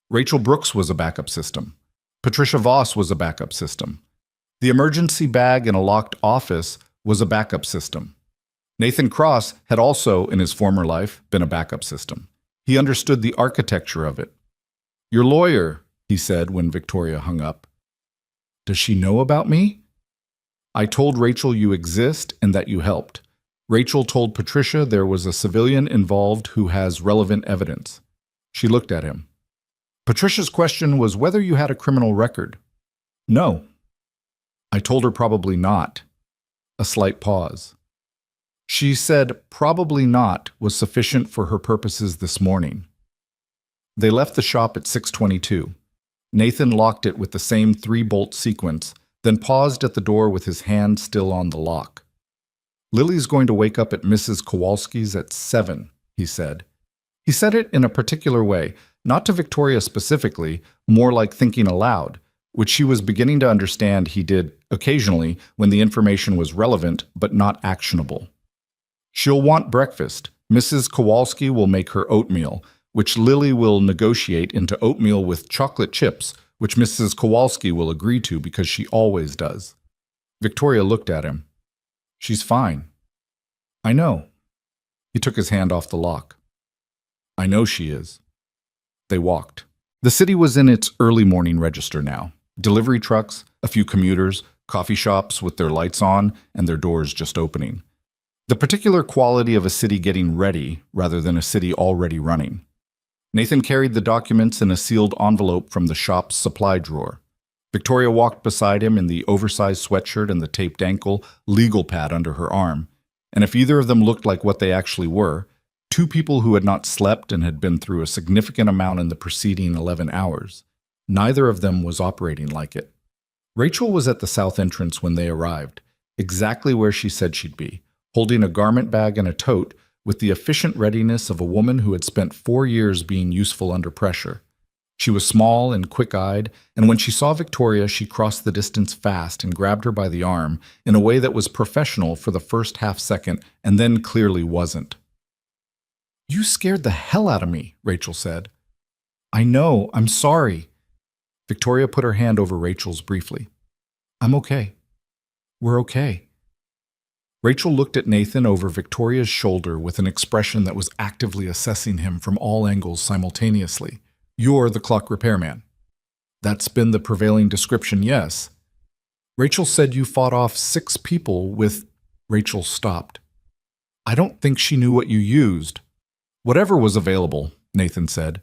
Rachel Brooks was a backup system. Patricia Voss was a backup system. The emergency bag in a locked office was a backup system. Nathan Cross had also, in his former life, been a backup system. He understood the architecture of it. Your lawyer, he said when Victoria hung up. Does she know about me? I told Rachel you exist and that you helped. Rachel told Patricia there was a civilian involved who has relevant evidence. She looked at him. Patricia's question was whether you had a criminal record. No. I told her probably not. A slight pause. She said probably not was sufficient for her purposes this morning. They left the shop at 6:22. Nathan locked it with the same 3-bolt sequence, then paused at the door with his hand still on the lock. Lily's going to wake up at Mrs. Kowalski's at 7, he said. He said it in a particular way, not to Victoria specifically, more like thinking aloud, which she was beginning to understand he did occasionally when the information was relevant but not actionable. She'll want breakfast. Mrs. Kowalski will make her oatmeal, which Lily will negotiate into oatmeal with chocolate chips, which Mrs. Kowalski will agree to because she always does. Victoria looked at him. She's fine. I know. He took his hand off the lock. I know she is. They walked. The city was in its early morning register now. Delivery trucks, a few commuters, coffee shops with their lights on and their doors just opening. The particular quality of a city getting ready rather than a city already running. Nathan carried the documents in a sealed envelope from the shop's supply drawer. Victoria walked beside him in the oversized sweatshirt and the taped ankle legal pad under her arm. And if either of them looked like what they actually were, two people who had not slept and had been through a significant amount in the preceding 11 hours, neither of them was operating like it. Rachel was at the south entrance when they arrived, exactly where she said she'd be, holding a garment bag and a tote with the efficient readiness of a woman who had spent 4 years being useful under pressure. She was small and quick-eyed, and when she saw Victoria, she crossed the distance fast and grabbed her by the arm in a way that was professional for the first half-second and then clearly wasn't. You scared the hell out of me, Rachel said. I know, I'm sorry. Victoria put her hand over Rachel's briefly. I'm okay. We're okay. Rachel looked at Nathan over Victoria's shoulder with an expression that was actively assessing him from all angles simultaneously. You're the clock repairman. That's been the prevailing description, yes. Rachel said you fought off 6 people with... Rachel stopped. I don't think she knew what you used. Whatever was available, Nathan said.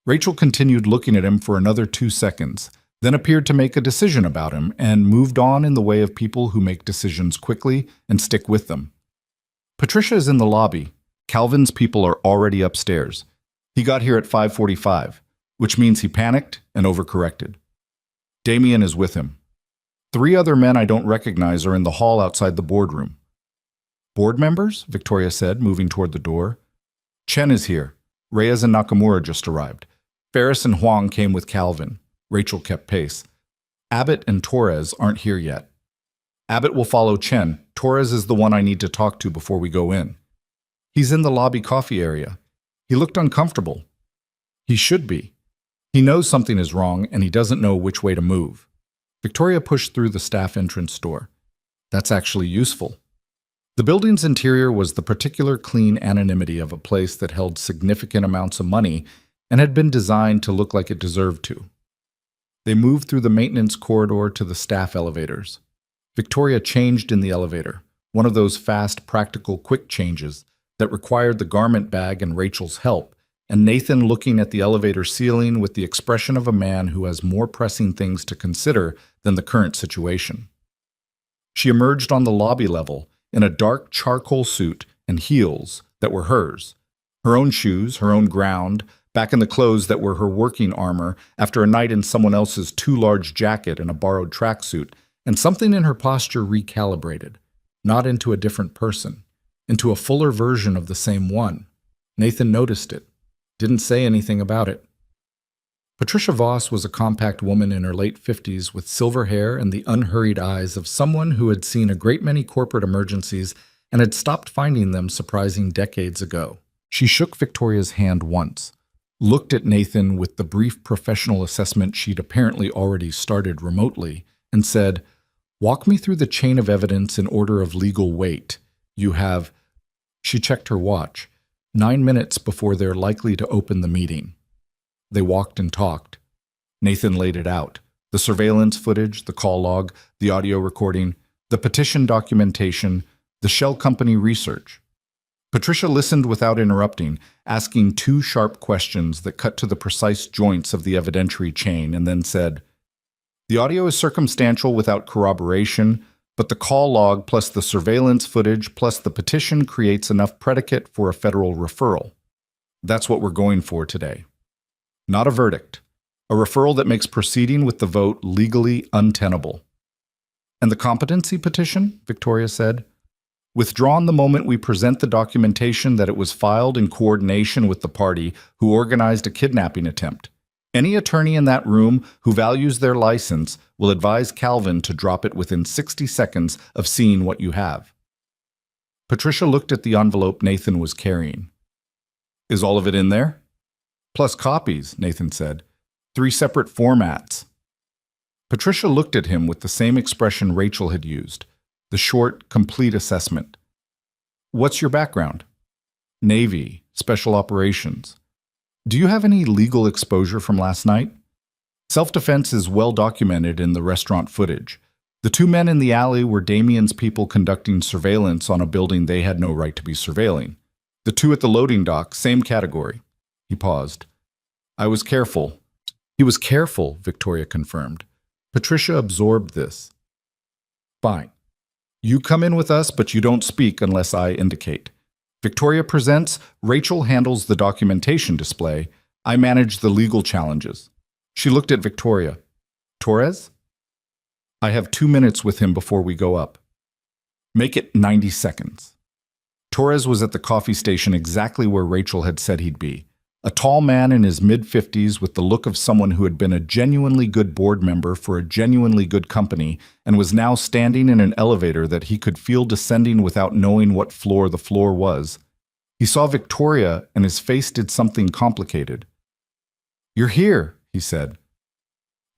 Rachel continued looking at him for another 2 seconds, then appeared to make a decision about him and moved on in the way of people who make decisions quickly and stick with them. Patricia is in the lobby. Calvin's people are already upstairs. He got here at 5:45, which means he panicked and overcorrected. Damien is with him. 3 other men I don't recognize are in the hall outside the boardroom. Board members? Victoria said, moving toward the door. Chen is here. Reyes and Nakamura just arrived. Ferris and Huang came with Calvin. Rachel kept pace. Abbott and Torres aren't here yet. Abbott will follow Chen. Torres is the one I need to talk to before we go in. He's in the lobby coffee area. He looked uncomfortable. He should be. He knows something is wrong and he doesn't know which way to move. Victoria pushed through the staff entrance door. That's actually useful. The building's interior was the particular clean anonymity of a place that held significant amounts of money and had been designed to look like it deserved to. They moved through the maintenance corridor to the staff elevators. Victoria changed in the elevator, one of those fast, practical, quick changes that required the garment bag and Rachel's help, and Nathan looking at the elevator ceiling with the expression of a man who has more pressing things to consider than the current situation. She emerged on the lobby level in a dark charcoal suit and heels that were hers, her own shoes, her own ground, back in the clothes that were her working armor after a night in someone else's too large jacket and a borrowed tracksuit, and something in her posture recalibrated, not into a different person, into a fuller version of the same one. Nathan noticed it, didn't say anything about it. Patricia Voss was a compact woman in her late 50s with silver hair and the unhurried eyes of someone who had seen a great many corporate emergencies and had stopped finding them surprising decades ago. She shook Victoria's hand once, looked at Nathan with the brief professional assessment she'd apparently already started remotely, and said, "Walk me through the chain of evidence in order of legal weight. You have..." She checked her watch. 9 minutes before they're likely to open the meeting. They walked and talked. Nathan laid it out. The surveillance footage, the call log, the audio recording, the petition documentation, the shell company research. Patricia listened without interrupting, asking two sharp questions that cut to the precise joints of the evidentiary chain, and then said, "The audio is circumstantial without corroboration, but the call log plus the surveillance footage plus the petition creates enough predicate for a federal referral. That's what we're going for today. Not a verdict. A referral that makes proceeding with the vote legally untenable." "And the competency petition?" Victoria said. "Withdrawn the moment we present the documentation that it was filed in coordination with the party who organized a kidnapping attempt. Any attorney in that room who values their license will advise Calvin to drop it within 60 seconds of seeing what you have." Patricia looked at the envelope Nathan was carrying. "Is all of it in there?" "Plus copies," Nathan said. 3 separate formats." Patricia looked at him with the same expression Rachel had used, the short, complete assessment. "What's your background?" "Navy, Special Operations." "Do you have any legal exposure from last night?" Self-defense is well documented in the restaurant footage. The 2 men in the alley were Damien's people conducting surveillance on a building they had no right to be surveilling. The 2 at the loading dock, same category. He paused. "I was careful." "He was careful," Victoria confirmed. Patricia absorbed this. "Fine. You come in with us, but you don't speak unless I indicate. Victoria presents, Rachel handles the documentation display, I manage the legal challenges." She looked at Victoria. "Torres?" "I have 2 minutes with him before we go up." "Make it 90 seconds. Torres was at the coffee station exactly where Rachel had said he'd be. A tall man in his mid-50s with the look of someone who had been a genuinely good board member for a genuinely good company and was now standing in an elevator that he could feel descending without knowing what floor the floor was. He saw Victoria and his face did something complicated. "You're here," he said.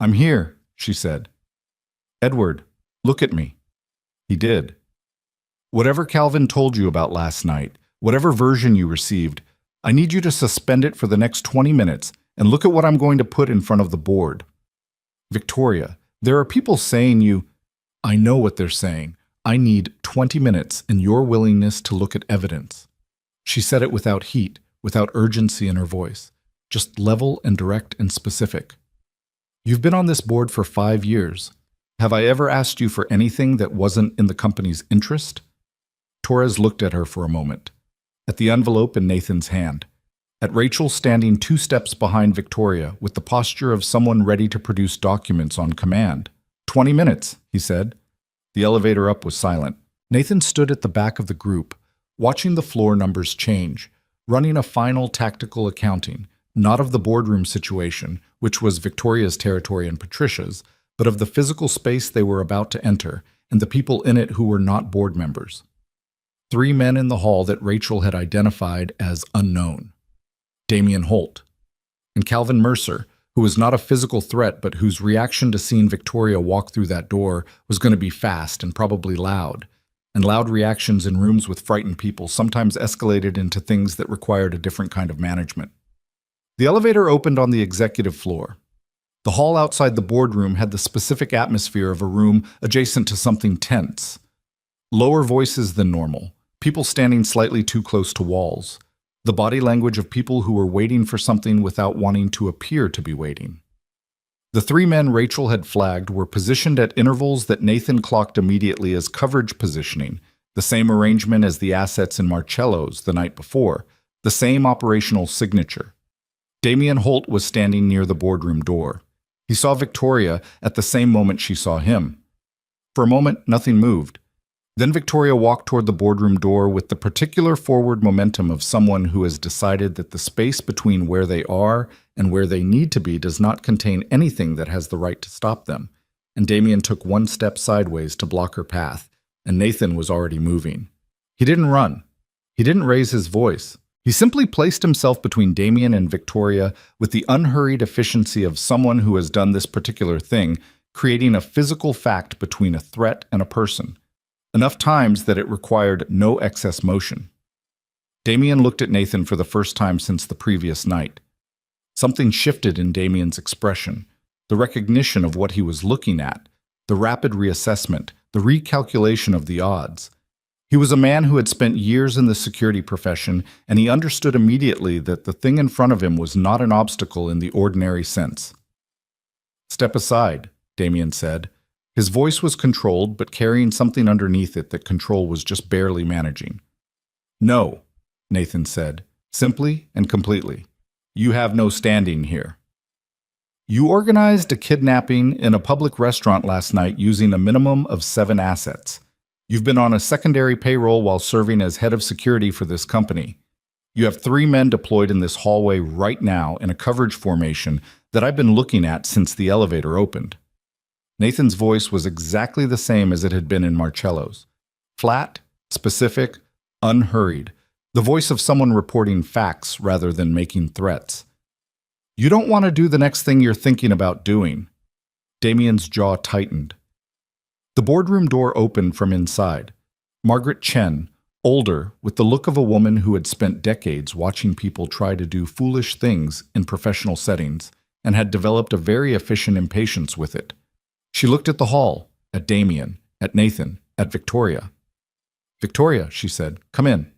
"I'm here," she said. "Edward, look at me." He did. "Whatever Calvin told you about last night, whatever version you received, I need you to suspend it for the next 20 minutes and look at what I'm going to put in front of the board." "Victoria, there are people saying you—" "I know what they're saying. I need 20 minutes and your willingness to look at evidence." She said it without heat, without urgency in her voice, just level and direct and specific. "You've been on this board for 5 years. Have I ever asked you for anything that wasn't in the company's interest?" Torres looked at her for a moment, at the envelope in Nathan's hand, at Rachel standing 2 steps behind Victoria with the posture of someone ready to produce documents on command. 20 minutes, he said. The elevator up was silent. Nathan stood at the back of the group, watching the floor numbers change, running a final tactical accounting, not of the boardroom situation, which was Victoria's territory and Patricia's, but of the physical space they were about to enter and the people in it who were not board members. 3 men in the hall that Rachel had identified as unknown. Damien Holt and Calvin Mercer, who was not a physical threat but whose reaction to seeing Victoria walk through that door was going to be fast and probably loud, and loud reactions in rooms with frightened people sometimes escalated into things that required a different kind of management. The elevator opened on the executive floor. The hall outside the boardroom had the specific atmosphere of a room adjacent to something tense. Lower voices than normal, people standing slightly too close to walls, the body language of people who were waiting for something without wanting to appear to be waiting. The 3 men Rachel had flagged were positioned at intervals that Nathan clocked immediately as coverage positioning, the same arrangement as the assets in Marcello's the night before, the same operational signature. Damien Holt was standing near the boardroom door. He saw Victoria at the same moment she saw him. For a moment, nothing moved. Then Victoria walked toward the boardroom door with the particular forward momentum of someone who has decided that the space between where they are and where they need to be does not contain anything that has the right to stop them. And Damien took 1 step sideways to block her path, and Nathan was already moving. He didn't run. He didn't raise his voice. He simply placed himself between Damien and Victoria with the unhurried efficiency of someone who has done this particular thing, creating a physical fact between a threat and a person. Enough times that it required no excess motion. Damien looked at Nathan for the first time since the previous night. Something shifted in Damien's expression, the recognition of what he was looking at, the rapid reassessment, the recalculation of the odds. He was a man who had spent years in the security profession, and he understood immediately that the thing in front of him was not an obstacle in the ordinary sense. "Step aside," Damien said. His voice was controlled, but carrying something underneath it that control was just barely managing. "No," Nathan said, simply and completely. "You have no standing here. You organized a kidnapping in a public restaurant last night using a minimum of 7 assets. You've been on a secondary payroll while serving as head of security for this company. You have 3 men deployed in this hallway right now in a coverage formation that I've been looking at since the elevator opened." Nathan's voice was exactly the same as it had been in Marcello's. Flat, specific, unhurried. The voice of someone reporting facts rather than making threats. "You don't want to do the next thing you're thinking about doing." Damien's jaw tightened. The boardroom door opened from inside. Margaret Chen, older, with the look of a woman who had spent decades watching people try to do foolish things in professional settings and had developed a very efficient impatience with it. She looked at the hall, at Damien, at Nathan, at Victoria. "Victoria," she said, "come in."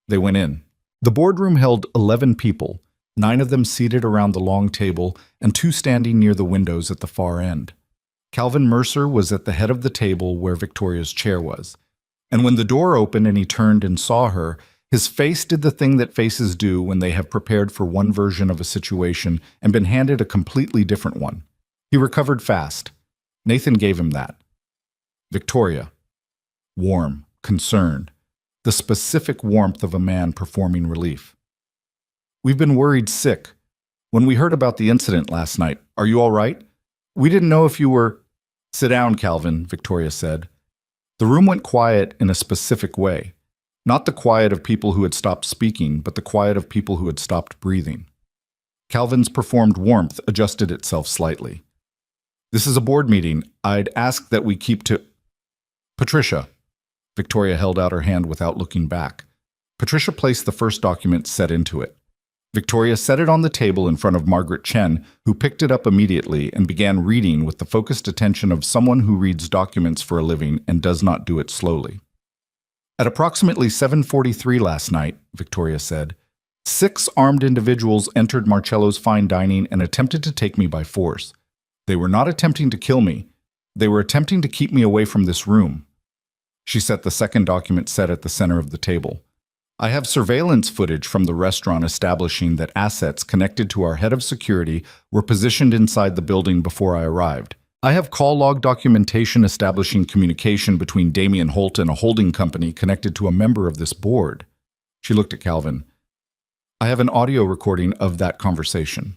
They went in. The boardroom held 11 people, 9 of them seated around the long table and 2 standing near the windows at the far end. Calvin Mercer was at the head of the table where Victoria's chair was. And when the door opened and he turned and saw her, his face did the thing that faces do when they have prepared for one version of a situation and been handed a completely different one. He recovered fast. Nathan gave him that. Victoria. Warm, concerned. The specific warmth of a man performing relief. "We've been worried sick. When we heard about the incident last night, are you all right? We didn't know if you were—" "Sit down, Calvin," Victoria said. The room went quiet in a specific way. Not the quiet of people who had stopped speaking, but the quiet of people who had stopped breathing. Calvin's performed warmth adjusted itself slightly. "This is a board meeting. I'd ask that we keep to—" "Patricia." Victoria held out her hand without looking back. Patricia placed the first document set into it. Victoria set it on the table in front of Margaret Chen, who picked it up immediately and began reading with the focused attention of someone who reads documents for a living and does not do it slowly. "At approximately 7:43 last night," Victoria said, 6 armed individuals entered Marcello's fine dining and attempted to take me by force. They were not attempting to kill me. They were attempting to keep me away from this room." She set the second document set at the center of the table. "I have surveillance footage from the restaurant establishing that assets connected to our head of security were positioned inside the building before I arrived. I have call log documentation establishing communication between Damien Holt and a holding company connected to a member of this board." She looked at Calvin. "I have an audio recording of that conversation."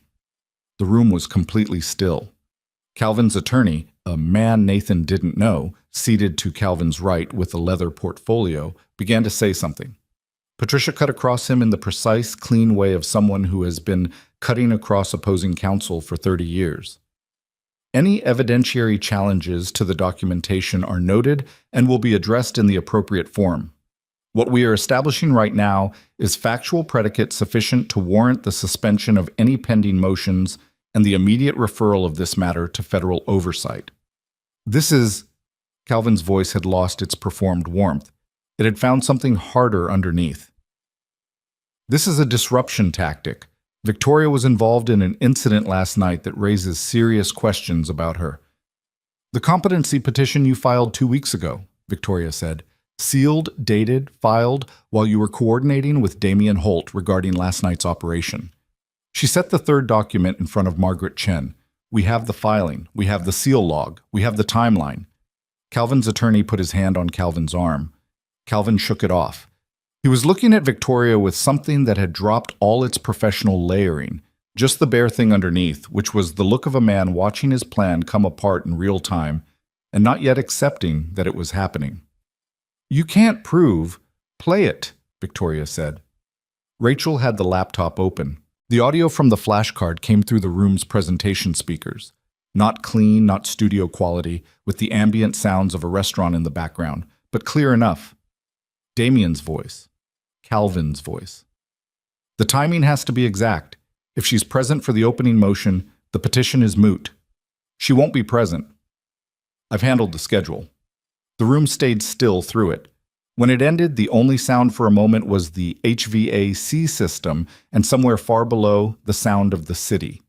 The room was completely still. Calvin's attorney, a man Nathan didn't know, seated to Calvin's right with a leather portfolio, began to say something. Patricia cut across him in the precise, clean way of someone who has been cutting across opposing counsel for 30 years. "Any evidentiary challenges to the documentation are noted and will be addressed in the appropriate form. What we are establishing right now is factual predicate sufficient to warrant the suspension of any pending motions and the immediate referral of this matter to federal oversight." This is— Calvin's voice had lost its performed warmth. It had found something harder underneath. "This is a disruption tactic. Victoria was involved in an incident last night that raises serious questions about her." "The competency petition you filed 2 weeks ago," Victoria said. "Sealed, dated, filed while you were coordinating with Damien Holt regarding last night's operation." She set the third document in front of Margaret Chen. "We have the filing. We have the seal log. We have the timeline." Calvin's attorney put his hand on Calvin's arm. Calvin shook it off. He was looking at Victoria with something that had dropped all its professional layering, just the bare thing underneath, which was the look of a man watching his plan come apart in real time and not yet accepting that it was happening. "You can't prove. Play it," Victoria said. Rachel had the laptop open. The audio from the flashcard came through the room's presentation speakers. Not clean, not studio quality, with the ambient sounds of a restaurant in the background, but clear enough. Damien's voice. Calvin's voice. "The timing has to be exact. If she's present for the opening motion, the petition is moot. She won't be present. I've handled the schedule." The room stayed still through it. When it ended, the only sound for a moment was the HVAC system, and somewhere far below, the sound of the city.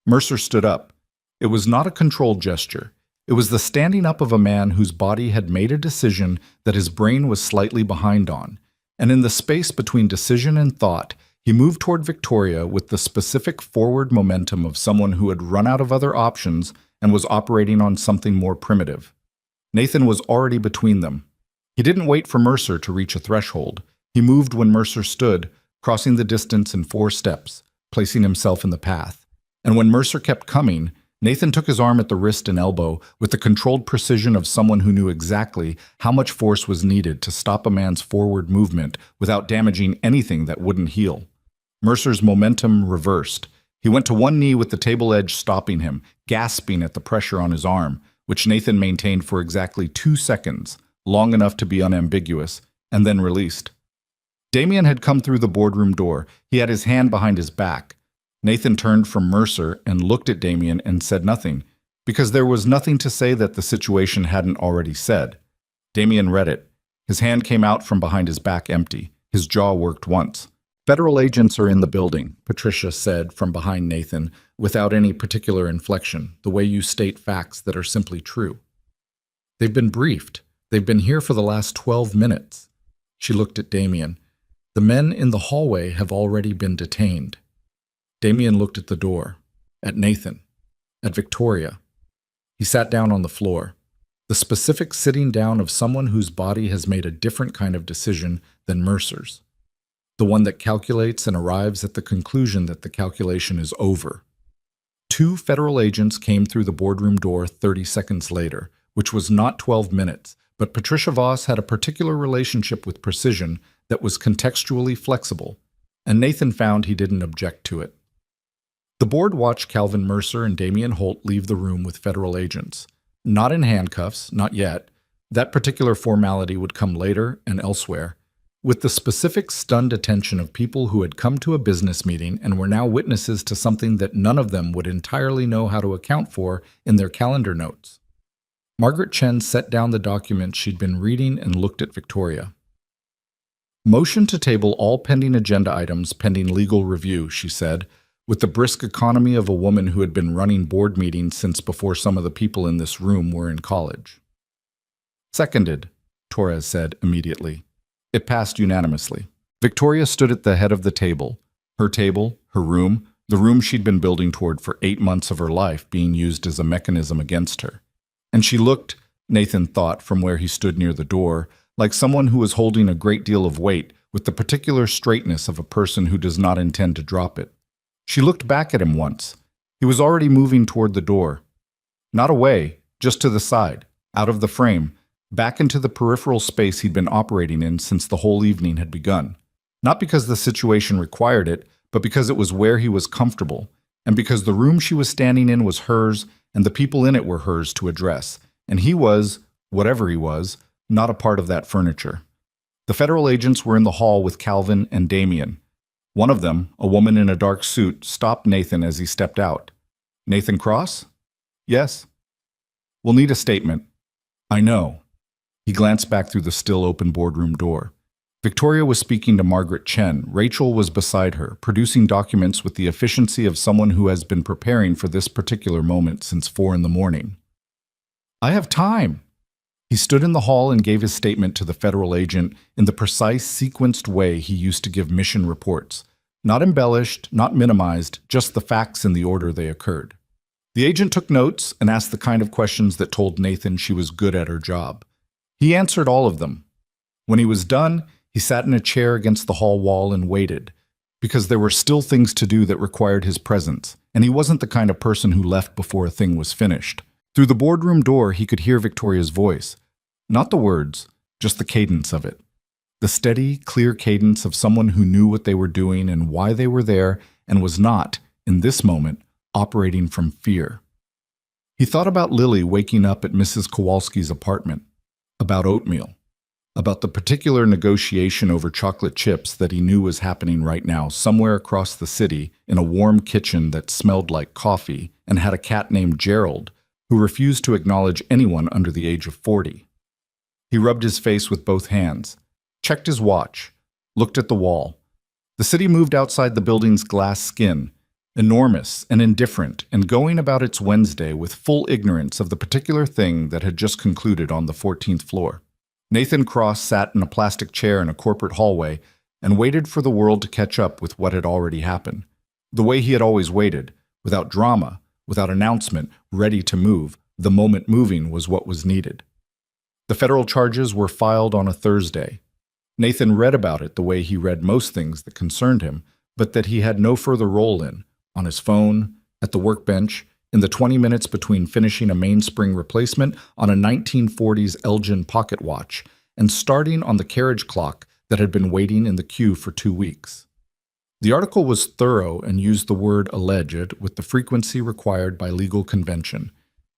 Mercer stood up. It was not a controlled gesture. It was the standing up of a man whose body had made a decision that his brain was slightly behind on. And in the space between decision and thought, he moved toward Victoria with the specific forward momentum of someone who had run out of other options and was operating on something more primitive. Nathan was already between them. He didn't wait for Mercer to reach a threshold. He moved when Mercer stood, crossing the distance in 4 steps, placing himself in the path. And when Mercer kept coming, Nathan took his arm at the wrist and elbow with the controlled precision of someone who knew exactly how much force was needed to stop a man's forward movement without damaging anything that wouldn't heal. Mercer's momentum reversed. He went to one knee with the table edge stopping him, gasping at the pressure on his arm, which Nathan maintained for exactly 2 seconds, long enough to be unambiguous, and then released. Damien had come through the boardroom door. He had his hand behind his back. Nathan turned from Mercer and looked at Damien and said nothing, because there was nothing to say that the situation hadn't already said. Damien read it. His hand came out from behind his back empty. His jaw worked once. "Federal agents are in the building," Patricia said from behind Nathan, without any particular inflection, the way you state facts that are simply true. "They've been briefed. They've been here for the last 12 minutes. She looked at Damien. "The men in the hallway have already been detained." Damien looked at the door, at Nathan, at Victoria. He sat down on the floor. The specific sitting down of someone whose body has made a different kind of decision than Mercer's. The one that calculates and arrives at the conclusion that the calculation is over. 2 federal agents came through the boardroom door 30 seconds later, which was not 12 minutes, but Patricia Voss had a particular relationship with precision that was contextually flexible, and Nathan found he didn't object to it. The board watched Calvin Mercer and Damien Holt leave the room with federal agents. Not in handcuffs, not yet. That particular formality would come later and elsewhere. With the specific stunned attention of people who had come to a business meeting and were now witnesses to something that none of them would entirely know how to account for in their calendar notes. Margaret Chen set down the document she'd been reading and looked at Victoria. "Motion to table all pending agenda items pending legal review," she said, with the brisk economy of a woman who had been running board meetings since before some of the people in this room were in college. "Seconded," Torres said immediately. It passed unanimously. Victoria stood at the head of the table, her room, the room she'd been building toward for 8 months of her life being used as a mechanism against her. And she looked, Nathan thought from where he stood near the door, like someone who was holding a great deal of weight with the particular straightness of a person who does not intend to drop it. She looked back at him once. He was already moving toward the door. Not away, just to the side, out of the frame, back into the peripheral space he'd been operating in since the whole evening had begun. Not because the situation required it, but because it was where he was comfortable, and because the room she was standing in was hers, and the people in it were hers to address, and he was, whatever he was, not a part of that furniture. The federal agents were in the hall with Calvin and Damien. One of them, a woman in a dark suit, stopped Nathan as he stepped out. "Nathan Cross?" "Yes." "We'll need a statement." "I know." He glanced back through the still open boardroom door. Victoria was speaking to Margaret Chen. Rachel was beside her, producing documents with the efficiency of someone who has been preparing for this particular moment since 4 a.m. "I have time." He stood in the hall and gave his statement to the federal agent in the precise, sequenced way he used to give mission reports. Not embellished, not minimized, just the facts in the order they occurred. The agent took notes and asked the kind of questions that told Nathan she was good at her job. He answered all of them. When he was done, he sat in a chair against the hall wall and waited, because there were still things to do that required his presence, and he wasn't the kind of person who left before a thing was finished. Through the boardroom door, he could hear Victoria's voice. Not the words, just the cadence of it. The steady, clear cadence of someone who knew what they were doing and why they were there and was not, in this moment, operating from fear. He thought about Lily waking up at Mrs. Kowalski's apartment, about oatmeal, about the particular negotiation over chocolate chips that he knew was happening right now somewhere across the city in a warm kitchen that smelled like coffee and had a cat named Gerald who refused to acknowledge anyone under the age of 40. He rubbed his face with both hands, checked his watch, looked at the wall. The city moved outside the building's glass skin, enormous and indifferent, and going about its Wednesday with full ignorance of the particular thing that had just concluded on the 14th floor. Nathan Cross sat in a plastic chair in a corporate hallway and waited for the world to catch up with what had already happened. The way he had always waited, without drama, without announcement, ready to move. The moment moving was what was needed. The federal charges were filed on a Thursday. Nathan read about it the way he read most things that concerned him, but that he had no further role in, on his phone, at the workbench, in the 20 minutes between finishing a mainspring replacement on a 1940s Elgin pocket watch and starting on the carriage clock that had been waiting in the queue for 2 weeks. The article was thorough and used the word alleged with the frequency required by legal convention,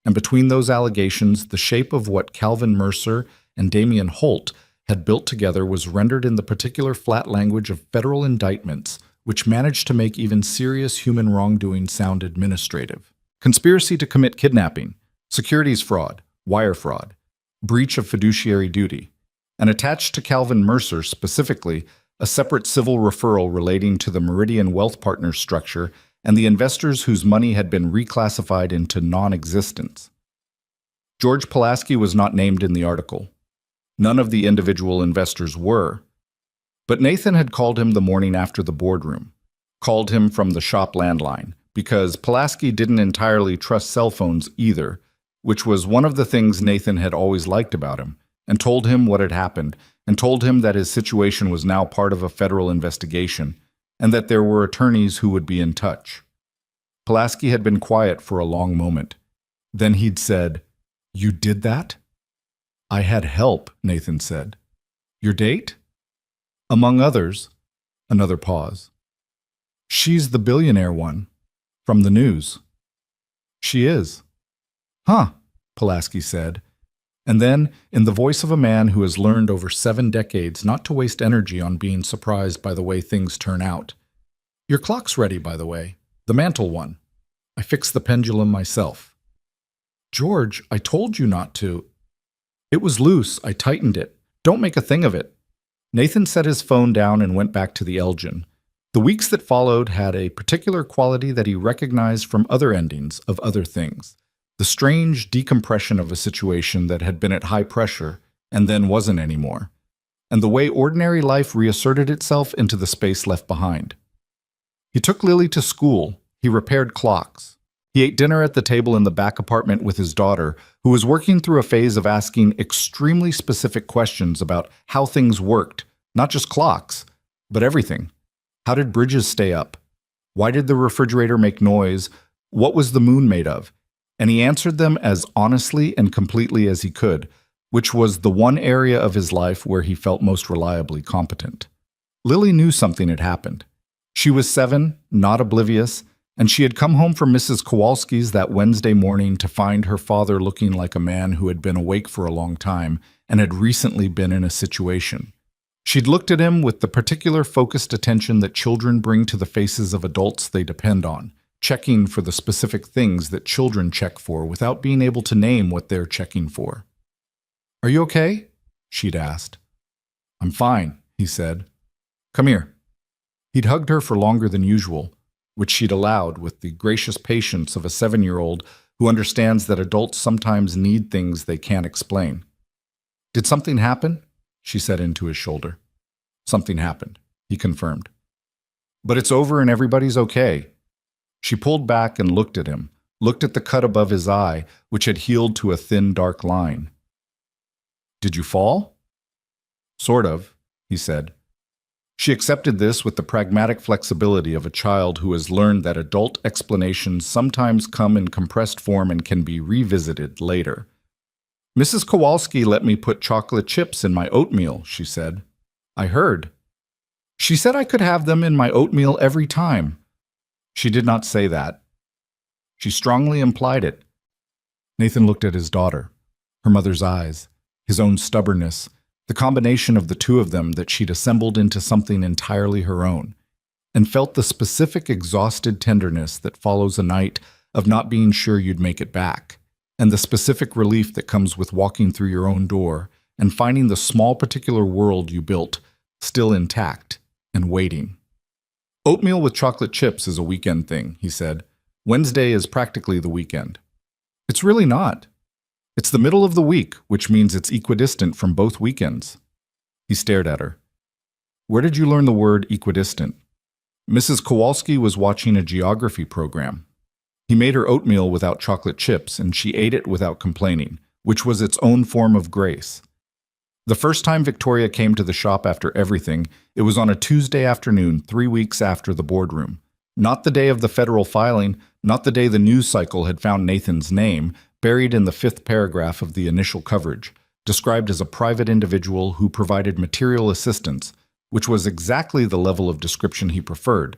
and between those allegations, the shape of what Calvin Mercer and Damian Holt had built together was rendered in the particular flat language of federal indictments, which managed to make even serious human wrongdoing sound administrative. Conspiracy to commit kidnapping, securities fraud, wire fraud, breach of fiduciary duty, and attached to Calvin Mercer specifically, a separate civil referral relating to the Meridian Wealth Partners structure and the investors whose money had been reclassified into non-existence. George Pulaski was not named in the article. None of the individual investors were. But Nathan had called him the morning after the boardroom, called him from the shop landline, because Pulaski didn't entirely trust cell phones either, which was one of the things Nathan had always liked about him, and told him what had happened, and told him that his situation was now part of a federal investigation, and that there were attorneys who would be in touch. Pulaski had been quiet for a long moment. Then he'd said, "You did that?" "I had help," Nathan said. "Your date?" "Among others." Another pause. "She's the billionaire one. From the news." "She is." "Huh," Pulaski said. And then, in the voice of a man who has learned over 7 decades not to waste energy on being surprised by the way things turn out, "Your clock's ready, by the way. The mantle one. I fixed the pendulum myself." "George, I told you not to." "It was loose. I tightened it. Don't make a thing of it." Nathan set his phone down and went back to the Elgin. The weeks that followed had a particular quality that he recognized from other endings of other things. The strange decompression of a situation that had been at high pressure and then wasn't anymore, and the way ordinary life reasserted itself into the space left behind. He took Lily to school. He repaired clocks. He ate dinner at the table in the back apartment with his daughter, who was working through a phase of asking extremely specific questions about how things worked, not just clocks, but everything. How did bridges stay up? Why did the refrigerator make noise? What was the moon made of? And he answered them as honestly and completely as he could, which was the one area of his life where he felt most reliably competent. Lily knew something had happened. She was 7, not oblivious, and she had come home from Mrs. Kowalski's that Wednesday morning to find her father looking like a man who had been awake for a long time and had recently been in a situation. She'd looked at him with the particular focused attention that children bring to the faces of adults they depend on, checking for the specific things that children check for without being able to name what they're checking for. "Are you okay?" she'd asked. "I'm fine," he said. "Come here." He'd hugged her for longer than usual, which she'd allowed with the gracious patience of a 7-year-old who understands that adults sometimes need things they can't explain. "Did something happen?" she said into his shoulder. "Something happened," he confirmed. "But it's over and everybody's okay." She pulled back and looked at him, looked at the cut above his eye, which had healed to a thin, dark line. "Did you fall?" "Sort of," he said. She accepted this with the pragmatic flexibility of a child who has learned that adult explanations sometimes come in compressed form and can be revisited later. "Mrs. Kowalski let me put chocolate chips in my oatmeal," she said. "I heard. She said I could have them in my oatmeal every time." She did not say that. She strongly implied it. Nathan looked at his daughter, her mother's eyes, his own stubbornness, the combination of the two of them that she'd assembled into something entirely her own, and felt the specific exhausted tenderness that follows a night of not being sure you'd make it back, and the specific relief that comes with walking through your own door and finding the small particular world you built still intact and waiting. Oatmeal with chocolate chips is a weekend thing, he said. Wednesday is practically the weekend. It's really not. It's the middle of the week, which means it's equidistant from both weekends. He stared at her. Where did you learn the word equidistant? Mrs. Kowalski was watching a geography program. He made her oatmeal without chocolate chips, and she ate it without complaining, which was its own form of grace. The first time Victoria came to the shop after everything, it was on a Tuesday afternoon 3 weeks after the boardroom. Not the day of the federal filing, not the day the news cycle had found Nathan's name, buried in the 5th paragraph of the initial coverage, described as a private individual who provided material assistance, which was exactly the level of description he preferred.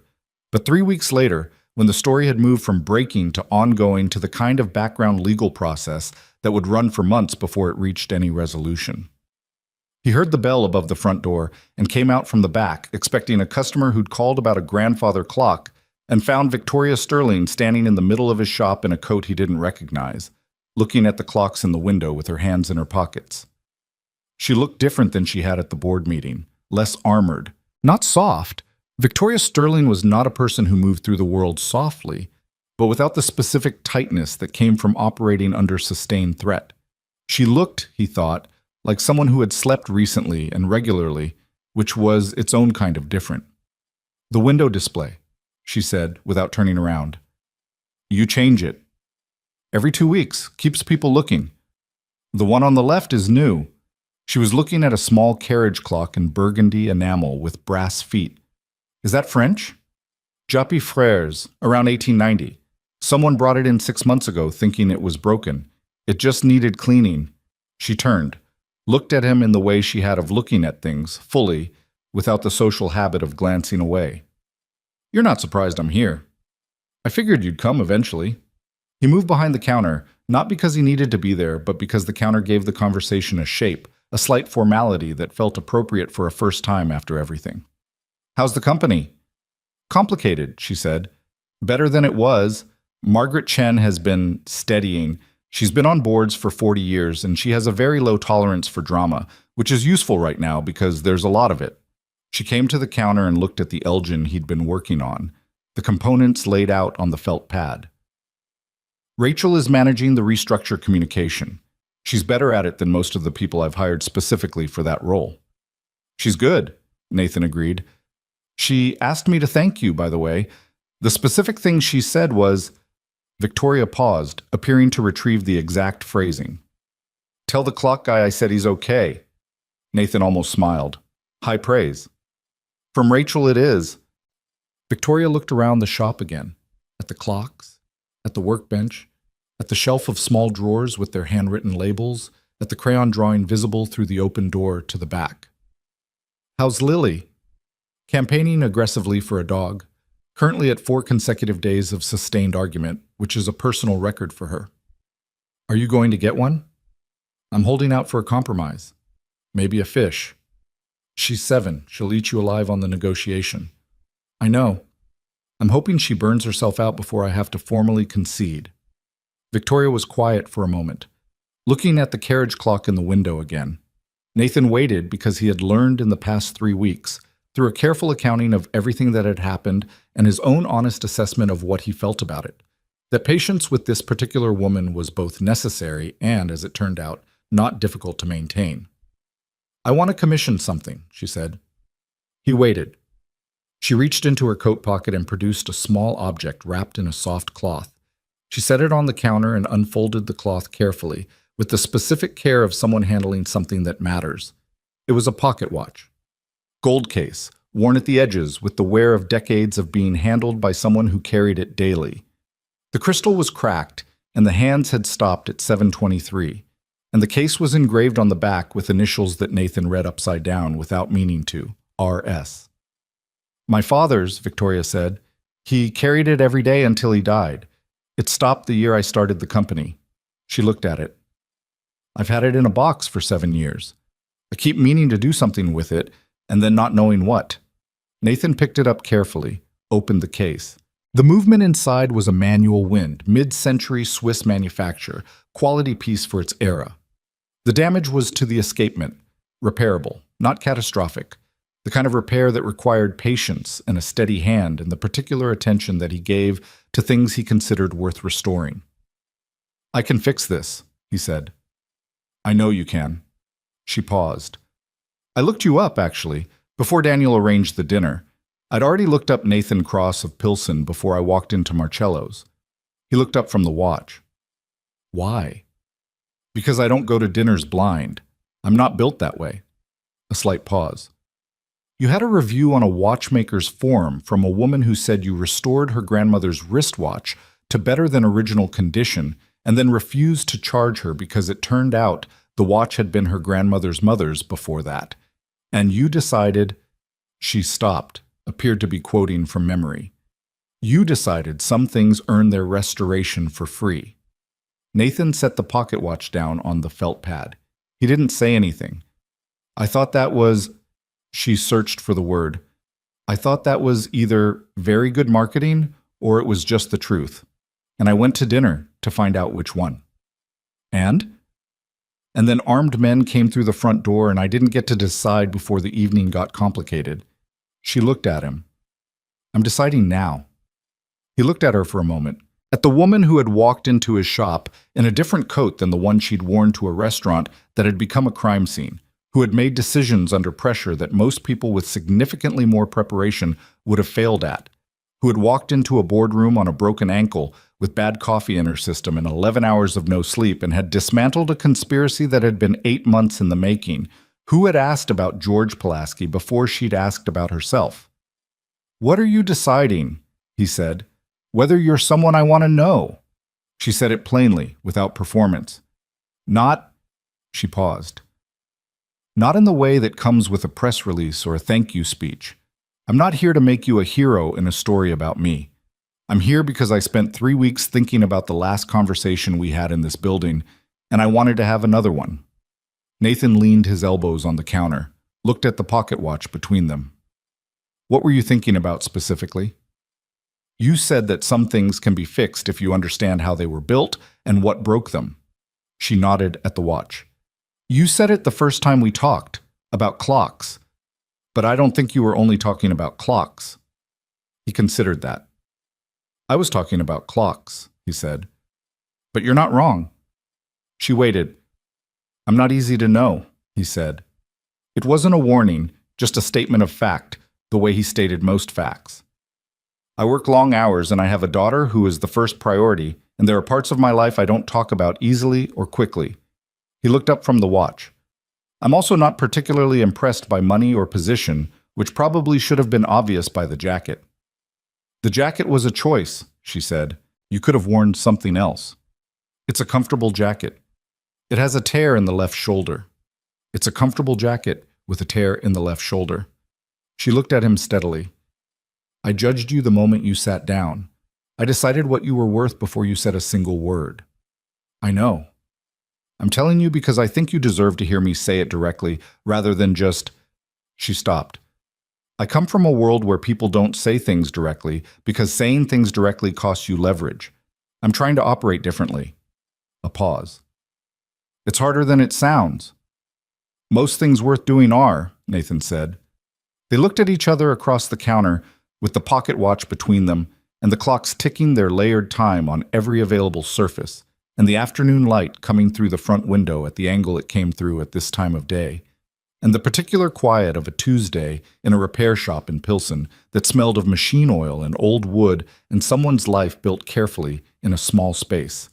But 3 weeks later, when the story had moved from breaking to ongoing to the kind of background legal process that would run for months before it reached any resolution. He heard the bell above the front door and came out from the back, expecting a customer who'd called about a grandfather clock, and found Victoria Sterling standing in the middle of his shop in a coat he didn't recognize, looking at the clocks in the window with her hands in her pockets. She looked different than she had at the board meeting, less armored, not soft. Victoria Sterling was not a person who moved through the world softly, but without the specific tightness that came from operating under sustained threat. She looked, he thought, like someone who had slept recently and regularly, which was its own kind of different. The window display, she said, without turning around. You change it. Every 2 weeks, keeps people looking. The one on the left is new. She was looking at a small carriage clock in burgundy enamel with brass feet. Is that French? Japy Frères, around 1890. Someone brought it in 6 months ago thinking it was broken. It just needed cleaning. She turned, looked at him in the way she had of looking at things, fully, without the social habit of glancing away. You're not surprised I'm here. I figured you'd come eventually. He moved behind the counter, not because he needed to be there, but because the counter gave the conversation a shape, a slight formality that felt appropriate for a first time after everything. How's the company? Complicated, she said. Better than it was. Margaret Chen has been steadying. She's been on boards for 40 years, and she has a very low tolerance for drama, which is useful right now because there's a lot of it. She came to the counter and looked at the Elgin he'd been working on, the components laid out on the felt pad. Rachel is managing the restructure communication. She's better at it than most of the people I've hired specifically for that role. She's good, Nathan agreed. She asked me to thank you, by the way. The specific thing she said was... Victoria paused, appearing to retrieve the exact phrasing. Tell the clock guy I said he's okay. Nathan almost smiled. High praise. From Rachel it is. Victoria looked around the shop again, at the clocks, at the workbench, at the shelf of small drawers with their handwritten labels, at the crayon drawing visible through the open door to the back. How's Lily? Campaigning aggressively for a dog, currently at 4 consecutive days of sustained argument, which is a personal record for her. Are you going to get one? I'm holding out for a compromise. Maybe a fish. She's 7. She'll eat you alive on the negotiation. I know. I'm hoping she burns herself out before I have to formally concede. Victoria was quiet for a moment, looking at the carriage clock in the window again. Nathan waited because he had learned in the past 3 weeks, through a careful accounting of everything that had happened and his own honest assessment of what he felt about it, that patience with this particular woman was both necessary and, as it turned out, not difficult to maintain. I want to commission something, she said. He waited. She reached into her coat pocket and produced a small object wrapped in a soft cloth. She set it on the counter and unfolded the cloth carefully, with the specific care of someone handling something that matters. It was a pocket watch. Gold case, worn at the edges with the wear of decades of being handled by someone who carried it daily. The crystal was cracked, and the hands had stopped at 723, and the case was engraved on the back with initials that Nathan read upside down without meaning to, R.S. My father's, Victoria said. He carried it every day until he died. It stopped the year I started the company. She looked at it. I've had it in a box for 7 years. I keep meaning to do something with it, and then not knowing what. Nathan picked it up carefully, opened the case. The movement inside was a manual wind, mid-century Swiss manufacture, quality piece for its era. The damage was to the escapement, repairable, not catastrophic, the kind of repair that required patience and a steady hand and the particular attention that he gave to things he considered worth restoring. "I can fix this," he said. "I know you can." She paused. "I looked you up, actually, before Daniel arranged the dinner. I'd already looked up Nathan Cross of Pilsen before I walked into Marcello's." He looked up from the watch. "Why?" "Because I don't go to dinners blind. I'm not built that way." A slight pause. "You had a review on a watchmaker's forum from a woman who said you restored her grandmother's wristwatch to better than original condition and then refused to charge her because it turned out the watch had been her grandmother's mother's before that. And you decided—" She stopped, appeared to be quoting from memory. "You decided some things earn their restoration for free." Nathan set the pocket watch down on the felt pad. He didn't say anything. "I thought that was—" She searched for the word. "I thought that was either very good marketing or it was just the truth. And I went to dinner to find out which one." "And?" "And then armed men came through the front door and I didn't get to decide before the evening got complicated." She looked at him. "I'm deciding now." He looked at her for a moment, at the woman who had walked into his shop in a different coat than the one she'd worn to a restaurant that had become a crime scene, who had made decisions under pressure that most people with significantly more preparation would have failed at, who had walked into a boardroom on a broken ankle with bad coffee in her system and 11 hours of no sleep and had dismantled a conspiracy that had been 8 months in the making, who had asked about George Pulaski before she'd asked about herself. "What are you deciding?" he said. "Whether you're someone I want to know." She said it plainly, without performance. "Not—" She paused. "Not in the way that comes with a press release or a thank you speech. I'm not here to make you a hero in a story about me. I'm here because I spent 3 weeks thinking about the last conversation we had in this building, and I wanted to have another one." Nathan leaned his elbows on the counter, looked at the pocket watch between them. "What were you thinking about specifically?" "You said that some things can be fixed if you understand how they were built and what broke them." She nodded at the watch. "You said it the first time we talked, about clocks. But I don't think you were only talking about clocks." He considered that. "I was talking about clocks," he said. "But you're not wrong." She waited. "I'm not easy to know," he said. It wasn't a warning, just a statement of fact, the way he stated most facts. "I work long hours and I have a daughter who is the first priority, and there are parts of my life I don't talk about easily or quickly." He looked up from the watch. "I'm also not particularly impressed by money or position, which probably should have been obvious by the jacket." "The jacket was a choice," she said. "You could have worn something else." "It's a comfortable jacket. It has a tear in the left shoulder." "It's a comfortable jacket with a tear in the left shoulder." She looked at him steadily. "I judged you the moment you sat down. I decided what you were worth before you said a single word." "I know. I'm telling you because I think you deserve to hear me say it directly, rather than just—" She stopped. "I come from a world where people don't say things directly because saying things directly costs you leverage. I'm trying to operate differently." A pause. "It's harder than it sounds." "Most things worth doing are," Nathan said. They looked at each other across the counter, with the pocket watch between them, and the clocks ticking their layered time on every available surface, and the afternoon light coming through the front window at the angle it came through at this time of day, and the particular quiet of a Tuesday in a repair shop in Pilsen that smelled of machine oil and old wood and someone's life built carefully in a small space.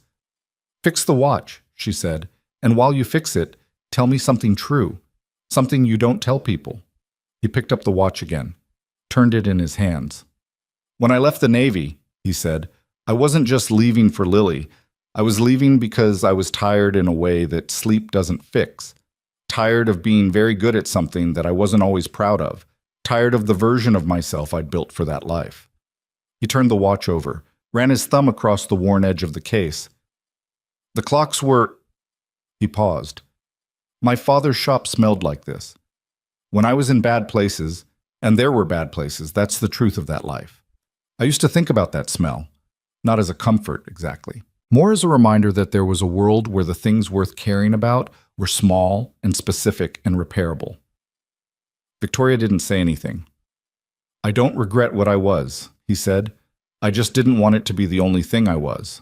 "Fix the watch," she said, "and while you fix it, tell me something true, something you don't tell people." He picked up the watch again, turned it in his hands. "When I left the Navy," he said, "I wasn't just leaving for Lily. I was leaving because I was tired in a way that sleep doesn't fix. Tired of being very good at something that I wasn't always proud of. Tired of the version of myself I'd built for that life." He turned the watch over, ran his thumb across the worn edge of the case. "The clocks were—" He paused. "My father's shop smelled like this. When I was in bad places, and there were bad places, that's the truth of that life. I used to think about that smell, not as a comfort exactly, more as a reminder that there was a world where the things worth caring about were small and specific and repairable. Victoria didn't say anything. "I don't regret what I was," he said. "I just didn't want it to be the only thing I was."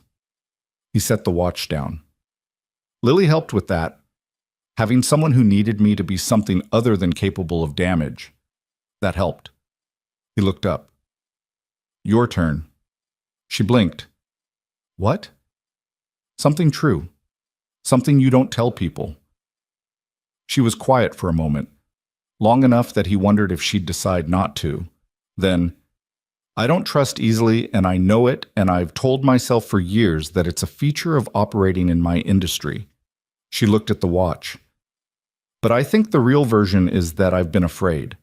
He set the watch down. Lily helped with that. Having someone who needed me to be something other than capable of damage, that helped. He looked up. "Your turn." She blinked. "What?" "Something true. Something you don't tell people." She was quiet for a moment, long enough that he wondered if she'd decide not to. Then, "I don't trust easily, and I know it, and I've told myself for years that it's a feature of operating in my industry." She looked at the watch. "But I think the real version is that I've been afraid.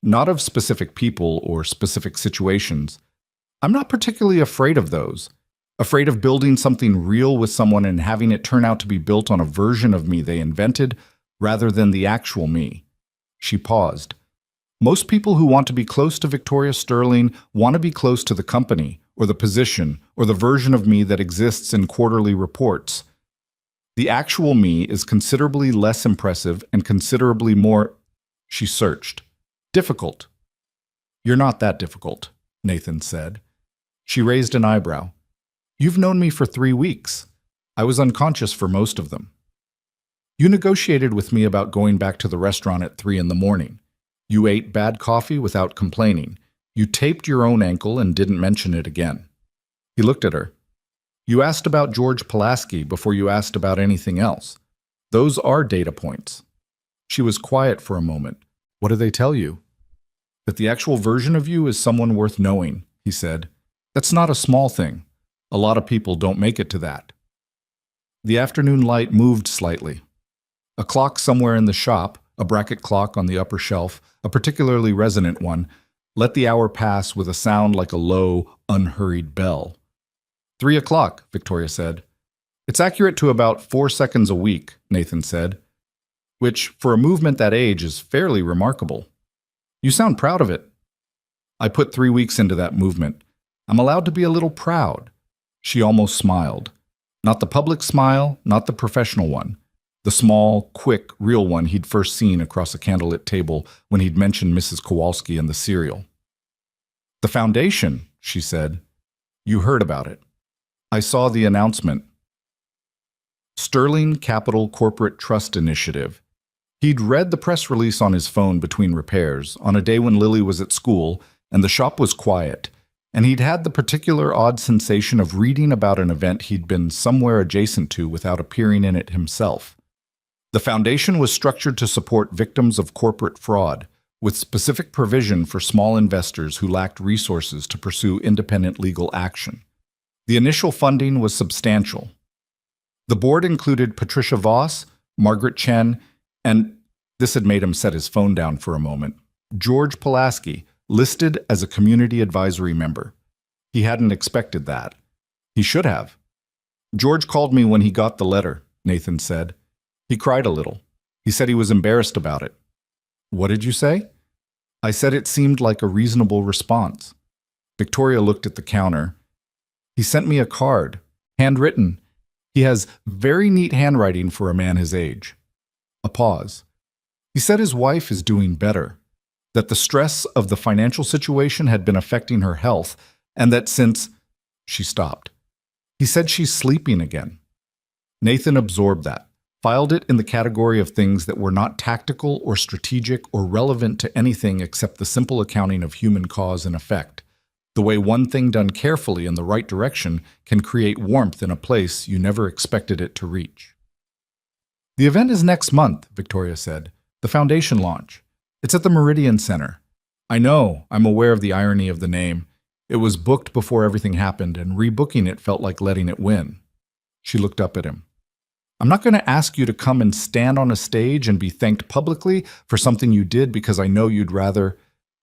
Not of specific people or specific situations. I'm not particularly afraid of those. Afraid of building something real with someone and having it turn out to be built on a version of me they invented rather than the actual me." She paused. "Most people who want to be close to Victoria Sterling want to be close to the company, or the position, or the version of me that exists in quarterly reports. The actual me is considerably less impressive and considerably more—" She searched. "Difficult." "You're not that difficult," Nathan said. She raised an eyebrow. "You've known me for 3 weeks. I was unconscious for most of them. You negotiated with me about going back to the restaurant at 3 in the morning. You ate bad coffee without complaining. You taped your own ankle and didn't mention it again." He looked at her. "You asked about George Pulaski before you asked about anything else. Those are data points." She was quiet for a moment. "What do they tell you?" "That the actual version of you is someone worth knowing," he said. "That's not a small thing. A lot of people don't make it to that." The afternoon light moved slightly. A clock somewhere in the shop, a bracket clock on the upper shelf, a particularly resonant one, let the hour pass with a sound like a low, unhurried bell. 3 o'clock, Victoria said. "It's accurate to about 4 seconds a week," Nathan said, "which, for a movement that age, is fairly remarkable. You sound proud of it." "I put 3 weeks into that movement. I'm allowed to be a little proud." She almost smiled. Not the public smile, not the professional one. The small, quick, real one he'd first seen across a candlelit table when he'd mentioned Mrs. Kowalski and the cereal. "The foundation," she said. "You heard about it." "I saw the announcement." Sterling Capital Corporate Trust Initiative. He'd read the press release on his phone between repairs, on a day when Lily was at school and the shop was quiet, and he'd had the particular odd sensation of reading about an event he'd been somewhere adjacent to without appearing in it himself. The foundation was structured to support victims of corporate fraud, with specific provision for small investors who lacked resources to pursue independent legal action. The initial funding was substantial. The board included Patricia Voss, Margaret Chen, and, this had made him set his phone down for a moment, George Pulaski, listed as a community advisory member. He hadn't expected that. He should have. "George called me when he got the letter," Nathan said. He cried a little. He said he was embarrassed about it. "What did you say?" "I said it seemed like a reasonable response." Victoria looked at the counter. "He sent me a card, handwritten. He has very neat handwriting for a man his age." A pause. "He said his wife is doing better, that the stress of the financial situation had been affecting her health, and that since—" She stopped. "He said she's sleeping again." Nathan absorbed that, filed it in the category of things that were not tactical or strategic or relevant to anything except the simple accounting of human cause and effect, the way one thing done carefully in the right direction can create warmth in a place you never expected it to reach. "The event is next month," Victoria said. "The foundation launch. It's at the Meridian Center. I know, I'm aware of the irony of the name. It was booked before everything happened, and rebooking it felt like letting it win." She looked up at him. "I'm not going to ask you to come and stand on a stage and be thanked publicly for something you did because I know you'd rather—"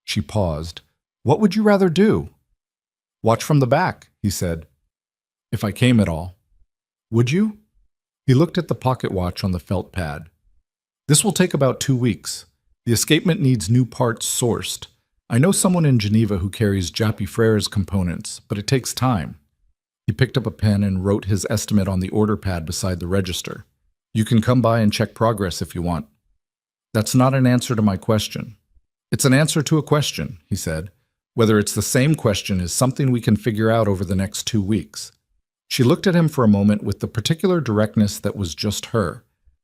She paused. "What would you rather do?" "Watch from the back," he said. "If I came at all." "Would you?" He looked at the pocket watch on the felt pad. "This will take about 2 weeks. The escapement needs new parts sourced. I know someone in Geneva who carries Jappy Frere's components, but it takes time." He picked up a pen and wrote his estimate on the order pad beside the register. You can come by and check progress if you want. That's not an answer to my question. It's an answer to a question, he said. Whether it's the same question is something we can figure out over the next 2 weeks. She looked at him for a moment with the particular directness that was just her.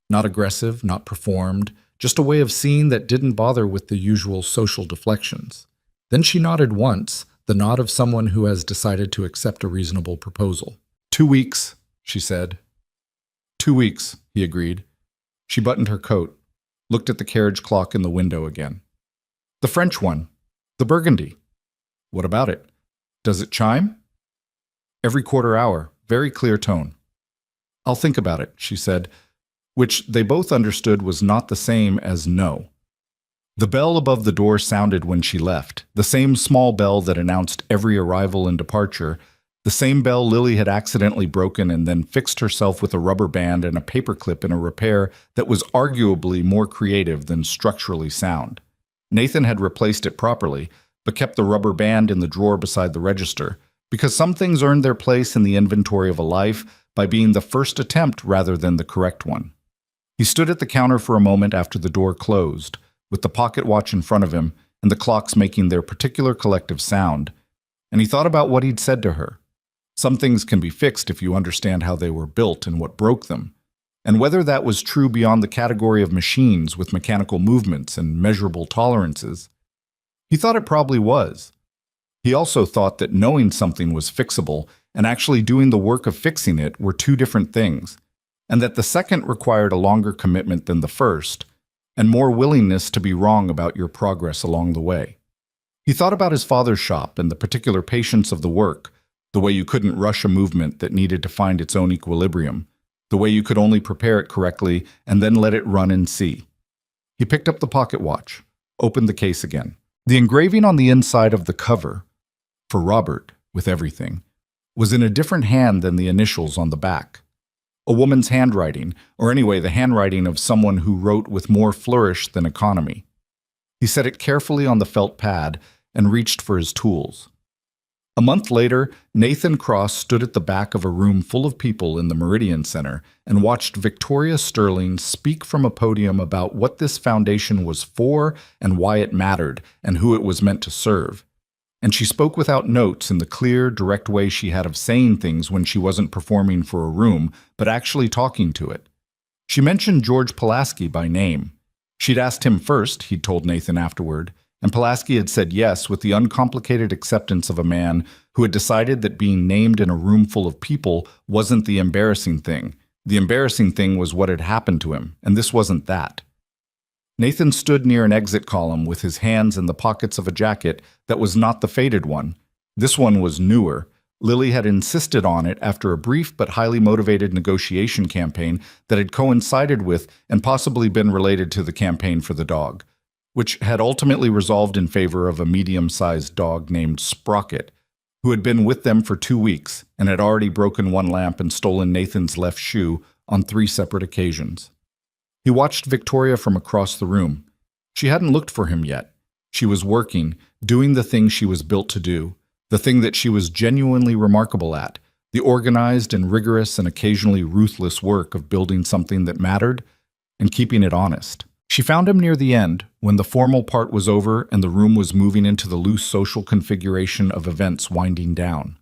Not aggressive, not performed, just a way of seeing that didn't bother with the usual social deflections. Then she nodded once, the nod of someone who has decided to accept a reasonable proposal. 2 weeks, she said. 2 weeks, he agreed. She buttoned her coat, looked at the carriage clock in the window again. The French one. The burgundy. What about it? Does it chime? Every quarter hour, very clear tone. I'll think about it, she said, which they both understood was not the same as no. The bell above the door sounded when she left, the same small bell that announced every arrival and departure, the same bell Lily had accidentally broken and then fixed herself with a rubber band and a paperclip in a repair that was arguably more creative than structurally sound. Nathan had replaced it properly, but kept the rubber band in the drawer beside the register, because some things earned their place in the inventory of a life by being the first attempt rather than the correct one. He stood at the counter for a moment after the door closed, with the pocket watch in front of him and the clocks making their particular collective sound, and he thought about what he'd said to her. Some things can be fixed if you understand how they were built and what broke them, and whether that was true beyond the category of machines with mechanical movements and measurable tolerances. He thought it probably was. He also thought that knowing something was fixable and actually doing the work of fixing it were two different things, and that the second required a longer commitment than the first, and more willingness to be wrong about your progress along the way. He thought about his father's shop and the particular patience of the work, the way you couldn't rush a movement that needed to find its own equilibrium, the way you could only prepare it correctly and then let it run and see. He picked up the pocket watch, opened the case again. The engraving on the inside of the cover, for Robert, with everything, was in a different hand than the initials on the back. A woman's handwriting, or anyway the handwriting of someone who wrote with more flourish than economy. He set it carefully on the felt pad and reached for his tools. A month later, Nathan Cross stood at the back of a room full of people in the Meridian Center and watched Victoria Sterling speak from a podium about what this foundation was for and why it mattered and who it was meant to serve. And she spoke without notes in the clear, direct way she had of saying things when she wasn't performing for a room, but actually talking to it. She mentioned George Pulaski by name. She'd asked him first, he'd told Nathan afterward, and Pulaski had said yes with the uncomplicated acceptance of a man who had decided that being named in a room full of people wasn't the embarrassing thing. The embarrassing thing was what had happened to him, and this wasn't that. Nathan stood near an exit column with his hands in the pockets of a jacket that was not the faded one. This one was newer. Lily had insisted on it after a brief but highly motivated negotiation campaign that had coincided with and possibly been related to the campaign for the dog, which had ultimately resolved in favor of a medium-sized dog named Sprocket, who had been with them for 2 weeks and had already broken one lamp and stolen Nathan's left shoe on 3 separate occasions. He watched Victoria from across the room. She hadn't looked for him yet. She was working, doing the thing she was built to do, the thing that she was genuinely remarkable at, the organized and rigorous and occasionally ruthless work of building something that mattered and keeping it honest. She found him near the end, when the formal part was over and the room was moving into the loose social configuration of events winding down.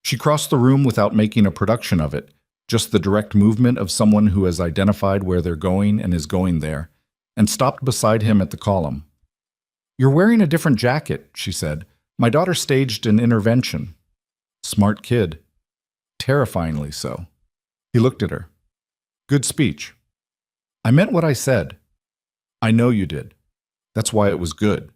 She crossed the room without making a production of it, just the direct movement of someone who has identified where they're going and is going there, and stopped beside him at the column. "You're wearing a different jacket," she said. "My daughter staged an intervention." Smart kid. Terrifyingly so. He looked at her. "Good speech." "I meant what I said." "I know you did. That's why it was good."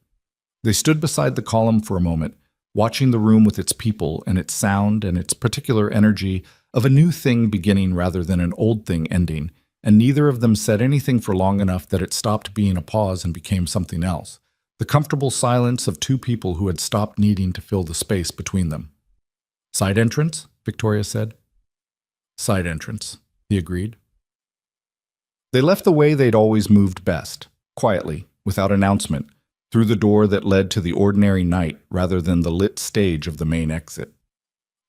They stood beside the column for a moment, watching the room with its people and its sound and its particular energy of a new thing beginning rather than an old thing ending, and neither of them said anything for long enough that it stopped being a pause and became something else. The comfortable silence of two people who had stopped needing to fill the space between them. "Side entrance?" Victoria said. "Side entrance," he agreed. They left the way they'd always moved best, quietly, without announcement, through the door that led to the ordinary night rather than the lit stage of the main exit.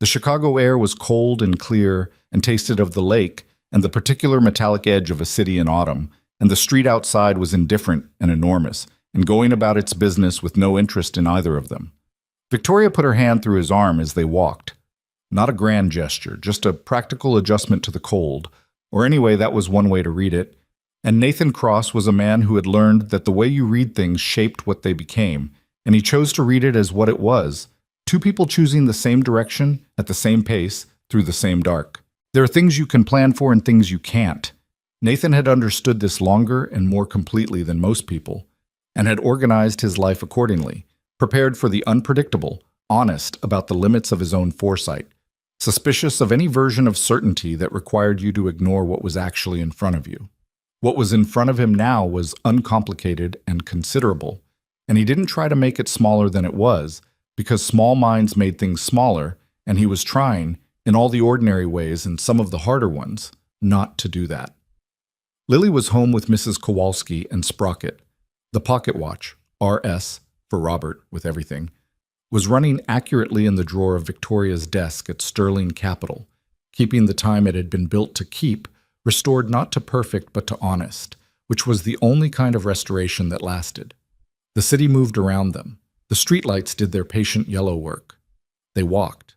The Chicago air was cold and clear and tasted of the lake and the particular metallic edge of a city in autumn, and the street outside was indifferent and enormous, and going about its business with no interest in either of them. Victoria put her hand through his arm as they walked. Not a grand gesture, just a practical adjustment to the cold, or anyway, that was one way to read it. And Nathan Cross was a man who had learned that the way you read things shaped what they became, and he chose to read it as what it was: two people choosing the same direction at the same pace through the same dark. There are things you can plan for and things you can't. Nathan had understood this longer and more completely than most people, and had organized his life accordingly, prepared for the unpredictable, honest about the limits of his own foresight, suspicious of any version of certainty that required you to ignore what was actually in front of you. What was in front of him now was uncomplicated and considerable, and he didn't try to make it smaller than it was, because small minds made things smaller, and he was trying, in all the ordinary ways and some of the harder ones, not to do that. Lily was home with Mrs. Kowalski and Sprocket. The pocket watch, RS, for Robert, with everything, was running accurately in the drawer of Victoria's desk at Sterling Capital, keeping the time it had been built to keep, restored not to perfect but to honest, which was the only kind of restoration that lasted. The city moved around them. The streetlights did their patient yellow work. They walked.